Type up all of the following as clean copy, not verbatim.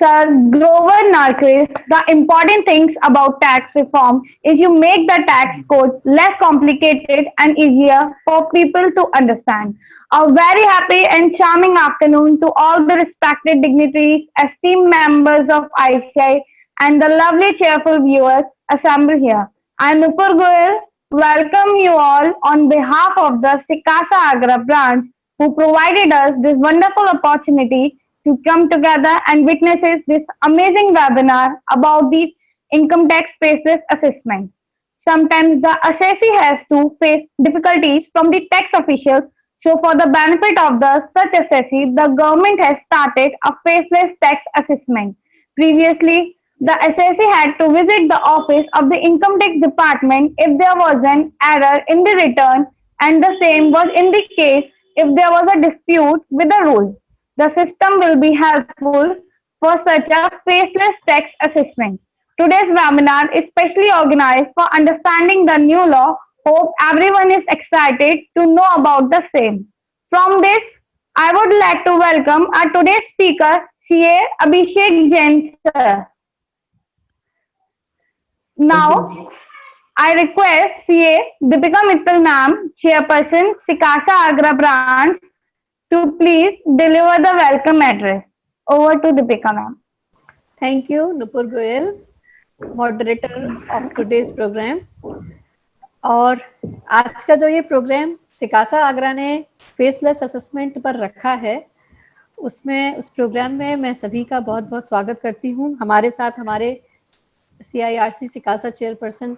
Sir Grover Narkis, the important things about tax reform is you make the tax code less complicated and easier for people to understand. A very happy and charming afternoon to all the respected dignitaries, esteemed members of ICI, and the lovely cheerful viewers assembled here. I am Nupur Goyal. Welcome you all on behalf of the Sikasa Agra branch who provided us this wonderful opportunity to come together and witnesses this amazing webinar about the income tax basis assessment. Sometimes the assessee has to face difficulties from the tax officials. So, for the benefit of the such assessee, the government has started a faceless tax assessment. Previously, the assessee had to visit the office of the income tax department if there was an error in the return, and the same was in the case if there was a dispute with the rule. The system will be helpful for such a faceless tax assessment. Today's webinar is specially organized for understanding the new law. Hope everyone is excited to know about the same. From this, I would like to welcome our today's speaker, CA Abhishek Jain sir. Thank you. Now, I request CA Deepika Mittal ma'am, Chairperson, Sikasa Agra branch, to please deliver the welcome address. Over to Deepika ma'am. Thank you, Nupur Goyal, moderator of today's program. और आज का जो ये programme सिकासा Agra ने faceless assessment पर रखा है, उस प्रोग्राम में मैं सभी का बहुत बहुत स्वागत करती हूँ। हमारे साथ हमारे CIRC सिकासा चेयरपर्सन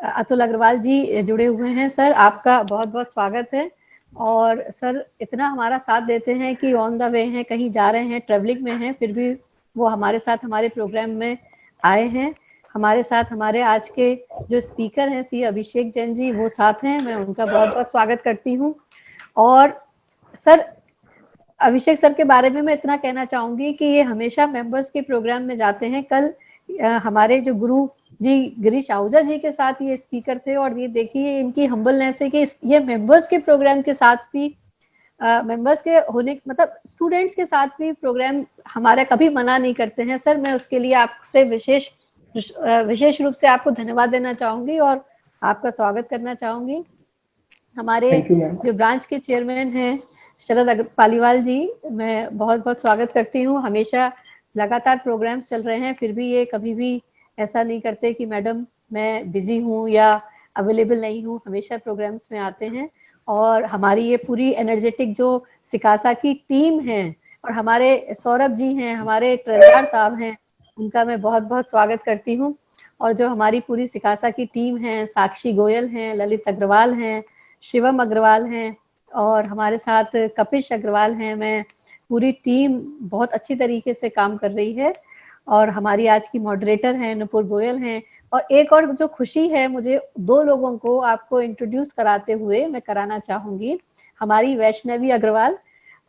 अतुल अग्रवाल जी जुड़े हुए हैं। सर, आपका बहुत बहुत स्वागत है। और सर इतना हमारा साथ देते हैं कि ऑन द वे हैं, कहीं जा रहे हैं, ट्रेवलिंग में हैं, फिर भी वो हमारे साथ हमारे प्रोग्राम में आए हैं। हमारे साथ हमारे आज के जो स्पीकर हैं सी अभिषेक जैन जी, वो साथ हैं। मैं उनका बहुत बहुत स्वागत करती हूँ। और सर, अभिषेक सर के बारे में मैं इतना कहना चाहूँगी कि ये हमेशा मेंबर्स के प्रोग्राम में जाते हैं। कल हमारे जो गुरु जी गिरीश आहूजा जी के साथ ये स्पीकर थे, और ये देखिए इनकी हम्बलनेस है कि ये मेंबर्स के प्रोग्राम के साथ भी मेंबर्स के होने मतलब स्टूडेंट्स के साथ भी प्रोग्राम हमारा कभी मना नहीं करते हैं। सर, मैं उसके लिए आपसे विशेष रूप से आपको धन्यवाद देना चाहूँगी और आपका स्वागत करना चाहूँगी। हमारे जो ब्रांच के चेयरमैन हैं शरद पालीवाल जी, मैं बहुत बहुत स्वागत करती हूँ। हमेशा लगातार प्रोग्राम्स चल रहे हैं, फिर भी ये कभी भी ऐसा नहीं करते कि मैडम मैं बिजी हूँ या अवेलेबल नहीं हूँ। हमेशा प्रोग्राम्स में आते हैं। और हमारी ये पूरी एनर्जेटिक जो सिकासा की टीम है, और हमारे सौरभ जी हैं, हमारे ट्रेजरर साहब हैं, उनका मैं बहुत बहुत स्वागत करती हूँ। और जो हमारी पूरी सिकासा की टीम है, साक्षी गोयल हैं, ललित अग्रवाल हैं, शिवम अग्रवाल हैं, और हमारे साथ कपिश अग्रवाल हैं। मैं पूरी टीम बहुत अच्छी तरीके से काम कर रही है। और हमारी आज की मॉडरेटर हैं नुपुर गोयल हैं। और एक और जो खुशी है, मुझे दो लोगों को आपको इंट्रोड्यूस कराते हुए मैं कराना चाहूँगी। हमारी वैष्णवी अग्रवाल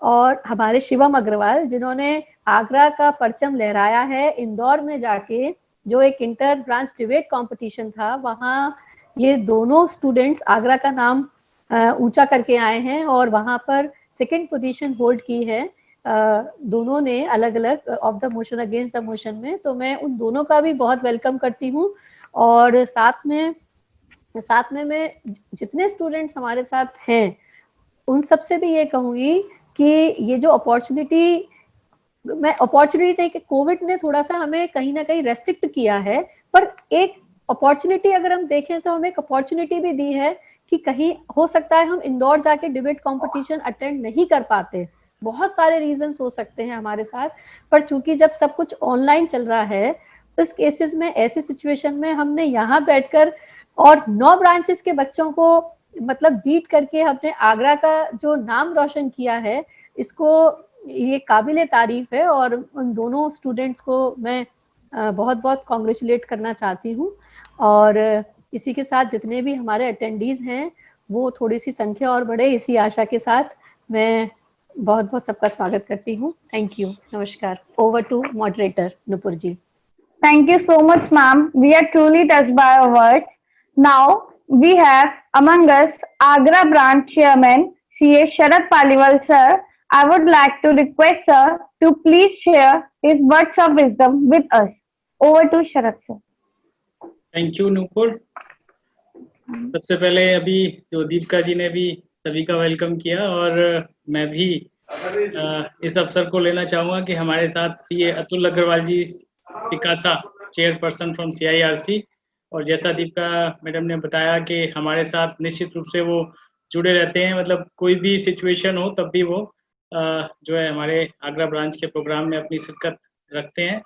और हमारे शिवम अग्रवाल, जिन्होंने आगरा का परचम लहराया है इंदौर में जाके, जो एक इंटर ब्रांच डिबेट कंपटीशन था, वहाँ ये दोनों स्टूडेंट्स आगरा का नाम ऊंचा करके आए हैं और वहाँ पर सेकंड पोजीशन होल्ड की है। दोनों ने अलग अलग of the motion against the motion में। तो मैं उन दोनों का भी बहुत वेलकम करती हूँ। और साथ में मैं जितने स्टूडेंट्स हमारे साथ हैं उन सबसे भी ये कहूँगी कि ये जो अपॉर्चुनिटी नहीं कि कोविड ने थोड़ा सा हमें कहीं ना कहीं रेस्ट्रिक्ट किया है, पर एक अपॉर्चुनिटी अगर हम देखें तो हमें एक अपॉर्चुनिटी भी दी है कि कहीं हो सकता है हम इंदौर जाके डिबेट कंपटीशन अटेंड नहीं कर पाते। बहुत सारे रीजंस हो सकते हैं हमारे साथ, पर चूंकि जब सब कुछ ऑनलाइन चल रहा है, इस केसेस में, ऐसी सिचुएशन में हमने यहाँ बैठकर और 9 ब्रांचेस के बच्चों को मतलब बीट करके हमने आगरा का जो नाम रोशन किया है, इसको ये काबिले तारीफ है। और उन दोनों स्टूडेंट्स को मैं बहुत बहुत कॉन्ग्रेचुलेट करना चाहती हूँ। और इसी के साथ जितने भी हमारे अटेंडीज हैं वो थोड़ी सी संख्या और बढ़े, इसी आशा के साथ मैं बहुत बहुत सबका स्वागत करती हूँ। थैंक यू, नमस्कार। Over to moderator Nupur ji. Thank you so much, ma'am. We are truly touched by your words. Now we have among us Agra branch chairman CA Sharad Paliwal sir. I would like to request sir to please share his words of wisdom with us. Over to Sharat sir. Thank you Nupur. सबसे पहले अभी जो दीपिका जी ने भी सभी का welcome किया, और मैं भी इस अवसर को लेना चाहूँगा कि हमारे साथ सीए अतुल अग्रवाल जी सिकासा चेयरपर्सन फ्रॉम CIRC, और जैसा दीपिका मैडम ने बताया कि हमारे साथ निश्चित रूप से वो जुड़े रहते हैं, मतलब कोई भी सिचुएशन हो तब भी वो जो है हमारे आगरा ब्रांच के प्रोग्राम में अपनी शिरकत रखते हैं।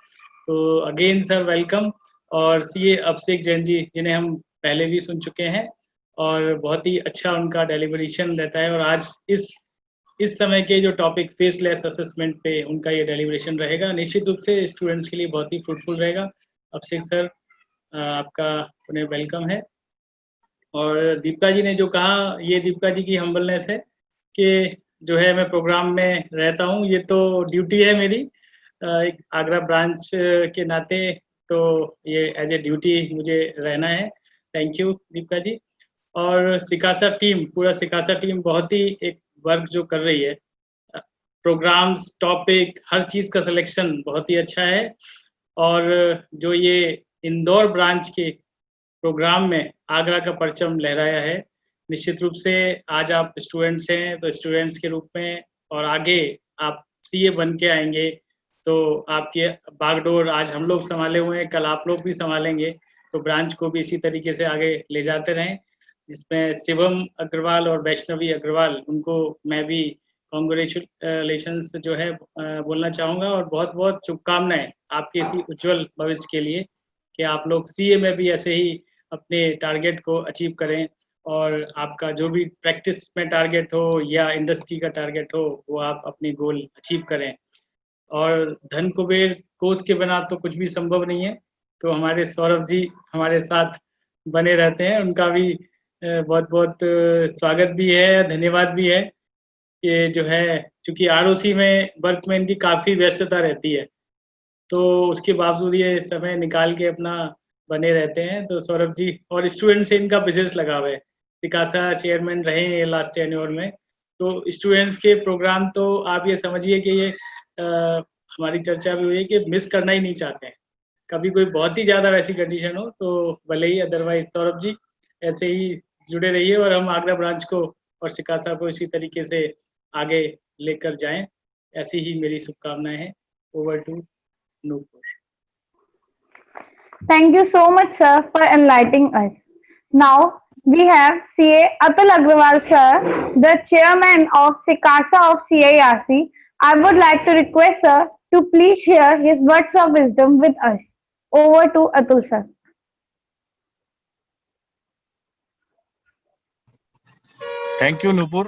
तो अगेन सर वेलकम। और सीए अभिषेक जैन जी, जिन्हें हम पहले भी सुन चुके हैं, और बहुत ही अच्छा उनका डेलिब्रेशन रहता है, और आज इस समय के जो टॉपिक फेसलेस असेसमेंट पे उनका ये डेलिब्रेशन रहेगा, निश्चित रूप से स्टूडेंट्स के लिए बहुत ही फ्रूटफुल रहेगा। अभिषेक सर आपका उन्हें वेलकम है। और दीपिका जी ने जो कहा, ये दीपिका जी की हम्बलनेस है कि जो है मैं प्रोग्राम में रहता हूँ, ये तो ड्यूटी है मेरी एक आगरा ब्रांच के नाते, तो ये एज ए ड्यूटी मुझे रहना है। Thank you Deepika ji. और सिकासा टीम, पूरा सिकासा टीम बहुत ही एक वर्क जो कर रही है, प्रोग्राम्स, टॉपिक, हर चीज़ का सिलेक्शन बहुत ही अच्छा है। और जो ये इंदौर ब्रांच के प्रोग्राम में आगरा का परचम लहराया है, निश्चित रूप से आज आप स्टूडेंट्स हैं, तो स्टूडेंट्स के रूप में और आगे आप सीए बन के आएंगे, तो आपकी बागडोर आज हम लोग संभाले हुए हैं, कल आप लोग भी संभालेंगे, तो ब्रांच को भी इसी तरीके से आगे ले जाते रहें, जिसमें शिवम अग्रवाल और वैष्णवी अग्रवाल, उनको मैं भी कॉन्ग्रेचुलेशंस जो है बोलना चाहूँगा, और बहुत बहुत शुभकामनाएं आपके इसी उज्जवल भविष्य के लिए कि आप लोग सीए में भी ऐसे ही अपने टारगेट को अचीव करें, और आपका जो भी प्रैक्टिस में टारगेट हो या इंडस्ट्री का टारगेट हो, वो आप अपनी गोल अचीव करें। और धन कुबेर कोष के बिना तो कुछ भी संभव नहीं है, तो हमारे सौरभ जी हमारे साथ बने रहते हैं, उनका भी बहुत बहुत स्वागत भी है, धन्यवाद भी है। ये जो है चूँकि ROC में वर्क में इनकी काफ़ी व्यस्तता रहती है, तो उसके बावजूद ये समय निकाल के अपना बने रहते हैं। तो सौरभ जी और स्टूडेंट से इनका बिजनेस लगा हुआ है, सिकासा चेयरमैन रहे हैं लास्ट टेन्योर में, तो स्टूडेंट्स के प्रोग्राम तो आप ये समझिए कि ये हमारी चर्चा भी हुई है कि मिस करना ही नहीं चाहते हैं। कभी कोई बहुत ही ज़्यादा वैसी कंडीशन हो तो भले ही, अदरवाइज सौरभ जी ऐसे ही जुड़े रहिए, और हम आगरा ब्रांच को और सिकासा को इसी तरीके से आगे लेकर जाएं, ऐसी ही मेरी शुभकामनाएं हैं। Over to Nupur. Thank you so much, sir, for enlightening us. Now we have CA Atul Agrawal, sir, the chairman of Sikasa of CIRC. I would like to request sir to please share his words of wisdom with us. Over to Atul, sir. Thank you, Nupur.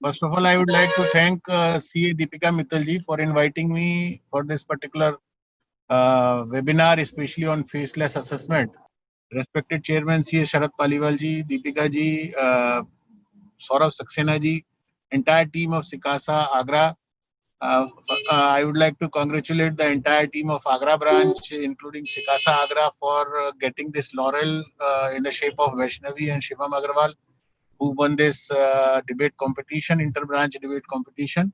First of all, I would like to thank CA Deepika Mittal ji for inviting me for this particular webinar, especially on faceless assessment. Respected Chairman CA Sharat Paliwal ji, Deepika ji, Saurav Saxena ji, entire team of Sikasa Agra. I would like to congratulate the entire team of Agra branch, including Sikasa Agra, for getting this laurel in the shape of Vaishnavi and Shivam Agarwal, who won this debate competition, inter-branch debate competition.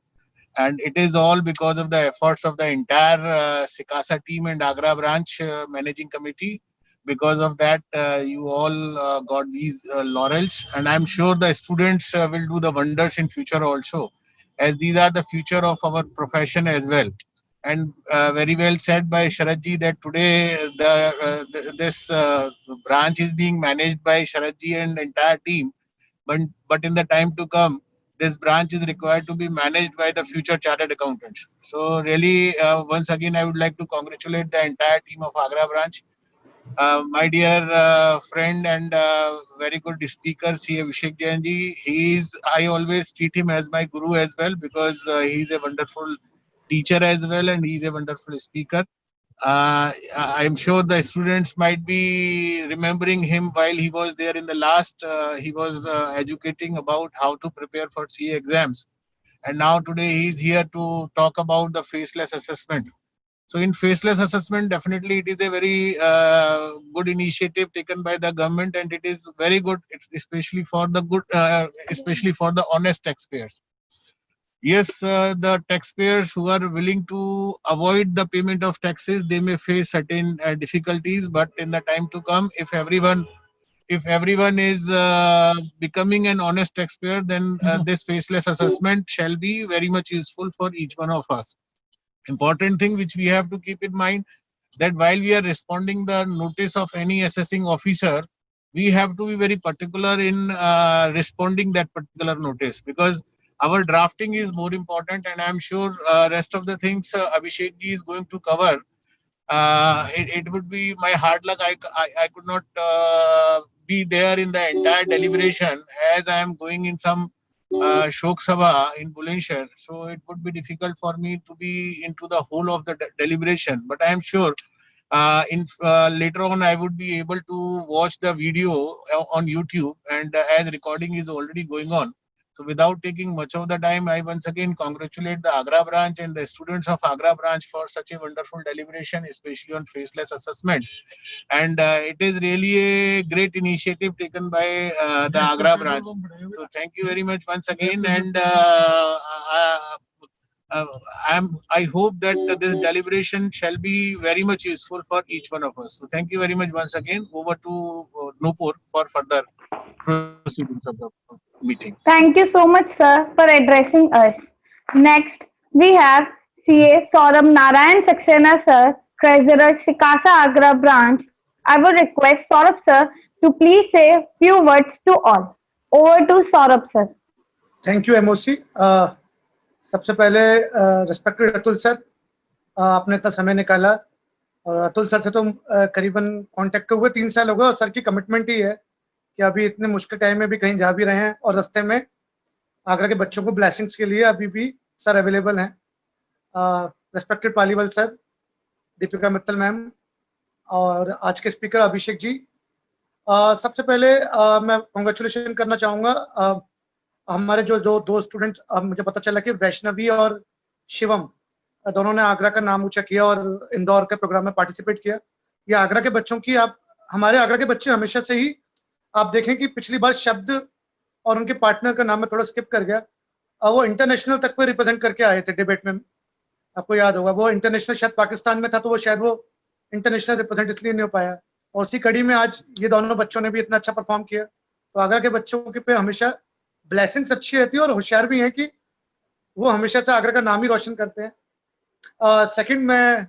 And it is all because of the efforts of the entire Sikasa team and Agra branch managing committee. Because of that, you all got these laurels, and I'm sure the students will do the wonders in future also, as these are the future of our profession as well. And very well said by Sharat ji that today this branch is being managed by Sharat ji and entire team. But in the time to come, this branch is required to be managed by the future chartered accountants. So really, once again, I would like to congratulate the entire team of Agra branch. My dear friend and very good speaker, C. Abhishek Jain ji, I always treat him as my guru as well, because he is a wonderful teacher as well, and he is a wonderful speaker. I'm sure the students might be remembering him while he was there in the last, he was educating about how to prepare for CA exams. And now today he is here to talk about the faceless assessment. So in faceless assessment, definitely it is a very good initiative taken by the government, and it is very good, especially for the good, especially for the honest taxpayers. yes, the taxpayers who are willing to avoid the payment of taxes, they may face certain difficulties, but in the time to come, if everyone is becoming an honest taxpayer, then this faceless assessment shall be very much useful for each one of us. Important thing which we have to keep in mind, that while we are responding the notice of any assessing officer, we have to be very particular in responding that particular notice, because our drafting is more important, and I'm sure rest of the things Abhishek ji is going to cover. It would be my hard luck. I could not be there in the entire deliberation, as I am going in some Shok Sabha in Bulandshahr. So it would be difficult for me to be into the whole of the deliberation. But I am sure in later on I would be able to watch the video on YouTube, and as recording is already going on. So without taking much of the time, I once again congratulate the Agra branch and the students of Agra branch for such a wonderful deliberation, especially on faceless assessment. And it is really a great initiative taken by the Agra branch. So thank you very much once again, and uh, I hope that this deliberation shall be very much useful for each one of us. So thank you very much once again. Over to Nupur for further proceedings of the meeting. Thank you so much, sir, for addressing us. Next, we have CA Saurabh Narayan Saxena, sir, Treasurer, Sikasa Agra branch. I will request Saurabh, sir, to please say few words to all. Over to Saurabh, sir. Thank you MOC. सबसे पहले respected Atul sir, आपने इतना समय निकाला, और Atul sir से तो करीबन कांटेक्ट हुए 3 साल हो गए, और सर की कमिटमेंट ही है कि अभी इतने मुश्किल टाइम में भी कहीं जा भी रहे हैं, और रास्ते में आगरा के बच्चों को ब्लेसिंग्स के लिए अभी भी सर अवेलेबल हैं। Respected Paliwal sir, Deepika Mittal ma'am, और आज के स्पीकर अभिषेक जी, सबसे पहले मैं कॉन्ग्रेचुलेशन करना चाहूँगा हमारे जो दो स्टूडेंट, मुझे पता चला कि वैष्णवी और शिवम दोनों ने आगरा का नाम ऊंचा किया और इंदौर के प्रोग्राम में पार्टिसिपेट किया। ये आगरा के बच्चों की, आप हमारे आगरा के बच्चे हमेशा से ही, आप देखें कि पिछली बार शब्द और उनके पार्टनर का नाम मैं थोड़ा स्किप कर गया, वो इंटरनेशनल तक पे रिप्रेजेंट करके आए थे डिबेट में, आपको याद होगा। वो इंटरनेशनल शायद पाकिस्तान में था, तो वो शायद वो इंटरनेशनल रिप्रेजेंट इसलिए नहीं हो पाया, और उसी कड़ी में आज ये दोनों बच्चों ने भी इतना अच्छा परफॉर्म किया। तो आगरा के बच्चों के पे हमेशा ब्लेसिंग्स अच्छी रहती है, और होशियार भी हैं कि वो हमेशा से आगरा का नाम ही रोशन करते हैं। सेकंड, मैं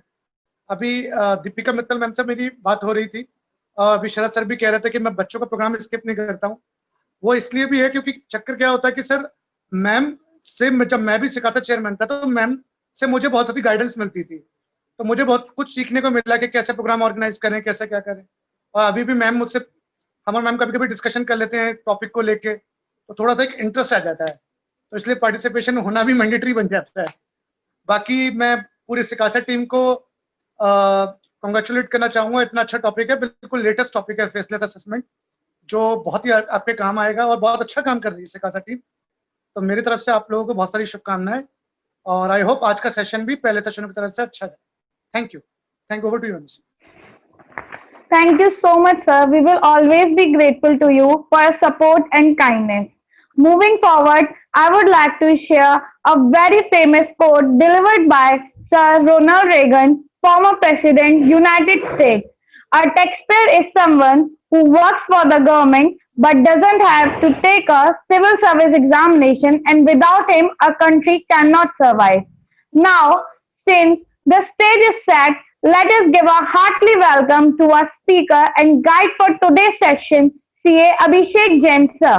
अभी दीपिका मित्तल मैम से मेरी बात हो रही थी, अभी शरद सर भी कह रहे थे कि मैं बच्चों का प्रोग्राम स्किप नहीं करता हूँ। वो इसलिए भी है क्योंकि चक्कर क्या होता है कि सर, मैम से जब मैं भी सिखाता चेयरमैन था, तो मैम से मुझे बहुत सारी गाइडेंस मिलती थी, तो मुझे बहुत कुछ सीखने को मिला कि कैसे प्रोग्राम ऑर्गेनाइज करें, कैसे क्या करें। और अभी भी मैम मुझसे, हमारे मैम कभी कभी डिस्कशन कर लेते हैं टॉपिक को लेके, तो थोड़ा सा एक इंटरेस्ट आ जाता है, तो इसलिए पार्टिसिपेशन होना भी मैंडेटरी बन जाता है। बाकी मैं पूरी सिकासा टीम को कॉन्ग्रेचुलेट करना चाहूँगा, इतना अच्छा टॉपिक है, बिल्कुल लेटेस्ट टॉपिक है फेसलेस असेसमेंट, जो बहुत ही आपके काम आएगा, और बहुत अच्छा काम कर रही है सिकासा टीम। तो मेरी तरफ से आप लोगों को बहुत सारी शुभकामनाएं, और आई होप आज का सेशन भी पहले सेशन की तरफ से अच्छा है। Thank you. Over to you. Thank you so much, sir. We will always be grateful to you for your support and kindness. Moving forward, I would like to share a very famous quote delivered by Sir Ronald Reagan, former President, United States. A taxpayer is someone who works for the government but doesn't have to take a civil service examination, and without him, a country cannot survive. Now, since the stage is set, let us give a hearty welcome to our speaker and guide for today's session, CA Abhishek Jain, sir.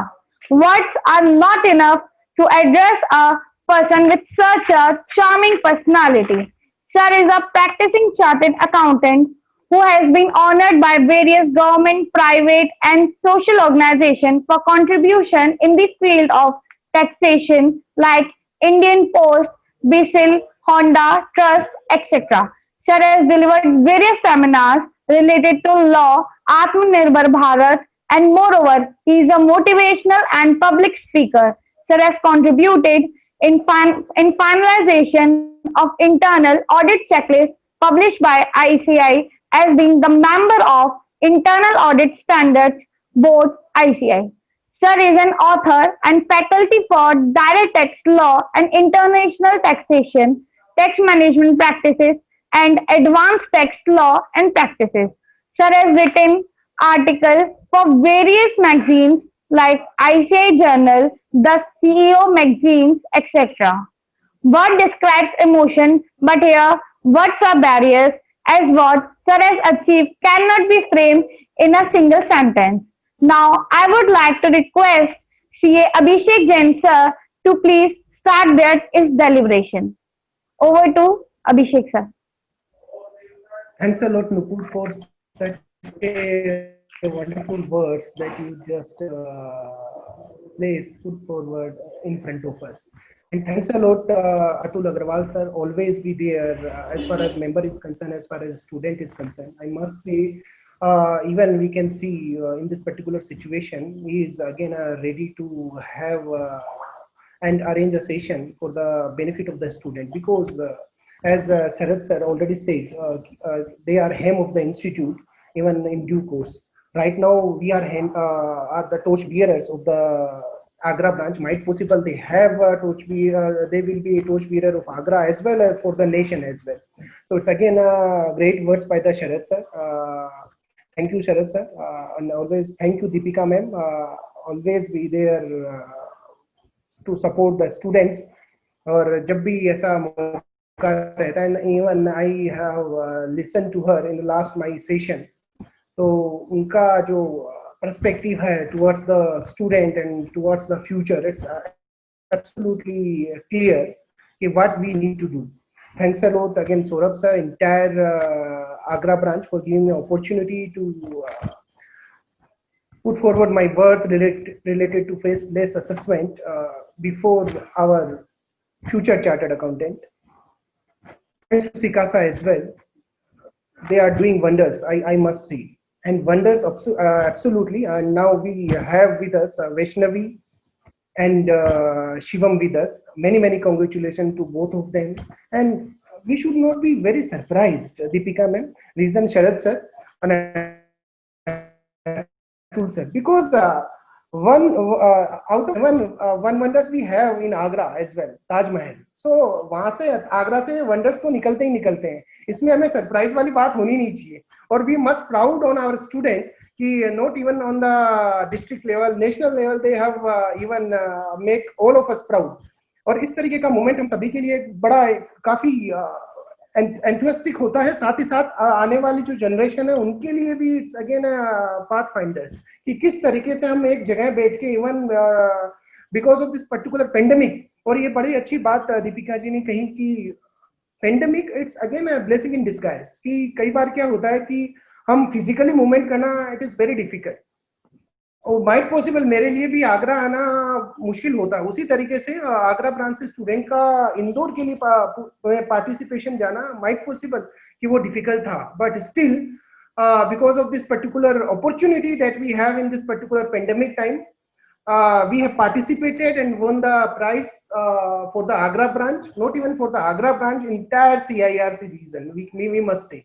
Words are not enough to address a person with such a charming personality. Sir is a practicing chartered accountant who has been honored by various government, private, and social organizations for contribution in the field of taxation like Indian Post, BISIL, Honda, Trust, etc. Sir has delivered various seminars related to law, Atmanirbhar Bharat, and moreover, he is a motivational and public speaker. Sir has contributed in finalization of internal audit checklist published by ICI, as being the member of Internal Audit Standards Board ICI. Sir is an author and faculty for direct tax law and international taxation, tax management practices, and advanced tax law and practices. Sir has written articles for various magazines like ICI Journal, the CEO magazines, etc. Word describes emotion, but here words are barriers, as what Sir has achieved cannot be framed in a single sentence. Now, I would like to request CA Abhishek Jain sir to please start his deliberation. Over to Abhishek sir. Thanks a lot, Nupur, for such a wonderful words that you just put forward in front of us. And thanks a lot, Atul Agarwal sir, always be there as far as member is concerned, as far as student is concerned. I must say, even we can see in this particular situation, he is again ready to have and arrange a session for the benefit of the student, because as Sharad sir already said, they are hem of the institute even in due course. Right now we are the torch bearers of the Agra branch. Might possible they have they will be a torch bearer of Agra as well as for the nation as well. So it's again great words by the Sharad sir. Thank you, Sharad sir, and always thank you, Deepika ma'am. Always be there to support the students. और जब भी ऐसा मौका रहता है, even I have listened to her in the last my session, तो उनका जो perspective है towards the student and towards the future, it's absolutely clear what we need to do. Thanks a lot again, Saurabh sir, entire Agra branch for giving me opportunity to put forward my words related to faceless assessment before our future chartered accountant. Thanks to SICASA as well. They are doing wonders, I must say. And wonders absolutely. And now we have with us Vaishnavi and Shivam with us. Many congratulations to both of them. And we should not be very surprised, Deepika ma'am, reason Sharad sir and Atul sir, because one out of one wonders we have in Agra as well, Taj Mahal. So वहां से आगरा से wonders तो निकलते ही निकलते हैं, इसमें हमें surprise वाली बात होनी नहीं चाहिए. और we must proud on our student कि not even on the district level, national level, they have even make all of us proud. और इस तरीके का मोमेंट हम सभी के लिए बड़ा काफी एंथुसियास्टिक होता है. साथ ही साथ आने वाली जो जनरेशन है उनके लिए भी इट्स अगेन पाथ फाइंडर्स कि किस तरीके से हम एक जगह बैठ के even because of this particular pandemic. और ये बड़ी अच्छी बात दीपिका जी ने कही कि pandemic it's again blessing in disguise, कि कई बार क्या होता है कि हम फिजिकली मूवमेंट करना इट इज वेरी डिफिकल्ट. और माइट पॉसिबल मेरे लिए भी आगरा आना मुश्किल होता है. उसी तरीके से आगरा ब्रांच से स्टूडेंट का इंदौर के लिए पार्टिसिपेशन जाना माइट पॉसिबल कि वो डिफिकल्ट था. But still because of this particular opportunity that we have in this particular pandemic time, we have participated and won the prize for the Agra branch. Not even for the Agra branch, entire CIRC region, we must say.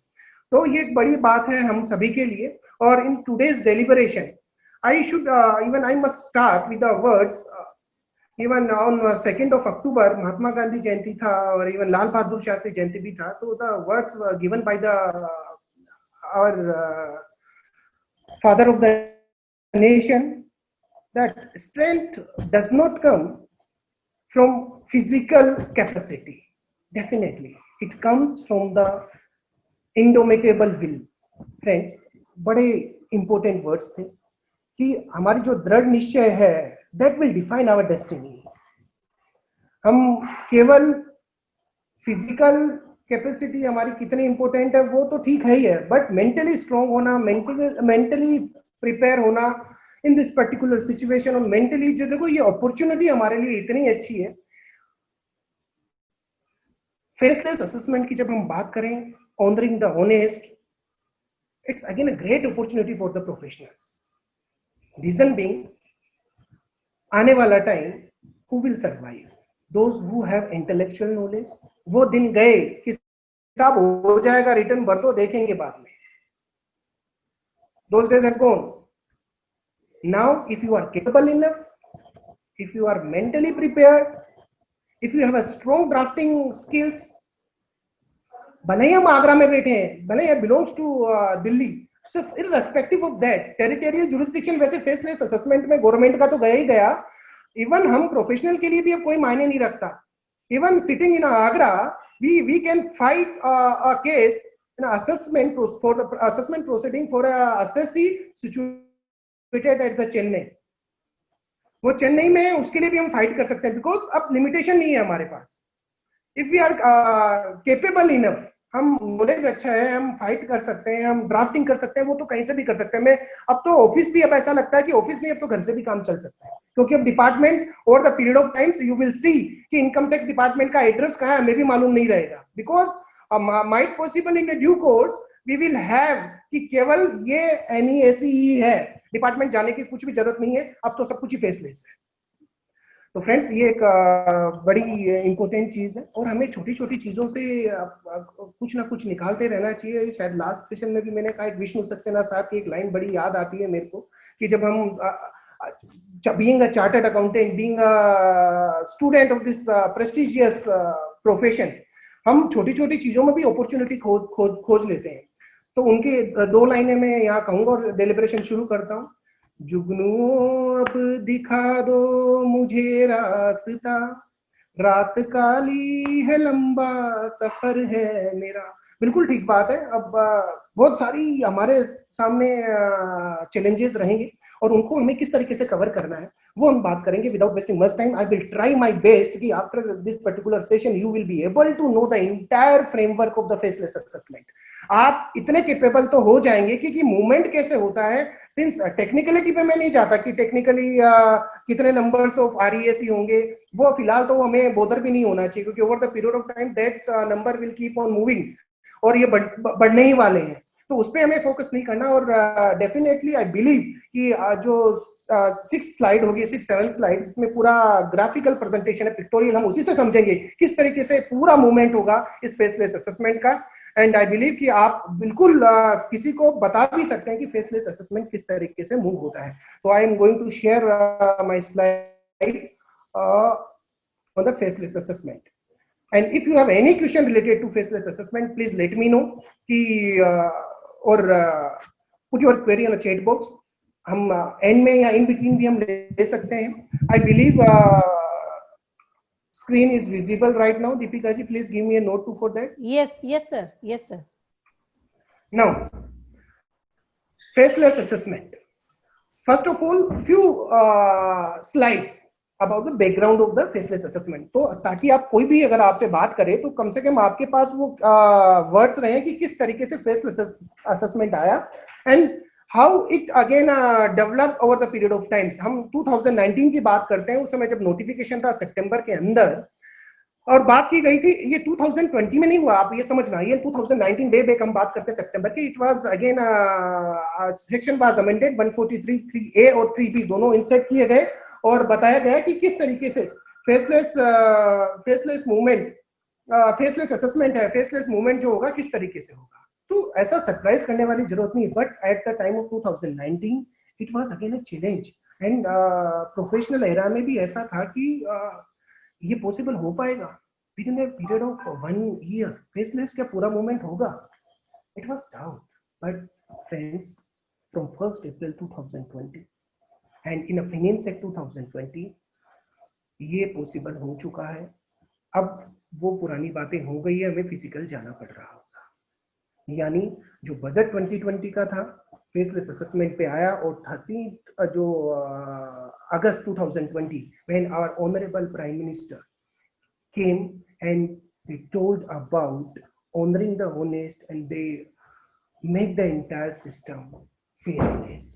तो ये एक बड़ी बात है हम सभी के लिए. और in today's deliberation, I must start with the words. Even on 2nd of October, Mahatma Gandhi जयंती था और even लाल बहादुर शास्त्री जयंती भी था. तो the words were given by our father of the nation, that strength does not come from physical capacity. Definitely, it comes from the indomitable will. Friends, बड़े important words थे कि हमारी जो दृढ़ निश्चय है that will define our destiny. हम केवल physical capacity हमारी कितनी important है वो तो ठीक है ही है, but mentally strong होना, mentally prepare होना in this particular situation, और mentally जो देखो ये opportunity हमारे लिए इतनी अच्छी है. Faceless assessment की जब हम बात करें, honoring the honest, it's again a great opportunity for the professionals. Reason being, आने वाला time who will survive? Those who have intellectual knowledge. वो दिन गए कि सब हो जाएगा, रिटर्न भर दो देखेंगे बाद में. Those days has gone. Now, if you are capable enough, if you are mentally prepared, if you have a strong drafting skills, भले ही हम आगरा में बैठे हैं, भले ही बिलोंग्स टू दिल्ली, सिर्फ irrespective of that territorial jurisdiction वैसे फेसलेस असेसमेंट में government का तो गया ही गया, इवन हम प्रोफेशनल के लिए भी अब कोई मायने नहीं रखता. Even sitting in Agra we can fight a case in assessment for the assessment proceeding for a assessee situated at the Chennai. वो चेन्नई में उसके लिए भी हम फाइट कर सकते हैं, बिकॉज अब लिमिटेशन नहीं है हमारे पास. If we are capable enough, हम नॉलेज अच्छा है, हम फाइट कर सकते हैं, हम ड्राफ्टिंग कर सकते हैं, वो तो कहीं से भी कर सकते हैं. मैं अब तो ऑफिस भी, अब ऐसा लगता है कि ऑफिस नहीं, अब तो घर से भी काम चल सकता है, क्योंकि अब department over the period of times you will see कि इनकम टैक्स डिपार्टमेंट का एड्रेस कहाँ है हमें भी मालूम नहीं रहेगा. Because might possible in due course we will have कि केवल ये NEACE है, डिपार्टमेंट जाने की कुछ भी जरूरत नहीं है, अब तो सब कुछ ही फेसलेस है. तो फ्रेंड्स, ये एक बड़ी इंपॉर्टेंट चीज है, और हमें छोटी छोटी चीजों से कुछ ना कुछ निकालते रहना चाहिए. शायद लास्ट सेशन में भी मैंने कहा, एक विष्णु सक्सेना साहब की एक लाइन बड़ी याद आती है मेरे को, कि जब हम being a chartered accountant, being a student of this prestigious profession, हम छोटी छोटी चीजों में भी अपॉर्चुनिटी खोज लेते हैं. तो उनके 2 लाइनें मैं यहाँ कहूंगा और डेलिब्रेशन शुरू करता हूँ. जुगनू अब दिखा दो मुझे रास्ता, रात काली है लंबा सफर है मेरा. बिल्कुल ठीक बात है. अब बहुत सारी हमारे सामने चैलेंजेस रहेंगे, और उनको हमें किस तरीके से कवर करना है वो हम बात करेंगे. Without wasting much time, I will try my best कि after this particular session you will be able to know the entire framework of the faceless assessment. आप इतने केपेबल तो हो जाएंगे कि मूवमेंट कैसे होता है. सिंस टेक्निकलिटी पे मैं नहीं जाता कि टेक्निकली कितने नंबर्स ऑफ REAC होंगे, वो फिलहाल तो हमें बोदर भी नहीं होना चाहिए, क्योंकि over the period of time that number will keep on moving, और ये बढ़ने ही वाले हैं. तो उस पर हमें फोकस नहीं करना. और डेफिनेटली आई बिलीव कि जो 6 स्लाइड होगी, 6-7 स्लाइड, इसमें पूरा ग्राफिकल प्रेजेंटेशन है, पिक्टोरियल, हम उसी से समझेंगे किस तरीके से पूरा मूवमेंट होगा इस फेसलेस असेसमेंट का. एंड आई बिलीव कि आप बिल्कुल किसी को बता भी सकते हैं कि फेसलेस असेसमेंट किस तरीके से मूव होता है. तो I am going to share my slide on the faceless assessment. And if you have any question related to faceless assessment, please let me know कि और put your query on the chat box. हम end में या in between भी हम ले सकते हैं. I believe screen is visible right now. Deepika ji, please give me a note for that. Yes, yes sir, yes sir. Now, faceless assessment. First of all, few slides about the background of the faceless assessment. तो ताकि आप कोई भी अगर आपसे बात करे तो कम से कम आपके पास वो वर्ड्स रहे कि किस तरीके से फेसलेस असेसमेंट आया, and how it again develop over the period of times. हम 2019 की बात करते हैं, उस समय जब नोटिफिकेशन था सितंबर के अंदर, और बात की गई थी, ये 2020 में नहीं हुआ, आप ये समझना, ये 2019 डे बैक हम बात करते हैं सितंबर की. It was again section was amended 143 3A और 3B दोनों इंसर्ट किए गए, और बताया गया कि किस तरीके से फेसलेस मूवमेंट, फेसलेस असेसमेंट है, फेसलेस मूवमेंट जो होगा किस तरीके से होगा. तो ऐसा सरप्राइज करने वाली जरूरत नहीं, but at the time of 2019 it was again a challenge. And professional era में भी ऐसा था कि ये पॉसिबल हो पाएगा with in a period of 1 year, faceless क्या पूरा मूवमेंट होगा. It was doubt, but friends, from 1 April 2020 and in a finance act 2020 ये पॉसिबल हो चुका है. अब वो पुरानी बातें हो गई है, हमें फिजिकल जाना पड़ रहा होगा. यानी जो बजट 2020 का था फेसलेस असेसमेंट पे आया, और 13 जो अगस्त 2020 when our honorable prime minister came and they told about honoring the honest, and they make the entire system faceless.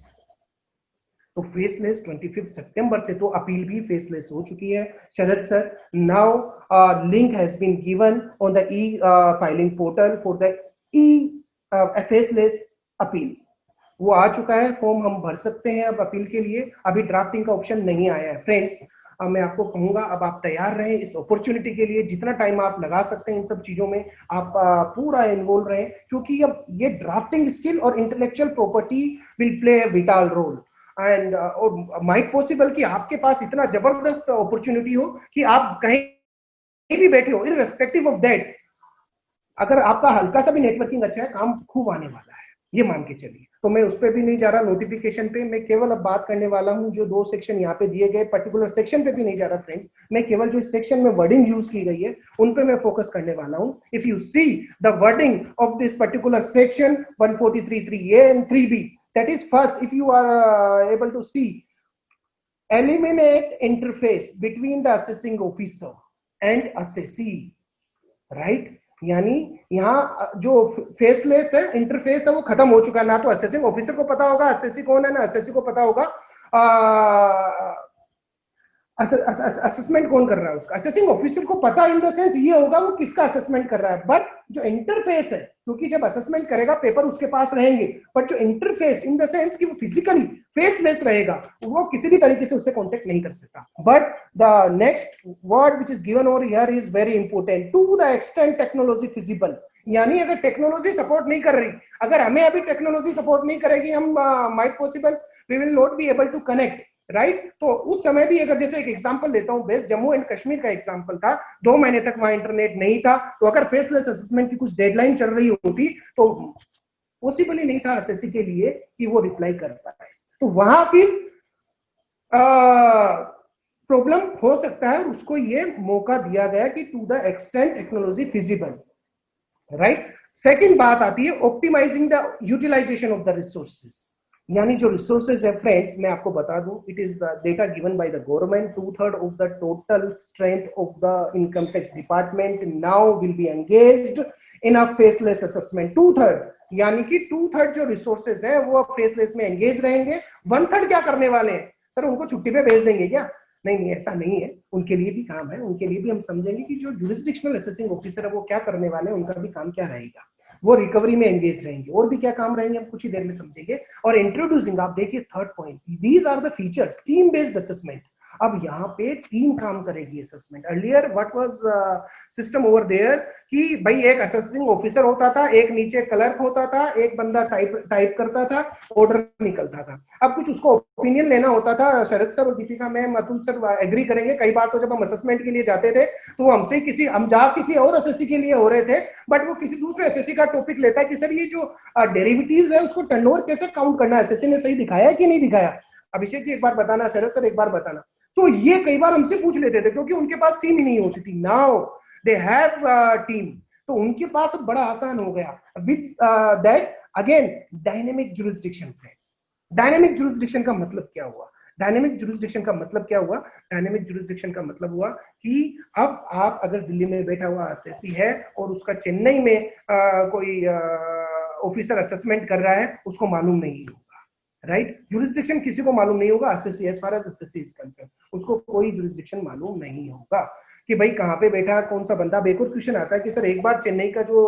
तो फेसलेस 25 सितंबर से तो अपील भी फेसलेस हो चुकी है. Sharad sir, now link has been given on the filing portal for the faceless appeal. वो आ चुका है, फॉर्म हम भर सकते हैं अब अपील के लिए. अभी ड्राफ्टिंग का ऑप्शन नहीं आया है. फ्रेंड्स, मैं आपको कहूंगा अब आप तैयार रहें इस अपॉर्चुनिटी के लिए. जितना टाइम आप लगा सकते हैं इन सब चीजों में आप पूरा इन्वॉल्व रहें, क्योंकि अब ये ड्राफ्टिंग स्किल और intellectual property will play a vital role. And might possible कि आपके पास इतना जबरदस्त अपॉर्चुनिटी हो कि आप कहीं भी बैठे हो, इररिस्पेक्टिव ऑफ दैट, अगर आपका हल्का सा भी नेटवर्किंग अच्छा है, काम खूब आने वाला है, ये मान के चलिए। तो मैं उस पर भी नहीं जा रहा नोटिफिकेशन पे, मैं केवल अब बात करने वाला हूं जो 2 सेक्शन यहाँ पे दिए गए, पर्टिकुलर सेक्शन पे भी नहीं जा रहा फ्रेंड्स, मैं केवल जो इस सेक्शन में वर्डिंग यूज की गई है उन पे मैं फोकस करने वाला हूं। If you see the wording of this particular section 143(3)(a) and 3(b), that is first, if you are able to see, eliminate interface between the assessing officer and assessee, right? यानी यहाँ जो faceless है, interface है, वो खत्म हो चुका है। ना तो असेसिंग ऑफिसर को पता होगा असेसी कौन है, ना असेसी को पता होगा असेसमेंट कौन कर रहा है उसका। असेसिंग ऑफिसर को पता इन द सेंस ये होगा वो किसका असेसमेंट कर रहा है, बट जो इंटरफेस है, क्योंकि जब असेसमेंट करेगा पेपर उसके पास रहेंगे, बट जो इंटरफेस इन द सेंस कि वो फिजिकली फेसलेस रहेगा, वो किसी भी तरीके से उससे कांटेक्ट नहीं कर सकता। But the next word which is given over here is very important, to the extent technology feasible. यानी अगर टेक्नोलॉजी सपोर्ट नहीं कर रही, अगर हमें अभी टेक्नोलॉजी सपोर्ट नहीं करेगी, हम might possible we will not be able to connect, right? तो उस समय भी अगर जैसे एक एग्जांपल लेता हूं, बेस्ट जम्मू एंड कश्मीर का एग्जांपल था, 2 महीने तक वहां इंटरनेट नहीं था, तो अगर फेसलेस असेसमेंट की कुछ डेडलाइन चल रही होती तो पॉसिबल ही नहीं था एसएससी के लिए कि वो रिप्लाई कर पाए। तो वहां फिर प्रॉब्लम हो सकता है, उसको ये मौका दिया गया कि to the extent technology feasible, right? Second बात आती है optimising the utilisation of the resources. यानी जो रिसोर्सेज है फ्रेंड्स, मैं आपको बता दूं, it is data given by the government, 2/3 of the total strength of the income tax department now will be engaged in a faceless assessment. 2/3 यानी कि 2/3 जो रिसोर्सेज है वो फेसलेस में एंगेज रहेंगे। 1/3 क्या करने वाले हैं सर, उनको छुट्टी पे भेज देंगे क्या? नहीं, ऐसा नहीं है, उनके लिए भी काम है, उनके लिए भी हम समझेंगे कि जो जुरिस्डिक्शनल असेसिंग ऑफिसर है वो क्या करने वाले हैं, उनका भी काम क्या रहेगा, वो रिकवरी में एंगेज रहेंगे। और भी क्या काम रहेंगे हम कुछ ही देर में समझेंगे। और इंट्रोड्यूसिंग, आप देखिए third point, these are the features, team based assessment. अब यहाँ पे टीम काम करेगी assessment. Earlier what was system over there कि भाई एक असेसिंग ऑफिसर होता था, एक नीचे क्लर्क होता था, एक बंदा टाइप करता था, ऑर्डर निकलता था। अब कुछ उसको ओपिनियन लेना होता था, शरद सर और Deepika ma'am, Atul sir agree करेंगे, कई बार तो जब हम असेसमेंट के लिए जाते थे तो हमसे हम किसी और एसएससी के लिए हो रहे थे, बट वो किसी दूसरे एसएससी का टॉपिक लेता है कि सर ये जो डेरिवेटिव्स है उसको टर्नओवर कैसे काउंट करना है, एसएससी ने सही दिखाया कि नहीं दिखाया, अभिषेक जी एक बार बताना, शरद सर एक बार बताना। तो ये कई बार हमसे पूछ लेते थे क्योंकि उनके पास टीम ही नहीं होती थी। नाउ दे हैव टीम, तो उनके पास अब बड़ा आसान हो गया with that. Again dynamic jurisdiction friends, dynamic jurisdiction का मतलब क्या हुआ? डायनेमिक जुरिस्डिक्शन का मतलब क्या हुआ? डायनेमिक जुरिस्डिक्शन का मतलब हुआ कि अब आप अगर दिल्ली में बैठा हुआ एसएससी है और उसका चेन्नई में कोई ऑफिसर असेसमेंट कर रहा है, उसको मालूम नहीं होगा, राइट? जुरिस्डिक्शन किसी को मालूम नहीं होगा, SSC as far as SSC is concern, उसको कोई जुरिस्डिक्शन मालूम नहीं होगा कि भाई कहाँ पे बैठा कौन सा बंदा। बेकुर क्वेश्चन आता है कि सर एक बार चेन्नई का जो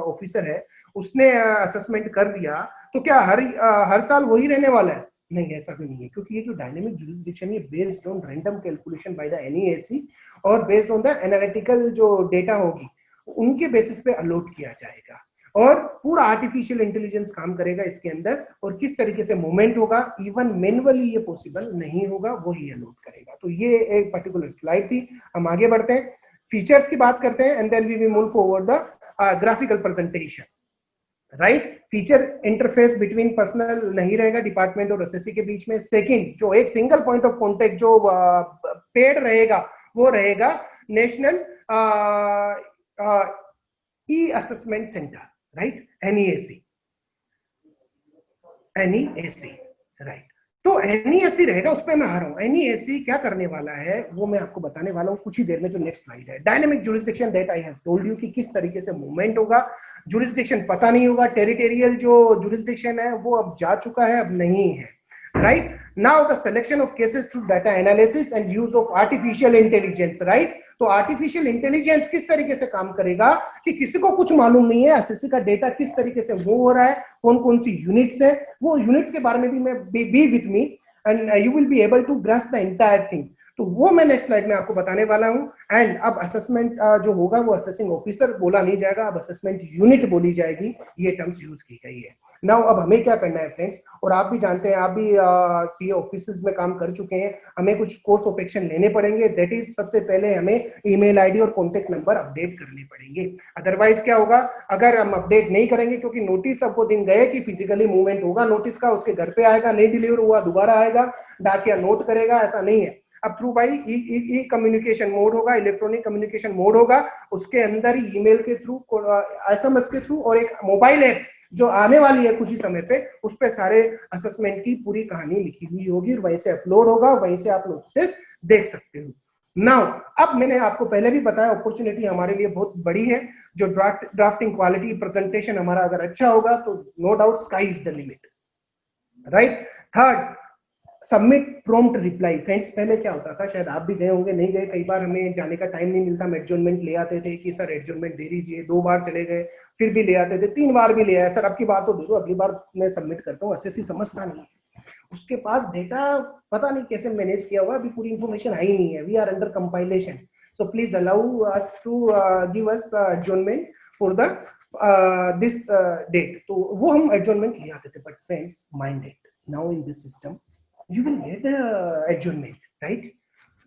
ऑफिसर है उसने असेसमेंट कर दिया तो क्या हर साल वही रहने वाला है? नहीं, ऐसा भी नहीं है, क्योंकि ये जो डायनेमिक जुरिस्डिक्शन है based on random calculation by the NEAC और बेस्ड ऑन द एनालिटिकल जो डेटा होगी उनके बेसिस पे अलॉट किया जाएगा। और पूरा आर्टिफिशियल इंटेलिजेंस काम करेगा इसके अंदर, और किस तरीके से मूवमेंट होगा, इवन मैनुअली ये पॉसिबल नहीं होगा, वो ही अलॉट करेगा। तो ये एक पर्टिकुलर स्लाइड थी। हम आगे बढ़ते हैं, फीचर्स की बात करते हैं, and then we will move forward the graphical presentation, right? Feature interface between personal नहीं रहेगा डिपार्टमेंट और एसएससी के बीच में। सेकंड, जो एक सिंगल पॉइंट ऑफ कांटेक्ट जो पेड रहेगा वो रहेगा national e assessment centre, right? NEAC, right? तो एनईएसी रहेगा, उस पर मैं आ रहा हूं। एनईएसी क्या करने वाला है वो मैं आपको बताने वाला हूं कुछ ही देर में। जो नेक्स्ट स्लाइड है, dynamic jurisdiction, that I have told you कि किस तरीके से मूवमेंट होगा। जुरिस्डिक्शन पता नहीं होगा, टेरिटोरियल जो जुरिस्डिक्शन है वो अब जा चुका है, अब नहीं है, right? Now the selection of cases through data analysis and use of artificial intelligence, right? तो आर्टिफिशियल इंटेलिजेंस किस तरीके से काम करेगा कि किसी को कुछ मालूम नहीं है एसएससी का डेटा किस तरीके से मूव हो रहा है, कौन कौन सी यूनिट्स है, वो यूनिट्स के बारे में भी मैं be with me and you will be able to grasp the entire thing. तो वो मैं नेक्स्ट स्लाइड में आपको बताने वाला हूं। एंड अब असेसमेंट जो होगा वो असेसिंग ऑफिसर बोला नहीं जाएगा, अब असेसमेंट यूनिट बोली जाएगी, ये टर्म्स यूज की गई है। नाउ अब हमें क्या करना है फ्रेंड्स, और आप भी जानते हैं, आप भी सीए ऑफिसेज में काम कर चुके हैं, हमें कुछ कोर्स ऑफ एक्शन लेने पड़ेंगे। दैट इज सबसे पहले हमें ईमेल आईडी और कॉन्टेक्ट नंबर अपडेट करने पड़ेंगे। अदरवाइज क्या होगा, अगर हम अपडेट नहीं करेंगे, क्योंकि नोटिस अब वो दिन गए कि फिजिकली मूवमेंट होगा नोटिस का, उसके घर पे आएगा, नहीं डिलीवर हुआ दोबारा आएगा, डाकिया नोट करेगा, ऐसा नहीं है। अब through by E communication mode होगा, इलेक्ट्रॉनिक कम्युनिकेशन मोड होगा, उसके अंदर ही ईमेल के थ्रू, एसएमएस के थ्रू और एक मोबाइल ऐप जो आने वाली है कुछ ही समय पे, उस पे सारे असेसमेंट की पूरी कहानी लिखी हुई होगी और वहीं से अपलोड होगा, वहीं से आप नोटिस देख सकते हो। नाउ अब मैंने आपको पहले भी बताया, अपॉर्चुनिटी हमारे लिए बहुत बड़ी है। जो ड्राफ्टिंग क्वालिटी प्रेजेंटेशन हमारा अगर अच्छा होगा तो no doubt sky is the limit, right. Third, submit prompt reply. Friends पहले क्या होता था, शायद आप भी गए होंगे, नहीं गए, कई बार हमें जाने का टाइम नहीं मिलता, हम एडजॉर्नमेंट ले आते थे कि सर एडजॉर्नमेंट दे दीजिए, 2 बार चले गए, फिर भी ले आते थे, 3 बार भी ले आए, सर अब की बार तो दे दो, अगली बार मैं सबमिट करता हूँ। एसएससी समझता नहीं, उसके पास डेटा पता नहीं कैसे मैनेज किया हुआ, अभी पूरी इंफॉर्मेशन आई नहीं है, we are under compilation, so please allow us to give us adjournment for the this date. तो वो हम एडजॉर्नमेंट ले आते थे। But friends mind it, now in this system you will get the adjournment, right?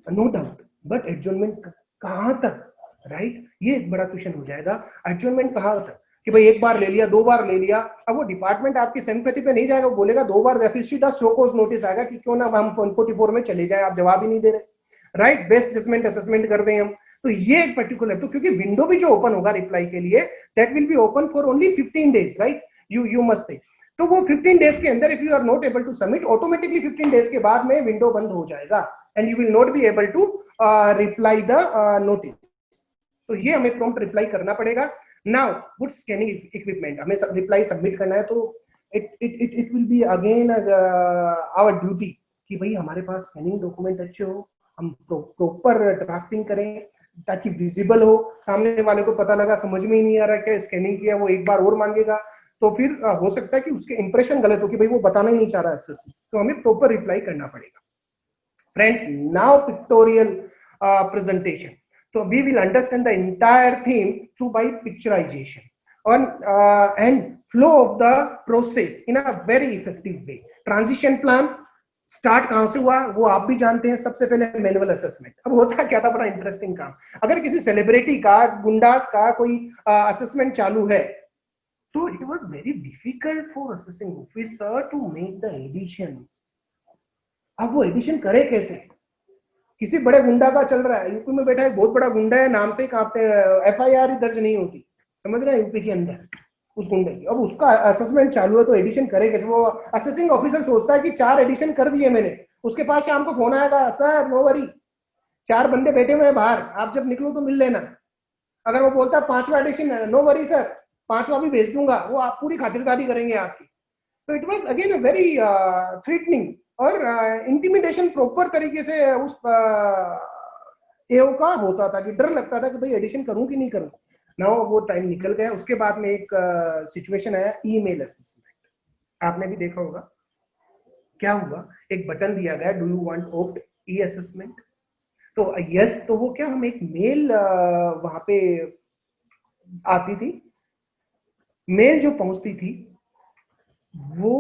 No doubt, but adjournment कहाँ तक, right? ये एक बड़ा क्वेश्चन हो जाएगा, adjournment कहाँ तक, कि भाई 1 बार ले लिया, 2 बार ले लिया, अब वो डिपार्टमेंट आपकी सिंपैथी पे नहीं जाएगा, वो बोलेगा 2 बार सीधा शो कॉज नोटिस आएगा कि क्यों ना हम 144 में चले जाए, आप जवाब ही नहीं दे रहे, राइट? बेस्ट जजमेंट असेसमेंट कर दें हम। तो ये एक पर्टिकुलर, तो क्योंकि विंडो भी जो ओपन होगा रिप्लाई के लिए, that will be open for only 15 days, right? You must say, तो वो 15 डेज के अंदर if you are not able to submit, automatically 15 days के बाद में विंडो बंद हो जाएगा and you will not be able to reply the notice. तो ये हमें प्रॉम्प्ट रिप्लाई करना पड़ेगा। नाउ गुड स्कैनिंग इक्विपमेंट, हमें रिप्लाई सबमिट करना है, तो it will be again our duty कि भाई हमारे पास स्कैनिंग डॉक्यूमेंट अच्छे हो, हम प्रॉपर ड्राफ्टिंग करें ताकि विजिबल हो, सामने वाले को पता लगा समझ में ही नहीं आ रहा क्या स्कैनिंग किया, वो एक बार और मांगेगा, तो फिर हो सकता है कि उसके इंप्रेशन गलत हो कि भाई वो बताना ही नहीं चाह रहा है, तो हमें प्रॉपर रिप्लाई करना पड़ेगा। फ्रेंड्स नाउ पिक्टोरियल प्रेजेंटेशन, तो we will understand the entire theme through by picturisation और and flow of the process in a very effective way. Transition plan start कहां से हुआ वो आप भी जानते हैं, सबसे पहले मैनुअल असेसमेंट। अब होता क्या था, बड़ा इंटरेस्टिंग काम, अगर किसी सेलिब्रिटी का, गुंडास का कोई असेसमेंट चालू है, तो it was very difficult for assessing officer to make the addition। अब वो एडिशन करे कैसे, किसी बड़े गुंडा का चल रहा है, यूपी में बैठा है, बहुत बड़ा गुंडा है, नाम से ही कांपते हैं, एफआईआर ही दर्ज नहीं होती, समझ रहे हैं, यूपी के अंदर उस गुंडे की। अब उसका असेसमेंट चालू है तो एडिशन करे कैसे, वो असेसिंग ऑफिसर सोचता है कि 4 एडिशन कर दिए मैंने, उसके पास शाम को फोन आएगा, सर नो वरी 4 बंदे बैठे हुए हैं बाहर, आप जब निकलो तो मिल लेना। अगर वो बोलता है 5वां एडिशन है, नो वरी सर 5वां भी भेज दूंगा, वो आप पूरी खातिरदारी करेंगे आपकी। तो it was again a very threatening और इंटिमिडेशन प्रॉपर तरीके से उस एओ का होता था कि डर लगता था कि भाई एडिशन करूं कि नहीं करूं। नाउ वो टाइम निकल गया। उसके बाद में एक सिचुएशन आया, ईमेल असेसमेंट, आपने भी देखा होगा। क्या हुआ, एक बटन दिया गया, do you want opt E assessment, तो यस, तो वो क्या, हम एक मेल वहां पे आती थी, मेल जो पहुंचती थी वो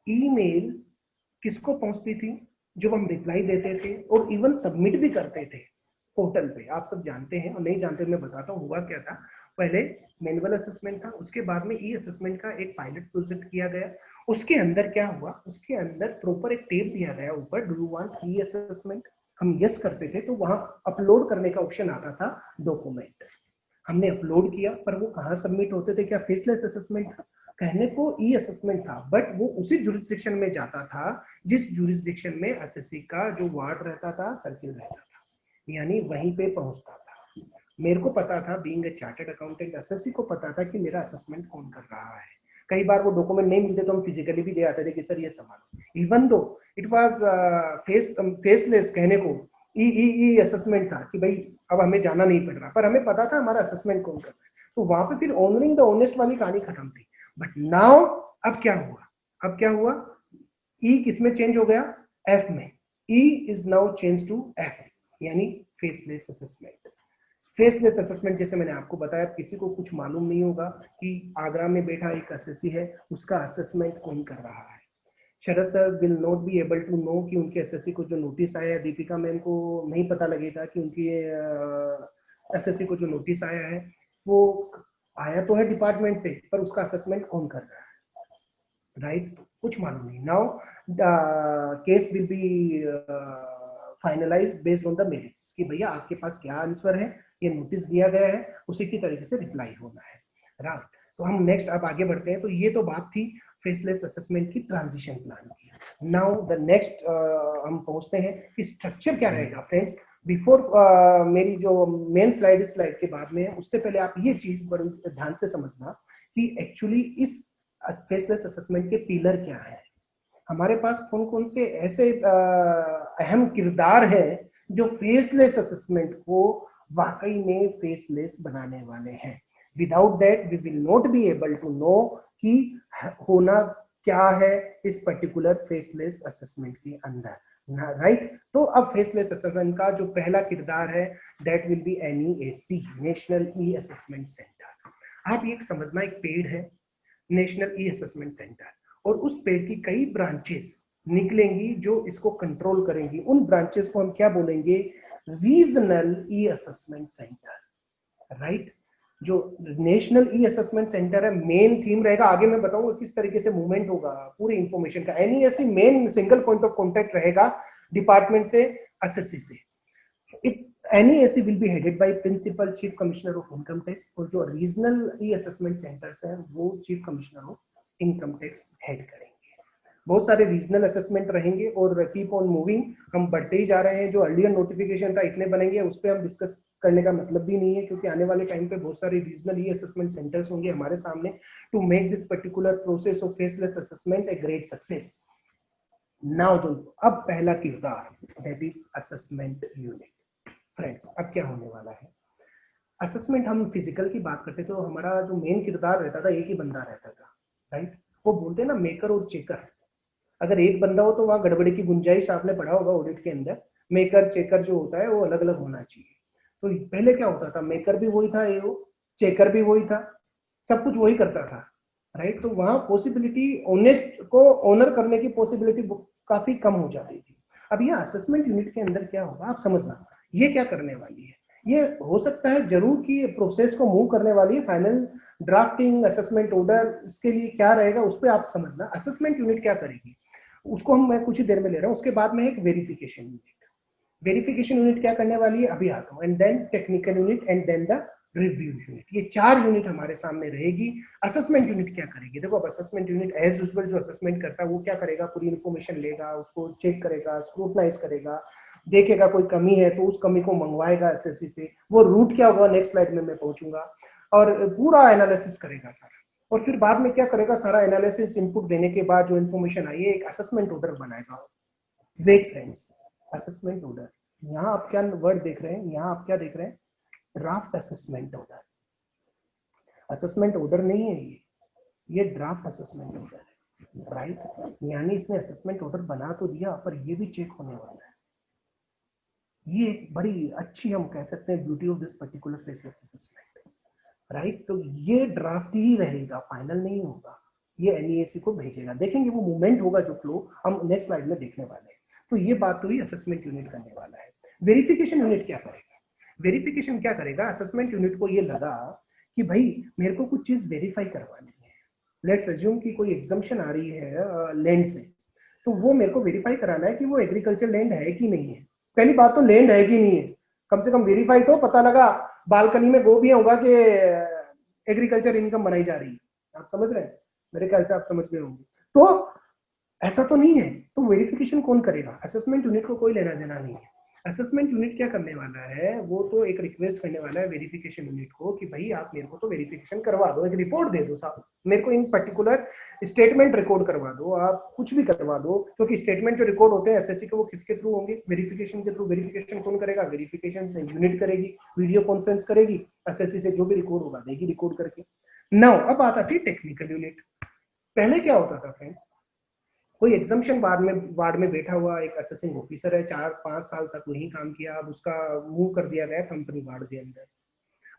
ईमेल किसको पहुंचती थी, जब हम रिप्लाई देते थे और इवन सबमिट भी करते थे पोर्टल पे। आप सब जानते हैं, और नहीं जानते मैं बताता हूँ। हुआ क्या था, पहले मैनुअल असेसमेंट था, उसके बाद में ई असेसमेंट का एक पायलट प्रोजेक्ट किया गया। उसके अंदर क्या हुआ, उसके अंदर प्रॉपर एक टेप दिया गया ऊपर, do you want E assessment, हम यस करते थे तो वहां अपलोड करने का ऑप्शन आता था डॉक्यूमेंट। हमने अपलोड किया, पर वो कहाँ सबमिट होते थे, क्या फेसलेस असेसमेंट था, कहने को ई असेसमेंट था, बट वो उसी जुरिस्डिक्शन में जाता था जिस जुरिस्डिक्शन में एसएससी का जो वार्ड रहता था, सर्किल रहता था, यानी वहीं पे पहुंचता था। मेरे को पता था, being a chartered accountant, SSC को पता था कि मेरा असेसमेंट कौन कर रहा है। कई बार वो डॉक्यूमेंट नहीं मिलते तो हम फिजिकली भी दे आते थे कि सर ये संभालो, even though it was faceless, कहने को ई असेसमेंट था कि भाई अब हमें जाना नहीं पड़ रहा, पर हमें पता था हमारा असेसमेंट कौन कर रहा है। तो वहां पे फिर ऑनरिंग द ऑनेस्ट वाली कहानी खत्म थी। बट नाउ अब क्या हुआ, अब क्या हुआ, ई किस में चेंज हो गया, एफ में। E is now change to F. यानी फेसलेस असेसमेंट। फेसलेस असेसमेंट जैसे मैंने आपको बताया, किसी को कुछ मालूम नहीं होगा कि आगरा में बैठा एक असेसी है, उसका असेसमेंट कौन कर रहा है। Sharad sir will not be able to know कि उनके एसएससी को जो नोटिस आया है, दीपिका मैम को नहीं पता लगेगा कि उनकी एसएससी को जो नोटिस आया है वो आया तो है डिपार्टमेंट से, पर उसका असेसमेंट कौन कर रहा है, राइट? कुछ मालूम नहीं। Now case will be finalise based on the merits कि भैया आपके पास क्या आंसर है, ये नोटिस दिया गया है, उसी की तरीके से रिप्लाई होना है, राइट? तो हम नेक्स्ट अब आगे बढ़ते हैं। तो ये तो बात थी फेसलेस असेसमेंट की ट्रांजिशन प्लान की। नाउ द नेक्स्ट हम पहुंचते हैं कि स्ट्रक्चर क्या रहेगा फ्रेंड्स। बिफोर मेरी जो मेन स्लाइड इस स्लाइड के बाद में है, उससे पहले आप ये चीज बड़ी ध्यान से समझना कि एक्चुअली इस फेसलेस असेसमेंट के पिलर क्या है। हमारे पास कौन कौन से ऐसे अहम किरदार हैं जो फेसलेस असेसमेंट को वाकई में फेसलेस बनाने वाले हैं। Without that we will not be able to know कि होना क्या है इस पर्टिकुलर फेसलेस असेसमेंट के अंदर, राइट? तो अब फेसलेस असेसमेंट का जो पहला किरदार है that will B NEAC, national e assessment centre. आप ये समझना, एक पेड़ है नेशनल ई असेसमेंट सेंटर, और उस पेड़ की कई ब्रांचेस निकलेंगी जो इसको कंट्रोल करेंगी। उन ब्रांचेस को हम क्या बोलेंगे? Regional E assessment centre, right? जो नेशनल ई असेसमेंट सेंटर है, मेन थीम रहेगा, आगे मैं बताऊंगा किस तरीके से मूवमेंट होगा पूरी इंफॉर्मेशन का। NEAC main single point of contact रहेगा डिपार्टमेंट से, एसएससी से। NEAC will be headed by principal chief commissioner of income tax, और जो रीजनल ई असेसमेंट सेंटर्स हैं वो chief commissioner of income tax head करेंगे। बहुत सारे रीजनल असेसमेंट रहेंगे और कीप ऑन मूविंग, हम बढ़ते ही जा रहे हैं। जो अर्लियर नोटिफिकेशन था इतने बनेंगे, उस पर हम डिस्कस करने का मतलब भी नहीं है, क्योंकि आने वाले टाइम पे बहुत सारे रीजनल ई असेसमेंट सेंटर्स होंगे हमारे सामने to make this particular process of faceless assessment a great success. Now जो अब पहला किरदार that is assessment unit. Friends अब क्या होने वाला है? असेसमेंट, हम फिजिकल की बात करते तो हमारा जो मेन किरदार रहता था एक ही बंदा रहता था, राइट? वो बोलते हैं ना मेकर और चेकर। अगर एक बंदा हो तो वहां गड़बड़ी की गुंजाइश आपने पढ़ा होगा ऑडिट के अंदर, मेकर चेकर जो होता है वो अलग अलग होना चाहिए। तो पहले क्या होता था, मेकर भी वही था, चेकर भी वही था, सब कुछ वही करता था, राइट? तो वहां पॉसिबिलिटी ऑनेस्ट को ऑनर करने की पॉसिबिलिटी काफी कम हो जाती थी। अब ये असेसमेंट यूनिट के अंदर क्या होगा आप समझना, ये क्या करने वाली है। ये हो सकता है जरूर कि प्रोसेस को मूव करने वाली है, फाइनल ड्राफ्टिंग असेसमेंट ऑर्डर, इसके लिए क्या रहेगा उस पर आप समझना। असेसमेंट यूनिट क्या करेगी उसको मैं कुछ ही देर में ले रहा हूँ। उसके बाद में एक वेरिफिकेशन यूनिट। वेरिफिकेशन यूनिट क्या करने वाली है अभी आता हूँ, and then technical unit and then the review unit. ये 4 यूनिट हमारे सामने रहेगी। असेसमेंट यूनिट क्या करेगी? देखो अब असेसमेंट यूनिट एज यूजुअल जो असेसमेंट करता है वो क्या करेगा, पूरी इंफॉर्मेशन लेगा, उसको चेक करेगा, स्क्रूटनाइज करेगा, देखेगा कोई कमी है तो उस कमी को मंगवाएगा एसएससी से। वो रूट क्या होगा नेक्स्ट स्लाइड में मैं पहुंचूंगा, और पूरा एनालिसिस करेगा सारा। और फिर बाद में क्या करेगा, सारा एनालिसिस इनपुट देने के बाद जो इन्फॉर्मेशन आई है एक असेसमेंट ऑर्डर बनाएगा। वेट फ्रेंड्स, असेसमेंट ऑर्डर, यहाँ आप क्या वर्ड देख रहे हैं, यहाँ आप क्या देख रहे हैं, draft assessment order. Assessment order नहीं है ये ड्राफ्ट असेसमेंट ऑर्डर है, राइट? यानी इसने असेसमेंट ऑर्डर बना तो दिया पर ये भी चेक होने वाला है। ये बड़ी अच्छी हम कह सकते हैं beauty of this particular faceless assessment, right? तो ये ड्राफ्ट ही रहेगा, फाइनल नहीं होगा, ये NEAC को भेजेगा। देखेंगे वो मूवमेंट होगा जो फ्लो हम नेक्स्ट स्लाइड में देखने वाले हैं। तो ये बात तो ही असेसमेंट यूनिट करने वाला है। वेरिफिकेशन यूनिट क्या करेगा? वेरिफिकेशन क्या करेगा, असेसमेंट यूनिट को ये लगा कि भाई मेरे को कुछ चीज वेरीफाई करवानी है। लेट्स अज्यूम कि कोई एग्जम्पशन आ रही है लैंड से, तो वो मेरे को वेरीफाई कराना है कि वो एग्रीकल्चर लैंड है कि नहीं है। पहली बात तो लैंड है कि नहीं है, कम से कम वेरीफाई तो पता लगा बालकनी में गोभी होगा कि एग्रीकल्चर इनकम बनाई जा रही है। आप समझ रहे हैं, मेरे ख्याल से आप समझ गए होंगे। तो ऐसा तो नहीं है, तो वेरिफिकेशन कौन करेगा? असेसमेंट यूनिट को कोई लेना देना नहीं है। असेसमेंट यूनिट क्या करने वाला है, वो तो एक रिक्वेस्ट करने वाला है वेरिफिकेशन यूनिट को कि भाई आप मेरे को तो वेरिफिकेशन करवा दो, एक रिपोर्ट दे दो साहब, मेरे को इन पर्टिकुलर स्टेटमेंट रिकॉर्ड करवा दो, आप कुछ भी करवा दो। क्योंकि स्टेटमेंट जो रिकॉर्ड होते हैं एसएससी के वो किसके थ्रू होंगे, वेरिफिकेशन के थ्रू। वेरिफिकेशन कौन करेगा? वेरिफिकेशन यूनिट करेगी, वीडियो कॉन्फ्रेंस करेगी, एसएससी से जो भी रिकॉर्ड होगा देगी रिकॉर्ड करके। नाउ अब आता थी टेक्निकल यूनिट। पहले क्या होता था फ्रेंड्स, कोई एग्जामिशन वार्ड में बैठा हुआ एक असेसिंग ऑफिसर है, 4-5 साल तक वही काम किया, अब उसका मूव कर दिया गया कंपनी वार्ड के अंदर,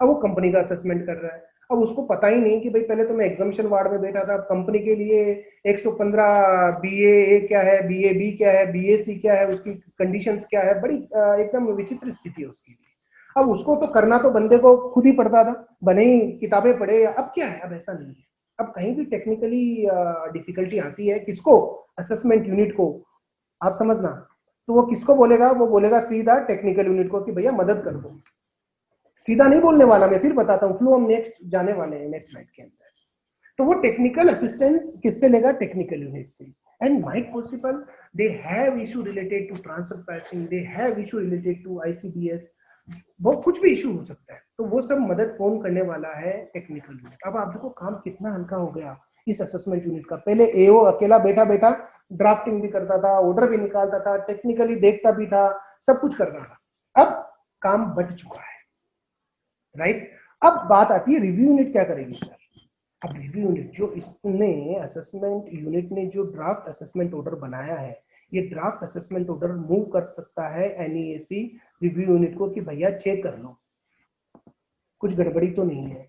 अब वो कंपनी का असेसमेंट कर रहा है। अब उसको पता ही नहीं कि भाई पहले तो मैं एग्जामिशन वार्ड में बैठा था, कंपनी के लिए 115 BA क्या है, BA-B क्या है, BA-C क्या है, उसकी कंडीशंस क्या है, बड़ी एकदम विचित्र स्थिति है उसके लिए। अब उसको तो करना तो बंदे को खुद ही पड़ता था, भले ही किताबें पढ़े। अब क्या है, अब ऐसा नहीं है। अब कहीं भी टेक्निकली डिफिकल्टी आती है, किसको, असेसमेंट यूनिट को, आप समझना, तो वो किसको बोलेगा, वो बोलेगा सीधा टेक्निकल यूनिट को कि भैया मदद कर दो। सीधा नहीं बोलने वाला, मैं फिर बताता हूँ, फ्लो हम नेक्स्ट जाने वाले हैं नेक्स्ट स्लाइड के अंदर। तो वो टेक्निकल असिस्टेंस किससे लेगा, टेक्निकल यूनिट से। And might possible they have issue related to transfer passing, they have issue related to ICBS, वो कुछ भी इशू हो सकता है, तो वो सब मदद कौन करने वाला है, टेक्निकल यूनिट। अब आप देखो काम कितना हल्का हो गया इस असेसमेंट यूनिट का। पहले AO अकेला बैठा बैठा ड्राफ्टिंग भी करता था, ऑर्डर भी निकालता था, टेक्निकली देखता भी था, सब कुछ कर रहा था। अब काम बट चुका है, राइट। अब बात आती है रिव्यू यूनिट क्या करेगी सर। अब रिव्यू यूनिट जो इसने असेसमेंट यूनिट ने जो ड्राफ्ट असेसमेंट ऑर्डर बनाया है, ये ड्राफ्ट असेसमेंट ऑर्डर मूव कर सकता है NEAC रिव्यू यूनिट को कि भैया चेक कर लो, कुछ गड़बड़ी तो नहीं है,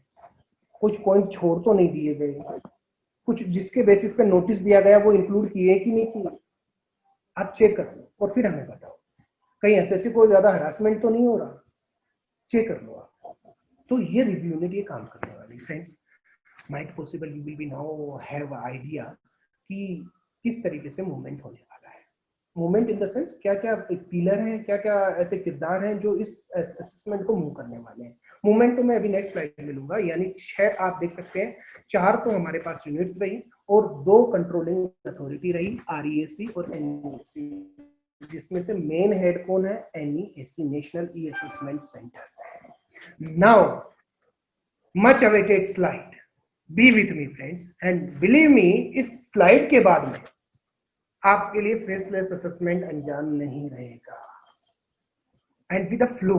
कुछ पॉइंट छोड़ तो नहीं दिए गए, कुछ जिसके बेसिस पे नोटिस दिया गया वो इंक्लूड किए कि नहीं किए, आप चेक कर लो और फिर हमें बताओ। कहीं एसएससी को ज्यादा हरासमेंट तो नहीं हो रहा, चेक कर लो आप। तो ये रिव्यू यूनिट ये काम करने वाली। Friends, might possible you will B now have idea कि किस तरीके से मूवमेंट होने वाला है। मूवमेंट इन द सेंस क्या क्या पिलर हैं, क्या क्या ऐसे किरदार हैं जो इस असेसमेंट को मूव करने वाले हैं। मूवमेंट तो मैं अभी नेक्स्ट स्लाइड में लूंगा, यानी 6 आप देख सकते हैं, 4 तो हमारे पास यूनिट्स रही और 2 कंट्रोलिंग अथॉरिटी रही, REAC और NEAC, जिसमें से मेन हेड कौन है, NEAC, national e assessment centre. Now much awaited slide, B with me friends and believe me, इस स्लाइड के बाद में आपके लिए फेसलेस असेसमेंट अनजान नहीं रहेगा। And with the flow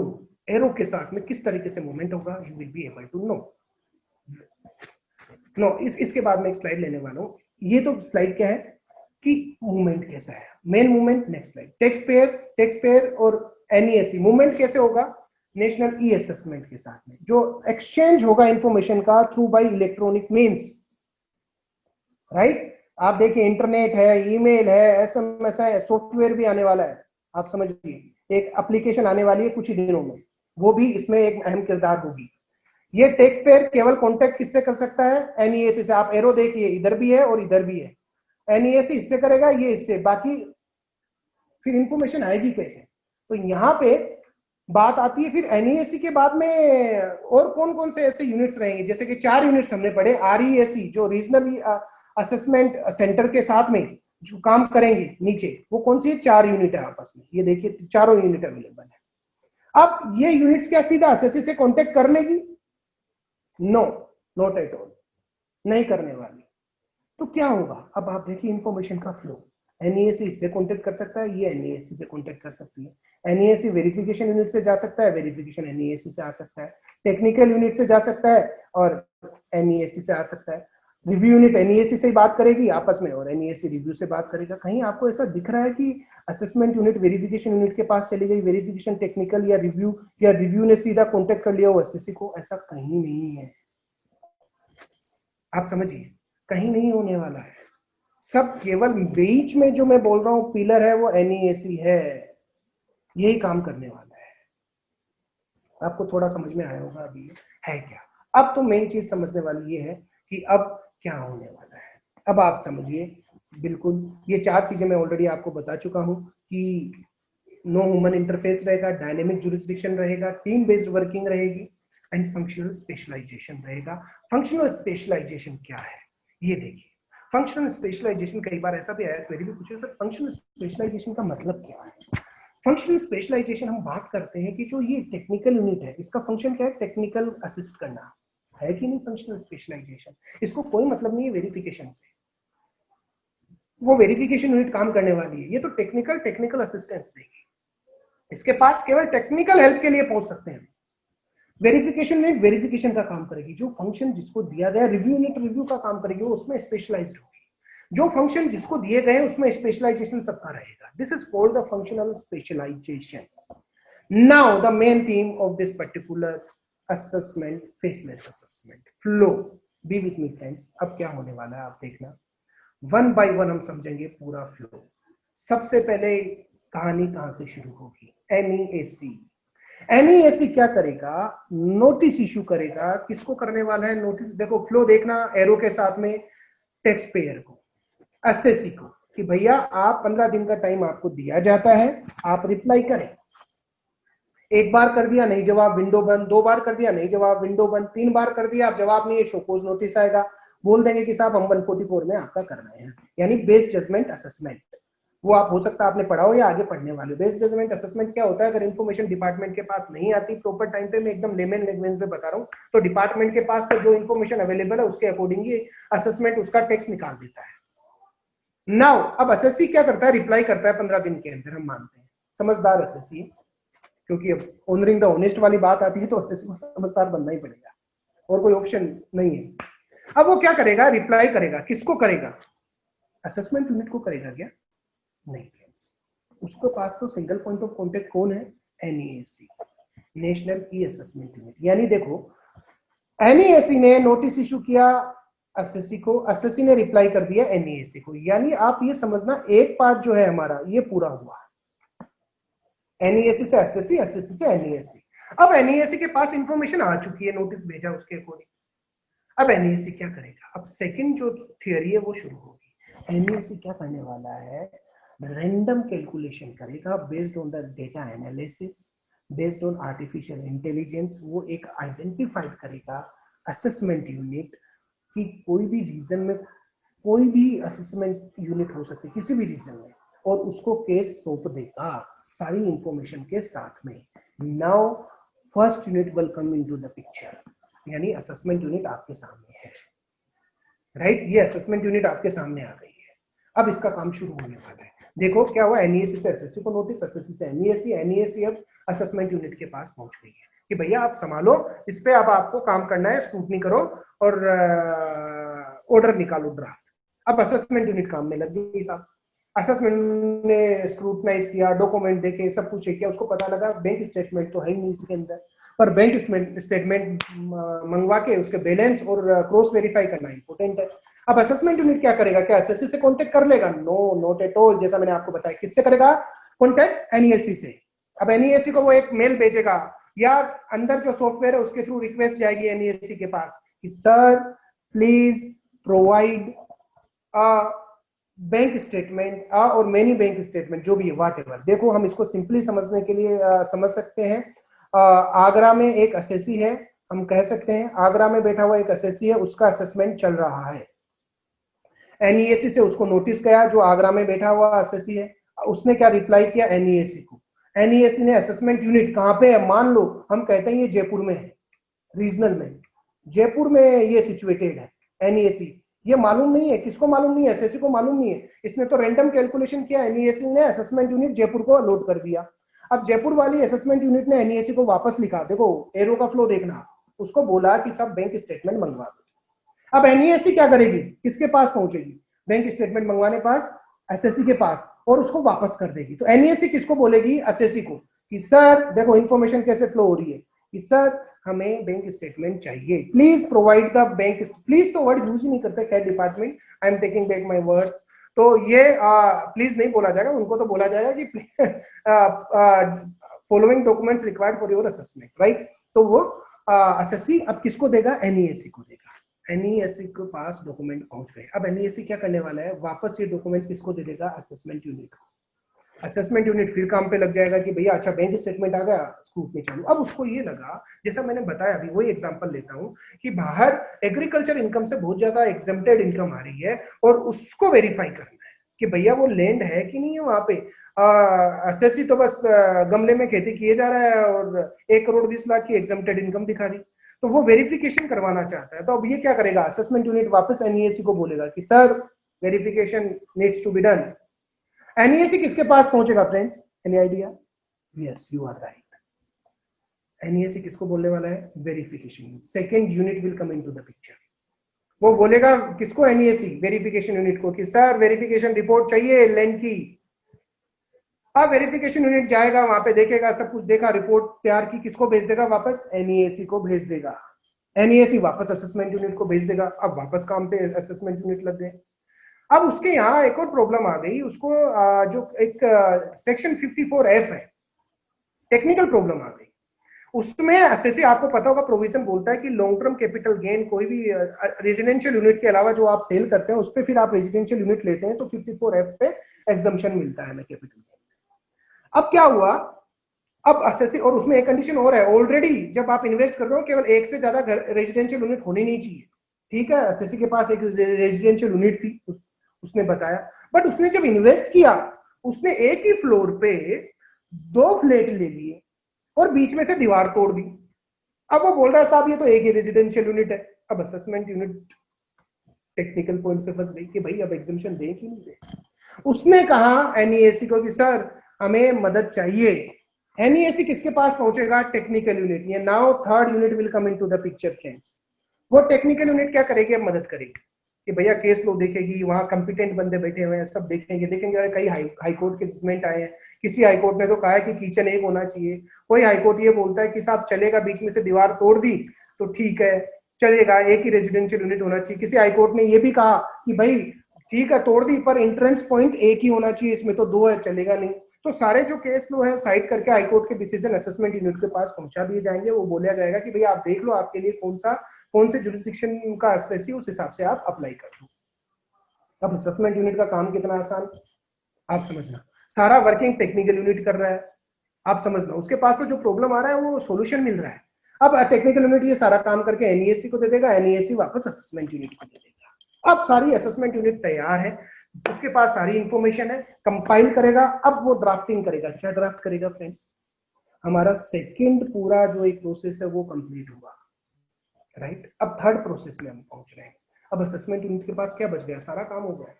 arrow के साथ में किस तरीके से मूवमेंट होगा, you will be able to know. इसके बाद में एक स्लाइड लेने वाला हूं। ये तो स्लाइड क्या है कि मूवमेंट कैसा है, main movement. Next slide, tax payer और NEAC मूवमेंट कैसे होगा, नेशनल ई असेसमेंट के साथ में जो एक्सचेंज होगा इंफॉर्मेशन का through bye electronic means, right. आप देखिए इंटरनेट है, ईमेल है, SMS है, सॉफ्टवेयर भी आने वाला है, आप समझिए एक एप्लीकेशन आने वाली है कुछ ही दिनों में, वो भी इसमें एक अहम किरदार होगी। ये टैक्स पेयर केवल कॉन्टेक्ट किससे कर सकता है, NEAC से। आप एरो देखिए, इधर भी है और इधर भी है। NEAC इससे करेगा, ये इससे, बाकी फिर इंफॉर्मेशन आएगी कैसे। तो यहाँ पे बात आती है फिर NEAC के बाद में और कौन कौन से ऐसे यूनिट्स रहेंगे, जैसे कि 4 यूनिट्स हमने पढ़े। REAC जो रीजनल असेसमेंट सेंटर के साथ में जो काम करेंगे नीचे, वो कौन सी 4 यूनिट है आपस में, ये देखिए चारों यूनिट अवेलेबल है। अब ये यूनिट्स क्या सीधा एसएससी से कांटेक्ट कर लेगी, नो, नॉट एट ऑल, नहीं करने वाली। तो क्या होगा, अब आप देखिए इंफॉर्मेशन का फ्लो। NEAC इससे कांटेक्ट कर सकता है, ये NEAC से कांटेक्ट कर सकती है। NEAC वेरिफिकेशन यूनिट से जा सकता है, वेरिफिकेशन NEAC से आ सकता है। टेक्निकल यूनिट से जा सकता है और NEAC से आ सकता है। रिव्यू यूनिट NEAC से ही बात करेगी आपस में और NEAC रिव्यू से बात करेगा। कहीं आपको ऐसा दिख रहा है कि असेसमेंट यूनिट वेरिफिकेशन यूनिट के पास चली गई, वेरिफिकेशन टेक्निकल या रिव्यू ने सीधा कांटेक्ट कर लिया हो एसएससी को? ऐसा कहीं नहीं है, आप समझिए, कहीं नहीं होने वाला है। सब केवल बीच में जो मैं बोल रहा हूं पिलर है वो NEAC है, यही काम करने वाला है। आपको थोड़ा समझ में आया होगा अभी है क्या। अब तो मेन चीज समझने वाली ये है कि अब क्या होने वाला है। अब आप समझिए बिल्कुल, ये 4 चीजें मैं ऑलरेडी आपको बता चुका हूं कि नो ह्यूमन इंटरफेस रहेगा, डायनेमिक जुरिस्डिक्शन रहेगा, टीम बेस्ड वर्किंग रहेगी एंड फंक्शनल स्पेशलाइजेशन रहेगा। फंक्शनल स्पेशलाइजेशन क्या है ये देखिए। फंक्शनल स्पेशलाइजेशन, कई बार ऐसा भी आया, क्वेरी भी पूछे सर फंक्शनल स्पेशलाइजेशन का मतलब क्या है। फंक्शनल स्पेशलाइजेशन हम बात करते हैं कि जो ये टेक्निकल यूनिट है इसका फंक्शन क्या है, टेक्निकल असिस्ट करना है कि नहीं। फंक्शनल स्पेशलाइजेशन, इसको कोई मतलब नहीं है वेरिफिकेशन से, वो वेरिफिकेशन यूनिट काम करने वाली है, ये तो टेक्निकल असिस्टेंस देगी। इसके पास केवल टेक्निकल हेल्प के लिए पहुंच सकते हैं। वेरिफिकेशन यूनिट वेरिफिकेशन का काम करेगी, जो फंक्शन जिसको दिया गया रिव्यू यूनिट रिव्यू का काम करेगी, वो उसमें स्पेशलाइज्ड होगी। जो फंक्शन जिसको दिए गए उसमें स्पेशलाइजेशन सबका रहेगा. This is called the functional specialisation. Now the main theme of this particular assessment, faceless assessment flow. Be with me friends. अब क्या होने वाला है आप देखना, वन बाय वन हम समझेंगे पूरा फ्लो. सबसे पहले कहानी कहां से शुरू होगी? NEAC. NEAC क्या करेगा? नोटिस इशू करेगा. किसको करने वाला है नोटिस? देखो फ्लो देखना, एरो के साथ में टैक्स पेयर को, एसएससी को, कि भैया आप 15 दिन का टाइम आपको दिया जाता है, आप रिप्लाई करें. एक बार कर दिया नहीं जवाब, विंडो बंद. 2 बार कर दिया नहीं जवाब, विंडो बंद. 3 बार कर दिया आप जवाब नहीं है, शोकोज नोटिस आएगा. बोल देंगे कि साहब हम 144 में आपका कर रहे हैं. यानी बेस्ड जजमेंट असेसमेंट. वो आप हो सकता है आपने पढ़ा हो या आगे पढ़ने वाले. बेस्ड जजमेंट असेसमेंट क्या होता है? अगर इन्फॉर्मेशन डिपार्टमेंट के पास नहीं आती प्रॉपर टाइम पे, मैं एकदम लेमन लैंग्वेज में बता रहा हूँ, तो डिपार्टमेंट के पास तो जो इन्फॉर्मेशन अवेलेबल है उसके अकॉर्डिंग ही असेसमेंट उसका टेक्स्ट निकाल देता है. नाउ अब एसएससी क्या करता है? रिप्लाई करता है 15 दिन के अंदर. हम मानते हैं समझदार एसएससी, क्योंकि अब ऑनरिंग द ऑनेस्ट वाली बात आती है तो एसएससी को समझदार बनना ही पड़ेगा, और कोई ऑप्शन नहीं है. अब वो क्या करेगा? रिप्लाई करेगा. किसको करेगा? असेसमेंट यूनिट को करेगा क्या? नहीं फ्रेंड्स, उसके पास तो सिंगल पॉइंट ऑफ कांटेक्ट कौन है? NEAC, नेशनल की असेसमेंट यूनिट. यानी देखो NEAC ने नोटिस इशू किया एसएससी को, एसएससी ने रिप्लाई कर दिया NEAC को. यानी आप ये समझना एक पार्ट जो है हमारा ये पूरा हुआ. NEAC से एसएससी, एसएससी से NEAC. अब NEAC के पास इंफॉर्मेशन आ चुकी है, नोटिस भेजा उसके अकॉर्डिंग. अब NEAC क्या करेगा? अब सेकंड जो थियरी है वो शुरू होगी. NEAC क्या करने वाला है? रैंडम कैलकुलेशन करेगा based on the data analysis, based on artificial intelligence. वो एक आइडेंटिफाइड करेगा असेसमेंट यूनिट कि कोई भी रीजन में कोई भी असेसमेंट यूनिट हो सकती है किसी भी रीजन में, और उसको केस सौंप देगा सारी इंफॉर्मेशन के साथ में. Now first unit will come into the picture. यानी असेसमेंट यूनिट आपके सामने है, राइट? ये असेसमेंट यूनिट आपके सामने आ गई है. अब इसका काम शुरू होने वाला है. देखो क्या हुआ? NEAC से एसएससी को नोटिस, एसएससी से NEAC अब असेसमेंट यूनिट के पास पहुंच गई है कि भैया आप संभालो, इस पे अब आपको काम करना है, स्क्रूटनी करो और ऑर्डर निकालो, ड्राफ्ट. अब असेसमेंट यूनिट काम में लग गई साहब. असेसमेंट ने स्क्रूटनाइज किया, डॉक्यूमेंट देखे, सब कुछ किया. उसको पता लगा बैंक स्टेटमेंट तो है ही नहीं इसके अंदर, पर बैंक स्टेटमेंट मंगवा के उसके बैलेंस और क्रॉस वेरीफाई करना इंपॉर्टेंट है. अब असेसमेंट यूनिट क्या करेगा? क्या एसएससी से कांटेक्ट कर लेगा? No, not at all. जैसा मैंने आपको बताया, किससे करेगा कांटेक्ट? NEAC से. अब NEAC को वो एक मेल भेजेगा या अंदर जो सॉफ्टवेयर है उसके थ्रू रिक्वेस्ट जाएगी NEAC के पास कि sir please provide bank statement और मेनी बैंक स्टेटमेंट, जो भी है व्हाट एवर. देखो हम इसको सिंपली समझने के लिए समझ सकते हैं. आगरा में एक एसएससी है, हम कह सकते हैं आगरा में बैठा हुआ एक एसएससी है, उसका असेसमेंट चल रहा है. NEAC से उसको नोटिस गया, जो आगरा में बैठा हुआ एसएससी है, उसने क्या रिप्लाई किया? NEAC को. NEAC ने असेसमेंट यूनिट कहां पे है? मान लो हम कहते हैं ये जयपुर में है, रीजनल में जयपुर में ये सिचुएटेड है. NEAC ये मालूम नहीं है, किसको मालूम नहीं है? एसएससी को मालूम नहीं है. इसने तो रैंडम कैलकुलेशन किया, NEAC ने असेसमेंट यूनिट जयपुर को अलॉट कर दिया. अब जयपुर वाली असेसमेंट यूनिट ने NEAC को वापस लिखा. देखो एरो का फ्लो देखना, उसको बोला कि सब बैंक स्टेटमेंट मंगवा दो. अब NEAC क्या करेगी? किसके पास पहुंचेगी? बैंक स्टेटमेंट मंगवाने पास, एसएससी के पास, और उसको वापस कर देगी. तो NEAC किसको बोलेगी? एसएससी को कि सर देखो इन्फॉर्मेशन कैसे फ्लो हो रही है कि सर हमें बैंक स्टेटमेंट चाहिए, please provide the bank. Please तो वर्ड यूज ही नहीं करते क्या department. I am taking back my words. तो ये प्लीज नहीं बोला जाएगा, उनको तो बोला जाएगा कि following documents required for your assessment, right? तो वो एसएससी अब किसको देगा? NEAC को देगा. NEAC के पास डॉक्यूमेंट पहुंच गए. अब NEAC क्या करने वाला है? वापस ये डॉक्यूमेंट किसको दे देगा? असेसमेंट यूनिट को. असेसमेंट यूनिट फिर काम पे लग जाएगा कि भैया अच्छा बैंक स्टेटमेंट आ गया, स्क्रूटनी चालू. अब उसको ये लगा, जैसा मैंने बताया अभी वही एग्जांपल लेता हूं कि बाहर एग्रीकल्चर इनकम से बहुत ज्यादा एग्जेम्प्टेड इनकम आ रही है और उसको वेरीफाई करना है कि भैया वो लैंड है कि नहीं है वहां पे. एसएससी तो बस गमले में खेती किए जा रहा है और 1,20,00,000 की एग्जेम्प्टेड इनकम दिखा रही, तो वो वेरिफिकेशन करवाना चाहता है. तो अब ये क्या करेगा? असेसमेंट यूनिट वापस NEAC को बोलेगा कि sir verification needs to be done. NEAC किसके पास पहुंचेगा friends? Any idea? Yes, you are right. NEAC किसको बोलने वाला है? Verification. Second unit will come into the picture. वो बोलेगा किसको, एनईएसी वेरिफिकेशन यूनिट को, कि सर वेरिफिकेशन रिपोर्ट चाहिए लैंड की। अब वेरिफिकेशन यूनिट जाएगा, वहां पे देखेगा, सब कुछ देखा, रिपोर्ट तैयार की, किसको भेज देगा वापस, एनईएसी को भेज देगा। एनईएसी वापस असेसमेंट यूनिट को भेज देगा। अब वापस काम पे असेसमेंट यूनिट लग गए। अब उसके यहाँ एक और प्रॉब्लम आ गई, उसको जो एक सेक्शन 54F है, टेक्निकल प्रॉब्लम आ गई। उसमें एसएससी, आपको पता होगा, प्रोविजन बोलता है कि लॉन्ग टर्म कैपिटल गेन कोई भी रेजिडेंशियल यूनिट के अलावा जो आप सेल करते हैं उस पर फिर आप रेजिडेंशियल यूनिट लेते हैं तो 54F पे एग्जम्पशन मिलता है हमें कैपिटल गेन। अब क्या हुआ, अब एसएससी, और उसमें एक कंडीशन और है, ऑलरेडी जब आप इन्वेस्ट कर रहे हो केवल एक से ज्यादा रेजिडेंशियल यूनिट होनी नहीं चाहिए। ठीक है, एसएससी के पास एक रेजिडेंशियल यूनिट थी, उसने बताया, बट उसने जब इन्वेस्ट किया उसने एक ही फ्लोर पे 2 फ्लैट ले लिए और बीच में से दीवार तोड़ दी। अब वो बोल रहा है साहब ये तो एक ही रेजिडेंशियल यूनिट है। अब असेसमेंट यूनिट टेक्निकल पॉइंट पे फंस गई कि भाई अब एग्जामिशन दें कि नहीं दें। उसने कहा एनईएसी को कि सर हमें मदद चाहिए। एनईएसी किसके पास पहुंचेगा, टेक्निकल यूनिट। ये now third unit will come into the picture friends. वो टेक्निकल यूनिट क्या करेगी, अब मदद करेगी कि भैया केस लो देखेगी, वहां कंपिटेंट बंदे बैठे हुए हैं, सब देखेंगे कई हाई कोर्ट के जजमेंट आए हैं। किसी हाई कोर्ट ने तो कहा है कि किचन एक होना चाहिए, कोई हाई कोर्ट ये बोलता है कि साहब चलेगा, बीच में से दीवार तोड़ दी तो ठीक है चलेगा, एक ही रेजिडेंशियल यूनिट होना चाहिए। किसी हाई कोर्ट ने ये भी कहा कि भाई ठीक है तोड़ दी पर एंट्रेंस पॉइंट एक ही होना चाहिए, इसमें तो 2 है, चलेगा नहीं। तो सारे जो केस लो है साइड करके हाई कोर्ट के डिसीजन असेसमेंट यूनिट के पास पहुंचा दिए जाएंगे। वो बोला जाएगा कि भैया आप देख लो आपके लिए कौन से जुरिस्डिक्शन का एसएससी, उस हिसाब से आप अप्लाई कर लो। अब असेसमेंट यूनिट का काम कितना आसान, आप समझना, सारा वर्किंग टेक्निकल यूनिट कर रहा है, आप समझना, उसके पास तो जो प्रॉब्लम आ रहा है वो सॉल्यूशन मिल रहा है। अब टेक्निकल यूनिट ये सारा काम करके एनईएससी को दे देगा, एनईएससी वापस असेसमेंट यूनिट को दे देगा। अब सारी असेसमेंट यूनिट तैयार है, उसके पास सारी इंफॉर्मेशन है, कंपाइल करेगा। अब वो ड्राफ्टिंग करेगा। क्या ड्राफ्ट करेगा फ्रेंड्स, हमारा सेकंड पूरा जो एक प्रोसेस है वो कंप्लीट हुआ, राइट। अब थर्ड प्रोसेस में हम पहुंच रहे हैं। अब असेसमेंट यूनिट के पास क्या बच गया, सारा काम हो गया।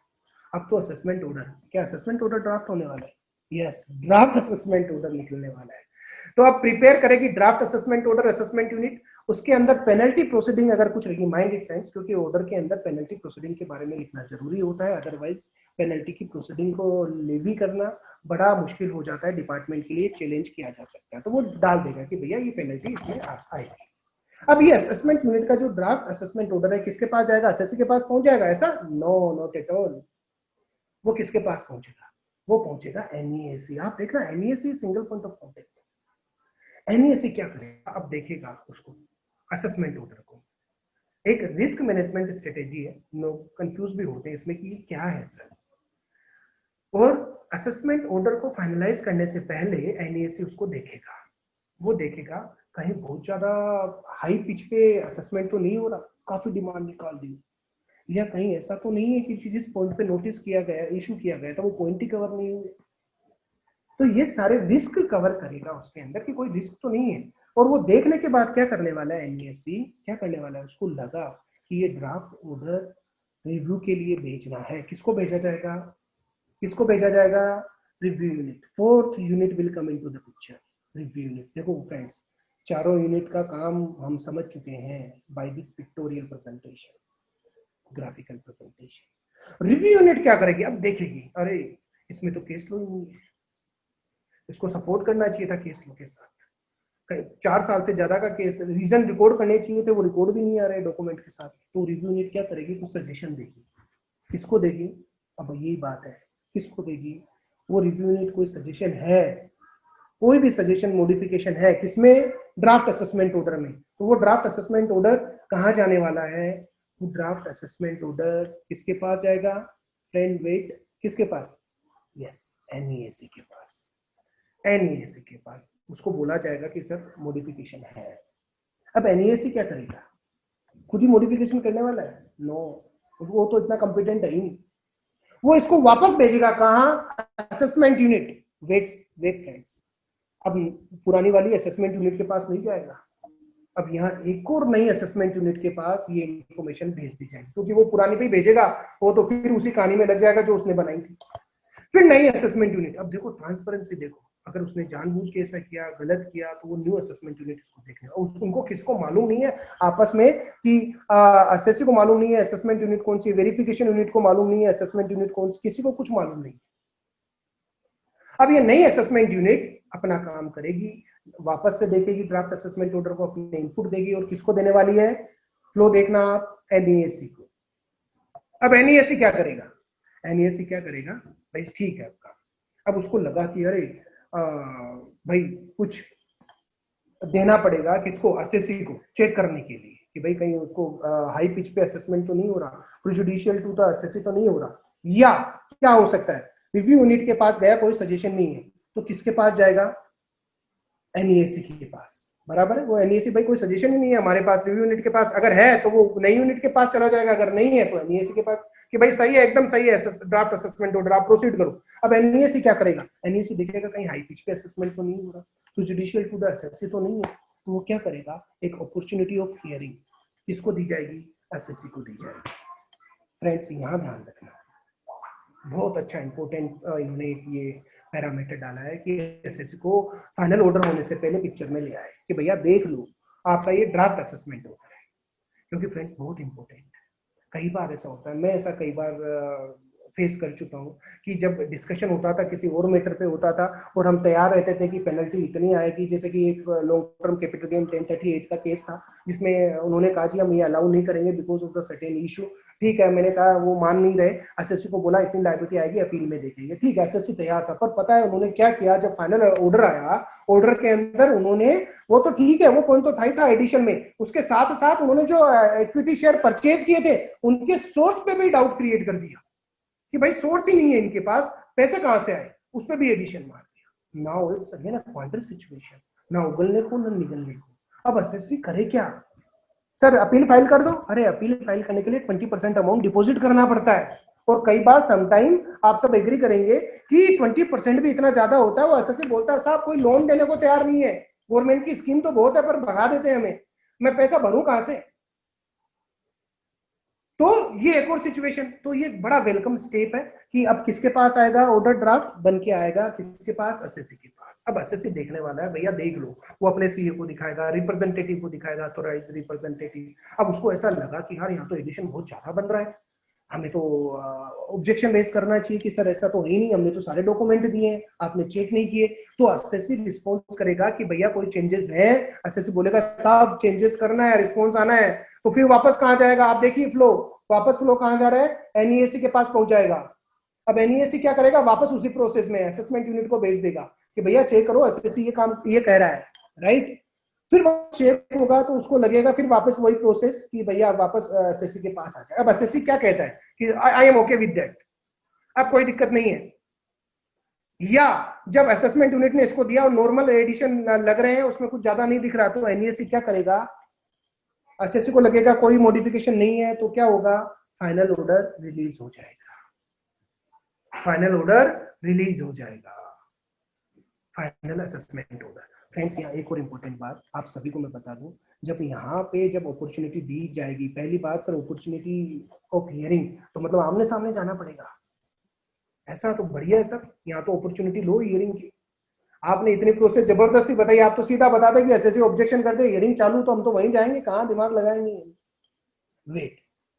अब तो असेसमेंट ऑर्डर, क्या असेसमेंट ऑर्डर ड्राफ्ट होने वाला है, यस, ड्राफ्ट असेसमेंट ऑर्डर निकलने वाला है। तो अब प्रिपेयर करेगी draft assessment order assessment unit. उसके अंदर पेनल्टी प्रोसीडिंग अगर कुछ रहेगी, माइंड इट फ्रेंड्स, क्योंकि ऑर्डर के अंदर पेनल्टी प्रोसीडिंग के बारे में लिखना जरूरी होता है, अदरवाइज पेनल्टी की प्रोसीडिंग को लेवी करना बड़ा मुश्किल हो जाता है, डिपार्टमेंट के लिए चैलेंज किया जा सकता है। तो वो डाल देगा कि भैया ये पेनल्टी इसमें आएगी। अब ये असेसमेंट यूनिट का जो ड्राफ्ट असेसमेंट ऑर्डर है किसके पास जाएगा, एसएससी के पास पहुंच जाएगा ऐसा, नो नॉट एट ऑल। वो किसके पास पहुंचेगा, वो पहुंचेगा एनईएसी। आप देखना एनईएसी सिंगल पॉइंट ऑफ कॉन्टेक्ट। एनईएसी क्या करेगा, अब देखेगा उसको असेसमेंट ऑर्डर को, एक रिस्क मैनेजमेंट स्ट्रेटेजी है, लोग कंफ्यूज भी होते हैं इसमें कि ये क्या है सर। और असेसमेंट ऑर्डर को फाइनलाइज करने से पहले एनईएसी उसको देखेगा, वो देखेगा कहीं बहुत ज्यादा हाई पिच पे असेसमेंट तो नहीं हो रहा, काफी डिमांड निकाल दी, या कहीं ऐसा तो नहीं है कि जिस पॉइंट पे नोटिस किया गया, इशू किया गया था, वो पॉइंट ही कवर नहीं हुए। तो ये सारे रिस्क कवर करेगा उसके अंदर कि कोई रिस्क तो नहीं है। और वो देखने के बाद क्या करने वाला है एनईएससी, क्या करने वाला है, उसको लगा कि ये ड्राफ्ट ऑर्डर रिव्यू के लिए भेजना है। किसको भेजा जाएगा, किसको भेजा जाएगा, review unit. Fourth unit will come into the picture, review unit. देखो फ्रेंड्स, चारों यूनिट का काम हम समझ चुके हैं by this pictorial presentation, graphical presentation. Review unit क्या करेगी, अब देखेगी अरे इसमें तो केस लो ही नहीं है, इसको सपोर्ट करना चाहिए था केस लो के साथ, 4 साल से ज्यादा का केस, रीजन रिकॉर्ड करने चाहिए थे, वो रिकॉर्ड भी नहीं आ रहे डॉक्यूमेंट के साथ। तो रिव्यू यूनिट क्या करेगी, कुछ सजेशन देगी। किसको देगी, अब यही बात है, किसको देगी, वो रिव्यू यूनिट कोई सजेशन है, कोई भी सजेशन मॉडिफिकेशन है किसमें, ड्राफ्ट असेसमेंट ऑर्डर में। तो वो ड्राफ्ट असेसमेंट ऑर्डर कहाँ जाने वाला है, वो ड्राफ्ट असेसमेंट ऑर्डर किसके पास जाएगा फ्रेंड, वेट, किसके पास, यस, एनईएसी के पास। एनईएसी के पास उसको बोला जाएगा कि सर मॉडिफिकेशन है। अब एनईएसी क्या करेगा, खुद ही मॉडिफिकेशन करने वाला है, नो, वो तो इतना कॉम्पिटेंट है ही नहीं। वो इसको वापस भेजेगा कहाँ, असेसमेंट यूनिट। वेट फ्रेंड्स, अब पुरानी वाली असेसमेंट यूनिट के पास नहीं जाएगा, अब यहाँ एक और नई असेसमेंट यूनिट के पास ये इंफॉर्मेशन भेज दी जाएगी, क्योंकि वो पुरानी पे ही भेजेगा, वो तो फिर उसी कहानी में लग जाएगा जो उसने बनाई थी। फिर नई असेसमेंट यूनिट, अब देखो ट्रांसपेरेंसी, देखो अगर उसने जानबूझ के ऐसा किया, गलत किया, तो वो न्यू असेसमेंट यूनिट इसको देखेगा। उनको किसको मालूम नहीं है आपस में कि एसएससी को मालूम नहीं है असेसमेंट यूनिट कौन सी, वेरिफिकेशन यूनिट को मालूम नहीं है असेसमेंट यूनिट कौन सी, किसी को कुछ मालूम नहीं। अब ये नई असेसमेंट यूनिट अपना काम करेगी, वापस से देखेगी ड्राफ्ट असेसमेंट ऑर्डर को, अपने इनपुट देगी और किसको देने वाली है, फ्लो देखना आप, एनईएसी को। अब एनईएसी क्या करेगा, एनईएसी क्या करेगा भाई, ठीक है आपका, अब उसको लगा कि अरे भाई कुछ देना पड़ेगा किसको, एसएससी को, चेक करने के लिए कि भाई कहीं उसको हाई पिच पे असेसमेंट तो नहीं हो रहा, प्रेजुडिशियल टू द एसएससी तो नहीं हो रहा। या क्या हो सकता है, रिव्यू यूनिट के पास गया, कोई सजेशन नहीं है, तो किसके पास जाएगा, एनईएसी के पास, बराबर है। वो एनईएसी भाई कोई सजेशन ही नहीं है हमारे पास, रिव्यू यूनिट के पास अगर है तो वो नई यूनिट के पास चला जाएगा, अगर नहीं है तो एनईएसी के पास कि भाई सही है, एकदम सही है ड्राफ्ट असेसमेंट ऑर्डर, आप प्रोसीड करो। अब एनईएसी क्या करेगा, एनईएसी देखेगा कहीं हाई पिच पे असेसमेंट तो नहीं हो रहा, तो जुडिशियल टू द एसएससी तो नहीं है, तो वो क्या करेगा, एक अपॉर्चुनिटी ऑफ हियरिंग किसको दी जाएगी, एसएससी को दी जाएगी। फ्रेंड्स यहाँ ध्यान रखना, बहुत अच्छा इंपॉर्टेंट इन्होंने ये पैरामीटर डाला है कि एसएससी को फाइनल ऑर्डर होने से पहले पिक्चर में ले आए कि भैया देख लो आपका ये ड्राफ्ट असेसमेंट ऑर्डर है, क्योंकि फ्रेंड्स बहुत इंपॉर्टेंट है। कई बार ऐसा होता है, मैं ऐसा कई बार फेस कर चुका हूँ कि जब डिस्कशन होता था किसी और मैटर पे होता था और हम तैयार रहते थे कि पेनल्टी इतनी आएगी, जैसे कि एक लॉन्ग टर्म कैपिटल गेन 1038 का केस था जिसमें उन्होंने कहा जी हम ये अलाउ नहीं करेंगे because of the certain issue. ठीक है, मैंने कहा, वो मान नहीं रहे, एसएससी को बोला इतनी लायबिलिटी आएगी, अपील में देखेंगे। ठीक है, एसएससी तैयार था, पर पता है उन्होंने क्या किया, जब फाइनल ऑर्डर आया, ऑर्डर के अंदर उन्होंने, वो तो ठीक है वो पॉइंट तो था एडिशन में, उसके साथ साथ उन्होंने जो इक्विटी शेयर परचेज किए थे उनके सोर्स पे भी डाउट क्रिएट कर दिया कि भाई सोर्स ही नहीं है इनके पास, पैसे कहां से आए, उस पर भी एडिशन मार दिया। Now it's again a quantal situation, ना उगलने को ना निगलने को। अब एसएससी करे क्या, सर अपील फाइल कर दो, अरे अपील फाइल करने के लिए 20% अमाउंट डिपॉजिट करना पड़ता है, और कई बार समटाइम आप सब एग्री करेंगे कि 20% भी इतना ज्यादा होता है। वो एसएससी बोलता है साहब कोई लोन देने को तैयार नहीं है, गवर्नमेंट की स्कीम तो बहुत है पर भगा देते हैं हमें, मैं पैसा भरूं कहां से। तो ये एक और सिचुएशन, तो ये बड़ा वेलकम स्टेप है कि अब किसके पास आएगा ऑर्डर ड्राफ्ट बन के आएगा, किसके पास, एसएससी के पास। अब एसएससी देखने वाला है, भैया देख लो, वो अपने सीए को दिखाएगा, रिप्रेजेंटेटिव को दिखाएगा, ऑथराइज्ड रिप्रेजेंटेटिव। अब उसको ऐसा लगा कि यार यहाँ तो एडिशन बहुत ज्यादा बन रहा है, हमें तो ऑब्जेक्शन रेज करना चाहिए कि सर ऐसा तो है ही नहीं, हमने तो सारे डॉक्यूमेंट दिए हैं, आपने चेक नहीं किए। तो एसएससी रिस्पॉन्स करेगा कि भैया कोई चेंजेस है, एसएससी बोलेगा साहब चेंजेस करना है, रिस्पॉन्स आना है, तो फिर वापस कहाँ जाएगा, आप देखिए फ्लो, वापस फ्लो कहाँ जा रहा है, एनईएसी के पास पहुंच जाएगा। अब एनईएसी क्या करेगा, वापस उसी प्रोसेस में असेसमेंट यूनिट को भेज देगा कि भैया चेक करो, एसएससी ये काम ये कह रहा है, राइट। फिर चेक होगा तो उसको लगेगा फिर वापस वही प्रोसेस कि भैया वापस एसएससी के पास आ जाए। अब एसएससी क्या कहता है कि I am okay with that, अब कोई दिक्कत नहीं है। या जब असेसमेंट यूनिट ने इसको दिया और नॉर्मल एडिशन लग रहे हैं, उसमें कुछ ज्यादा नहीं दिख रहा, तो एनईएसी क्या करेगा, एसएससी को लगेगा कोई मॉडिफिकेशन नहीं है, तो क्या होगा, फाइनल ऑर्डर रिलीज हो जाएगा, फाइनल ऑर्डर रिलीज हो जाएगा, फाइनल असेसमेंट ऑर्डर। फ्रेंड्स यहाँ एक और इम्पोर्टेंट बात आप सभी को मैं बता दूं, जब यहाँ पे जब अपॉर्चुनिटी दी जाएगी, पहली बात सर अपॉर्चुनिटी ऑफ हियरिंग, तो मतलब आमने सामने जाना पड़ेगा, ऐसा तो बढ़िया है सर, यहाँ तो अपॉर्चुनिटी लो हियरिंग की। आपने इतनी प्रोसेस जबरदस्ती बताई, आप तो सीधा बता दें कि एसएससी ऑब्जेक्शन कर दे, हियरिंग चालू, तो हम तो वहीं जाएंगे, कहाँ दिमाग लगाएंगे। वेट,